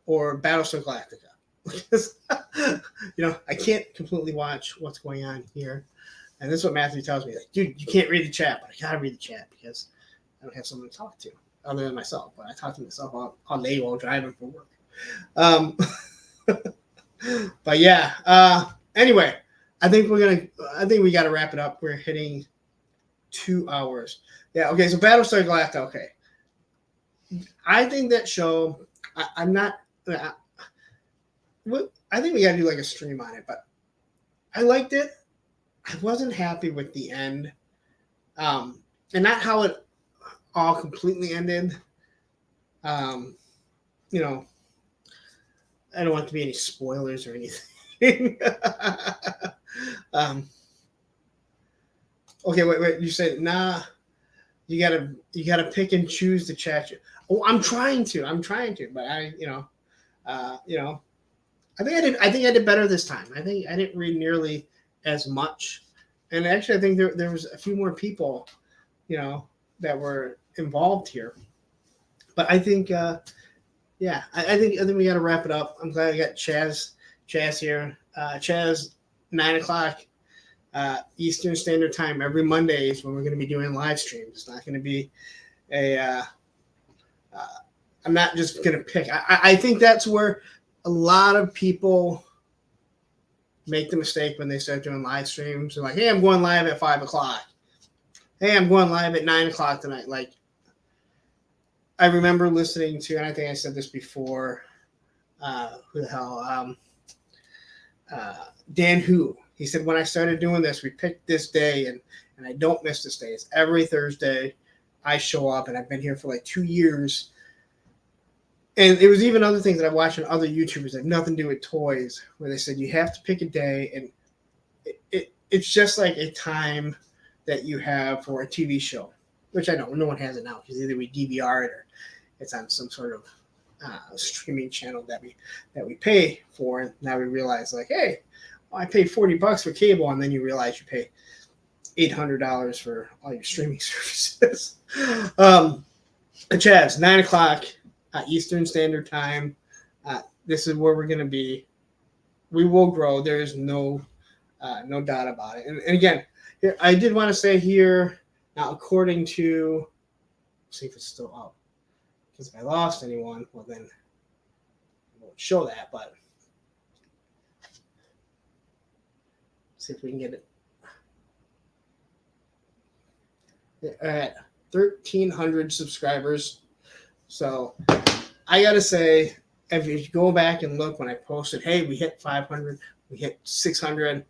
Battlestar Galactica? Because I can't completely watch what's going on here, and this is what Matthew tells me. Like, dude, you can't read the chat, but I gotta read the chat because I don't have someone to talk to other than myself. But I talk to myself all day while driving for work. But yeah. Anyway, I think we got to wrap it up. We're hitting 2 hours. Yeah. Okay. So Battlestar Galactica. Okay. I think that show. I'm not. I think we got to do like a stream on it, but I liked it. I wasn't happy with the end, and not how it all completely ended. I don't want it to be any spoilers or anything. Okay, wait. You said you gotta pick and choose the chat. Oh, I'm trying to, but I think I did better this time. I think I didn't read nearly as much, and actually, I think there was a few more people, that were involved here. But I think, I think we got to wrap it up. I'm glad I got Chaz here. Chaz, 9:00 Eastern Standard Time every Monday is when we're going to be doing live streams. It's not going to be I'm not just going to pick. I think that's where a lot of people make the mistake when they start doing live streams. They're like, hey, I'm going live at 5:00. Hey, I'm going live at 9:00 tonight. Like, I remember listening to, and I think I said this before, who the hell? Dan Hu. He said, when I started doing this, we picked this day, and I don't miss this day. It's every Thursday I show up, and I've been here for like 2 years. And it was even other things that I watched on other YouTubers that have nothing to do with toys, where they said you have to pick a day, and it's just like a time that you have for a TV show, which I know no one has it now because either we DVR it or it's on some sort of streaming channel that we pay for, and now we realize like, hey, well, I paid $40 for cable, and then you realize you pay $800 for all your streaming services. Chaz, 9 o'clock Eastern Standard Time. This is where we're going to be. We will grow. There is no doubt about it. And again, here, I did want to say here, now according to, see if it's still up. Because if I lost anyone, well then it won't show that. But see if we can get it. At 1,300 subscribers. So I gotta say, if you go back and look when I posted, hey, we hit 500, we hit 600.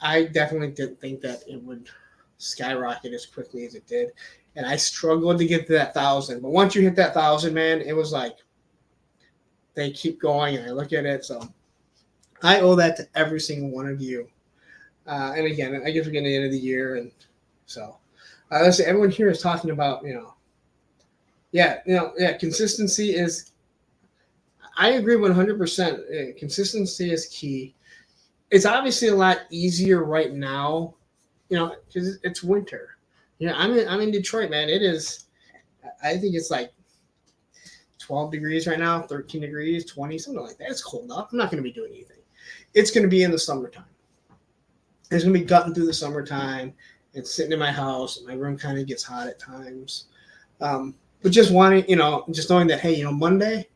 I definitely didn't think that it would skyrocket as quickly as it did, and I struggled to get to that 1,000. But once you hit that 1,000, man, it was like they keep going, and I look at it. So I owe that to every single one of you. And again, I guess we're getting to the end of the year, and so. Let's say everyone here is talking about, consistency is, I agree 100%. Consistency is key. It's obviously a lot easier right now, because it's winter. I'm in Detroit, man. It is, I think it's like 12 degrees right now, 13 degrees, 20, something like that. It's cold enough. I'm not going to be doing anything. It's going to be in the summertime. It's going to be gutting through the summertime. It's sitting in my house. My room kind of gets hot at times. But just wanting, just knowing that, hey, Monday,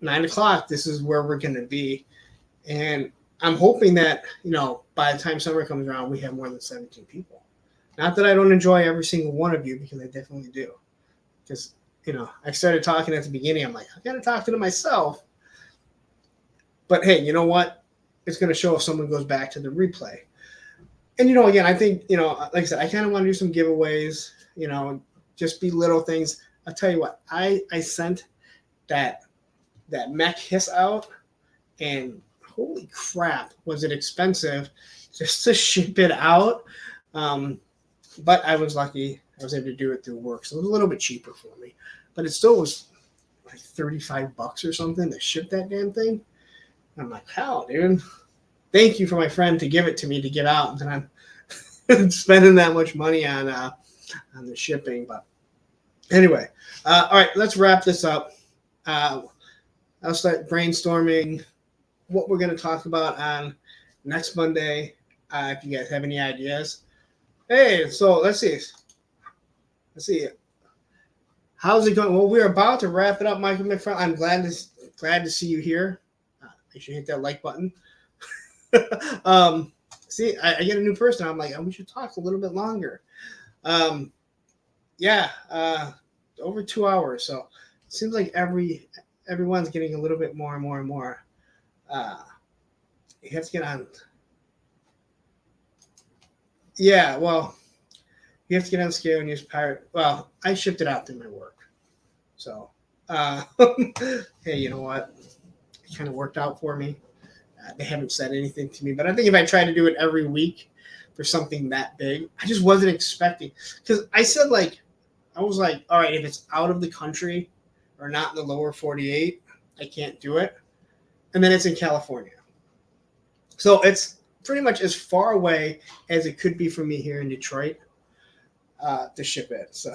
9 o'clock, this is where we're going to be. And I'm hoping that, by the time summer comes around, we have more than 17 people. Not that I don't enjoy every single one of you, because I definitely do. Because, I started talking at the beginning. I'm like, I got to talk to myself. But hey, you know what? It's going to show if someone goes back to the replay. And, again, I think, like I said, I kind of want to do some giveaways, just be little things. I'll tell you what, I sent that mech hiss out, and holy crap, was it expensive just to ship it out. But I was lucky. I was able to do it through work. So it was a little bit cheaper for me. But it still was like $35 or something to ship that damn thing. I'm like, how, dude? Thank you for my friend to give it to me to get out, and I'm spending that much money on the shipping. But anyway, all right, let's wrap this up. I'll start brainstorming what we're going to talk about on next Monday. If you guys have any ideas. Hey, so let's see. How's it going? Well, we're about to wrap it up, Michael McFarland. I'm glad to see you here. Make sure you hit that like button. See, I get a new person. I'm like, we should talk a little bit longer. Over 2 hours. So it seems like everyone's getting a little bit more and more and more. You have to get on. Yeah, well, you have to get on scale and use pirate. Well, I shipped it out through my work. So, hey, you know what? It kind of worked out for me. They haven't said anything to me, but I think if I try to do it every week for something that big, I just wasn't expecting. Because I was like, all right, if it's out of the country or not in the lower 48, I can't do it. And then it's in California. So it's pretty much as far away as it could be from me here in Detroit to ship it. So,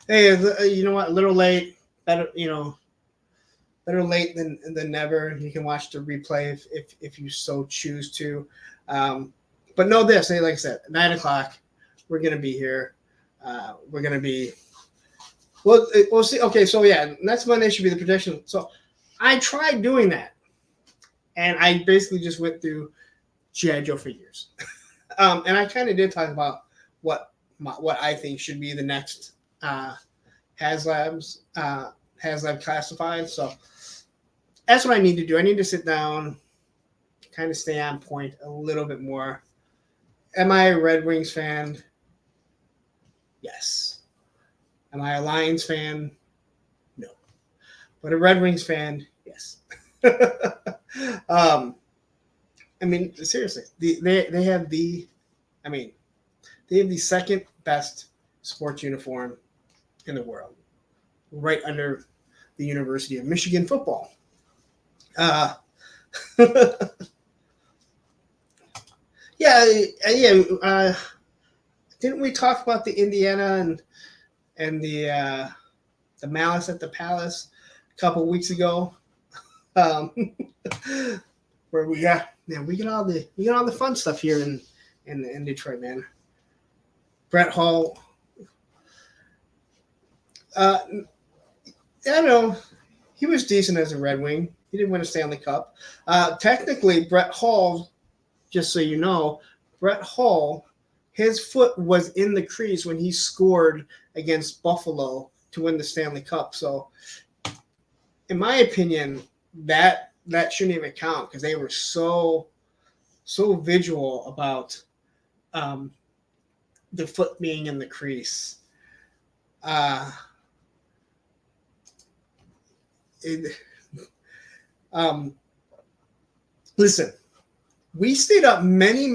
hey, you know what? A little late, better, better late than never. You can watch the replay if you so choose to. But know this, hey, like I said, 9 o'clock, we're going to be here. We're going to be, we'll see. Okay, so yeah, next Monday should be the prediction. So I tried doing that, and I basically just went through G.I. Joe figures. And I kind of did talk about what I think should be the next HasLab classified. So that's what I need to do. I need to sit down, kind of stay on point a little bit more. Am I a Red Wings fan? Yes. Am I a Lions fan? No. But a Red Wings fan? Yes. I mean, seriously, they have the second best sports uniform in the world. right under the University of Michigan football. Yeah. Didn't we talk about the Indiana and the Malice at the Palace a couple weeks ago? Um, where we got all the fun stuff here in Detroit, man. Brett Hall. I don't know. He was decent as a Red Wing. He didn't win a Stanley Cup. Technically, Brett Hall, just so you know, Brett Hall, his foot was in the crease when he scored against Buffalo to win the Stanley Cup. So, in my opinion, that shouldn't even count because they were so visual about the foot being in the crease. Listen, we stayed up many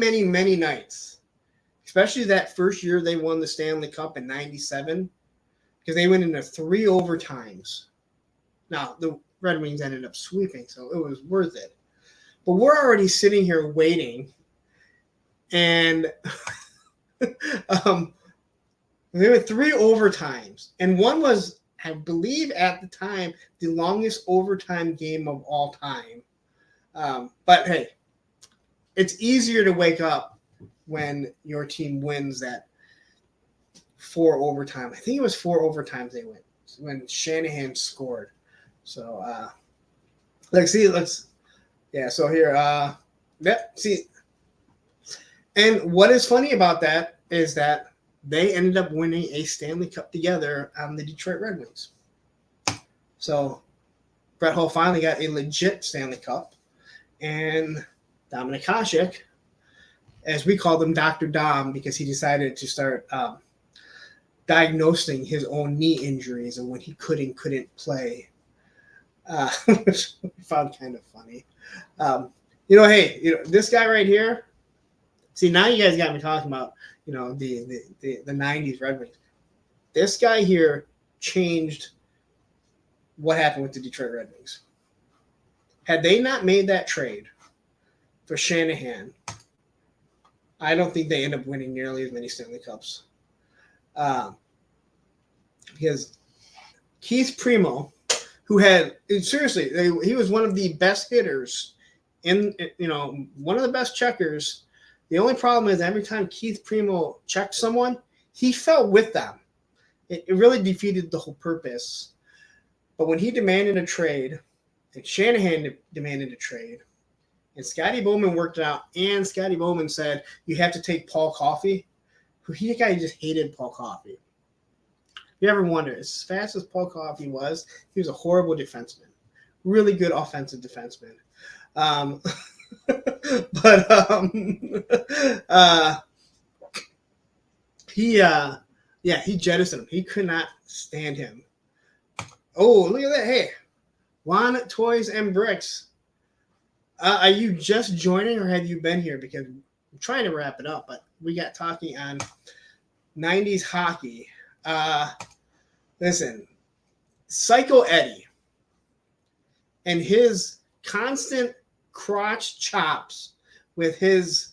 nights, especially that first year they won the Stanley Cup in '97, because they went into 3 overtimes. Now, the Red Wings ended up sweeping, so it was worth it. But we're already sitting here waiting, and there were 3 overtimes, and one was, I believe, at the time, the longest overtime game of all time. But hey, it's easier to wake up when your team wins that 4 overtime. I think it was 4 overtimes they went when Shanahan scored. So so here, see, and what is funny about that is that they ended up winning a Stanley Cup together on the Detroit Red Wings. So Brett Hull finally got a legit Stanley Cup, and Dominik Hasek, as we called him, Dr. Dom, because he decided to start diagnosing his own knee injuries and when he couldn't play, which I found kind of funny. This guy right here. See, now you guys got me talking about, the 90s Red Wings. This guy here changed what happened with the Detroit Red Wings. Had they not made that trade for Shanahan, I don't think they end up winning nearly as many Stanley Cups. Because Keith Primeau, who he was one of the best hitters one of the best checkers. The only problem is every time Keith Primeau checked someone, he fell with them. It really defeated the whole purpose. But when he demanded a trade, and Shanahan demanded a trade, and Scotty Bowman worked it out, and Scotty Bowman said, you have to take Paul Coffey, the guy just hated Paul Coffey. If you ever wonder, as fast as Paul Coffey was, he was a horrible defenseman. Really good offensive defenseman. He jettisoned him. He could not stand him. Oh, look at that. Hey, Juan Toys and Bricks. Are you just joining or have you been here? Because I'm trying to wrap it up, but we got talking on 90s hockey. Listen, Psycho Eddie and his constant crotch chops with his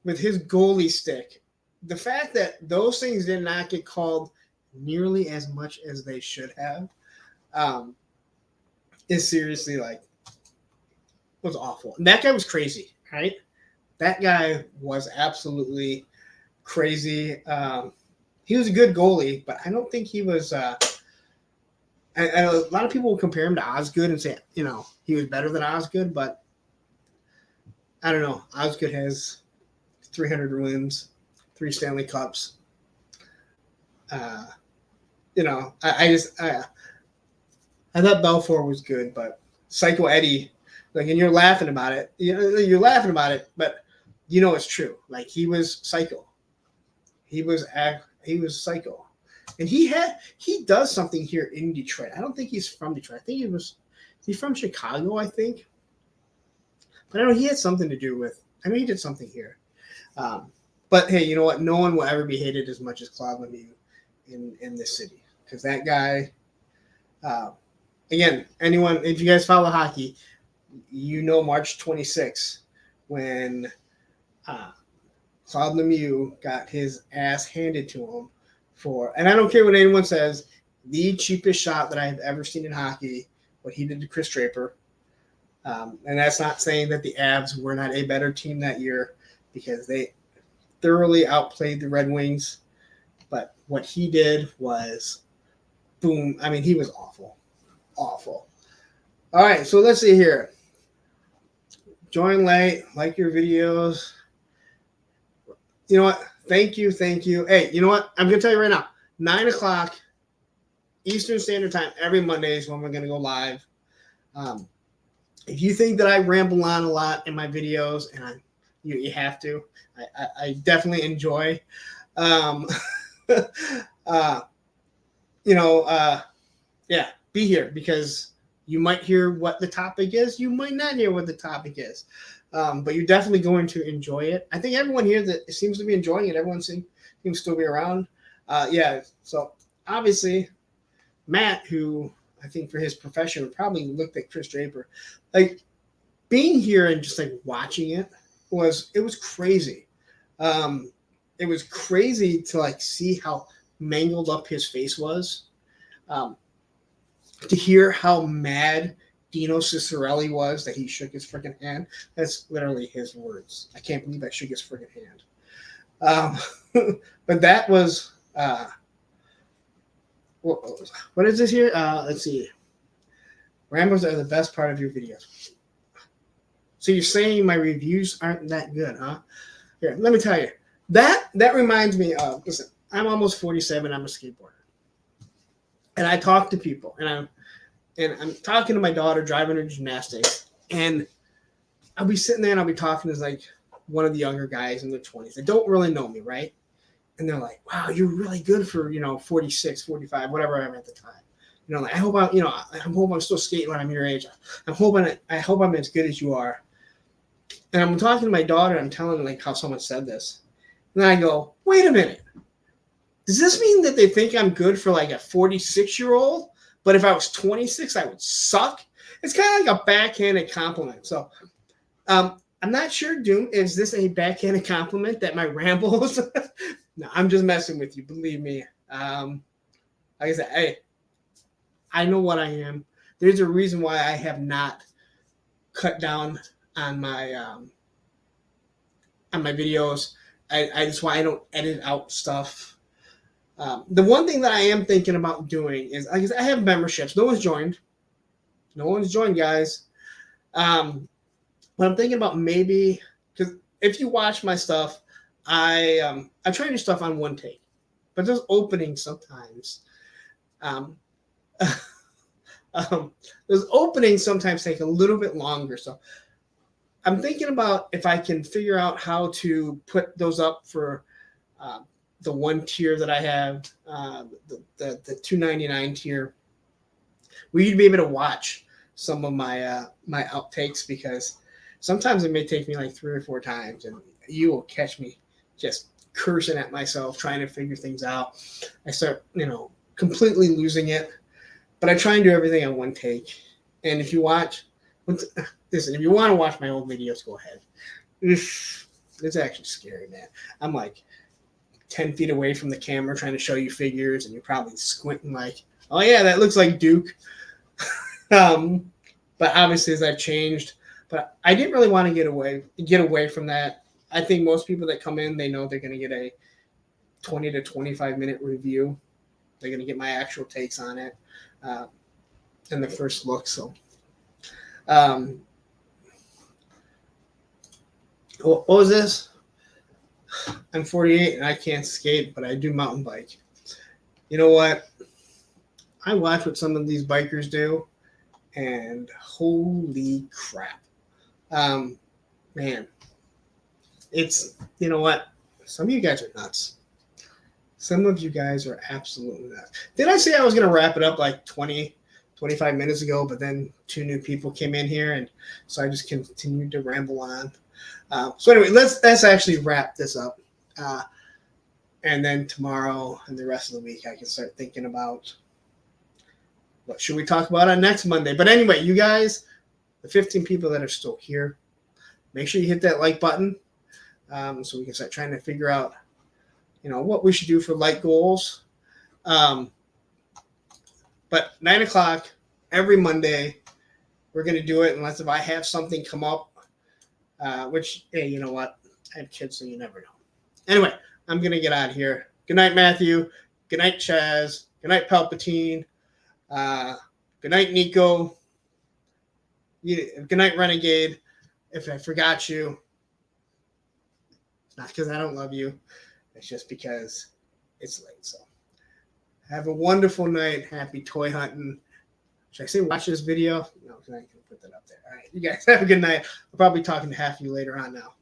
goalie stick. The fact that those things did not get called nearly as much as they should have is seriously was awful. And that guy was crazy, right? That guy was absolutely crazy. He was a good goalie, but I don't think he was. And a lot of people will compare him to Osgood and say, he was better than Osgood, but I don't know. Osgood has 300 wins, 3 Stanley Cups. I thought Belfour was good, but Psycho Eddie, and you're laughing about it. You're laughing about it, but it's true. He was psycho. He was psycho, and he does something here in Detroit. I don't think he's from Detroit. I think he's from Chicago. I think, but I know he had something to do with. I know he did something here. But hey, you know what? No one will ever be hated as much as Claude Lemieux in this city, because that guy Again, anyone, if you guys follow hockey, you know March 26th when Claude Lemieux got his ass handed to him for, and I don't care what anyone says, the cheapest shot that I've ever seen in hockey, what he did to Chris Draper. And that's not saying that the Avs were not a better team that year because they thoroughly outplayed the Red Wings. But what he did was boom. I mean, he was awful. Awful. All right, so let's see here. Join late, like your videos. You know what? Thank you. Hey, you know what? I'm going to tell you right now. 9 o'clock Eastern Standard Time every Monday is when we're going to go live. If you think that I ramble on a lot in my videos, and you have to, I definitely enjoy. Yeah, be here because you might hear what the topic is. You might not hear what the topic is. But you're definitely going to enjoy it. I think everyone here that seems to be enjoying it. Everyone seems to be around. Yeah, so obviously Matt, who I think for his profession probably looked at Chris Draper, like being here and just like watching it was crazy. It was crazy to like see how mangled up his face was. To hear how mad Dino Ciccarelli was that he shook his freaking hand. That's literally his words. I can't believe I shook his freaking hand. But that was what is this here? Let's see. Rambles are the best part of your videos. So you're saying my reviews aren't that good, huh? Here, let me tell you. That reminds me of, listen, I'm almost 47. I'm a skateboarder. And I talk to people, and I'm talking to my daughter driving her gymnastics, and I'll be sitting there and I'll be talking to like one of the younger guys in their 20s. They don't really know me, right? And they're like, wow, you're really good for, 46, 45, whatever I'm at the time. Like I hope I'm still skating when I'm your age. I hope I'm as good as you are. And I'm talking to my daughter, and I'm telling her like how someone said this. And then I go, wait a minute. Does this mean that they think I'm good for like a 46-year-old? But if I was 26, I would suck? It's kind of like a backhanded compliment. So I'm not sure, Doom, is this a backhanded compliment that my rambles? No, I'm just messing with you. Believe me. Like I said, hey, I know what I am. There's a reason why I have not cut down on my videos. That's why I don't edit out stuff. The one thing that I am thinking about doing is I have memberships. No one's joined, guys. But I'm thinking about maybe, because if you watch my stuff, I try to do stuff on one take, but those openings sometimes, those openings sometimes take a little bit longer. So I'm thinking about if I can figure out how to put those up for the one tier that I have, the $2.99 tier, where you'd be able to watch some of my my outtakes, because sometimes it may take me like 3 or 4 times, and you will catch me just cursing at myself trying to figure things out. I start, completely losing it, but I try and do everything on one take. And if you watch, listen, if you want to watch my old videos, go ahead. It's actually scary, man. I'm like 10 feet away from the camera trying to show you figures, and you're probably squinting like, oh yeah, that looks like Duke. But obviously as I've changed, but I didn't really want to get away from that. I think most people that come in, they know they're going to get a 20 to 25 minute review. They're going to get my actual takes on it and the first look. So what was this? I'm 48 and I can't skate, but I do mountain bike. You know what? I watch what some of these bikers do, and holy crap. Man, it's, you know what? Some of you guys are nuts. Some of you guys are absolutely nuts. Did I say I was going to wrap it up like 25 minutes ago, but then 2 new people came in here, and so I just continued to ramble on. So anyway, let's actually wrap this up. And then tomorrow and the rest of the week, I can start thinking about what should we talk about on next Monday? But anyway, you guys, the 15 people that are still here, make sure you hit that like button so we can start trying to figure out, what we should do for like goals. But 9 o'clock every Monday, we're going to do it unless if I have something come up, which, hey, you know what? I have kids, so you never know. Anyway, I'm going to get out of here. Good night, Matthew. Good night, Chaz. Good night, Palpatine. Good night, Nico. Good night, Renegade. If I forgot you, it's not because I don't love you. It's just because it's late. So have a wonderful night. Happy toy hunting. Should I say watch this video? No, because I can put that up there. All right, you guys have a good night. I'll probably be talking to half of you later on now.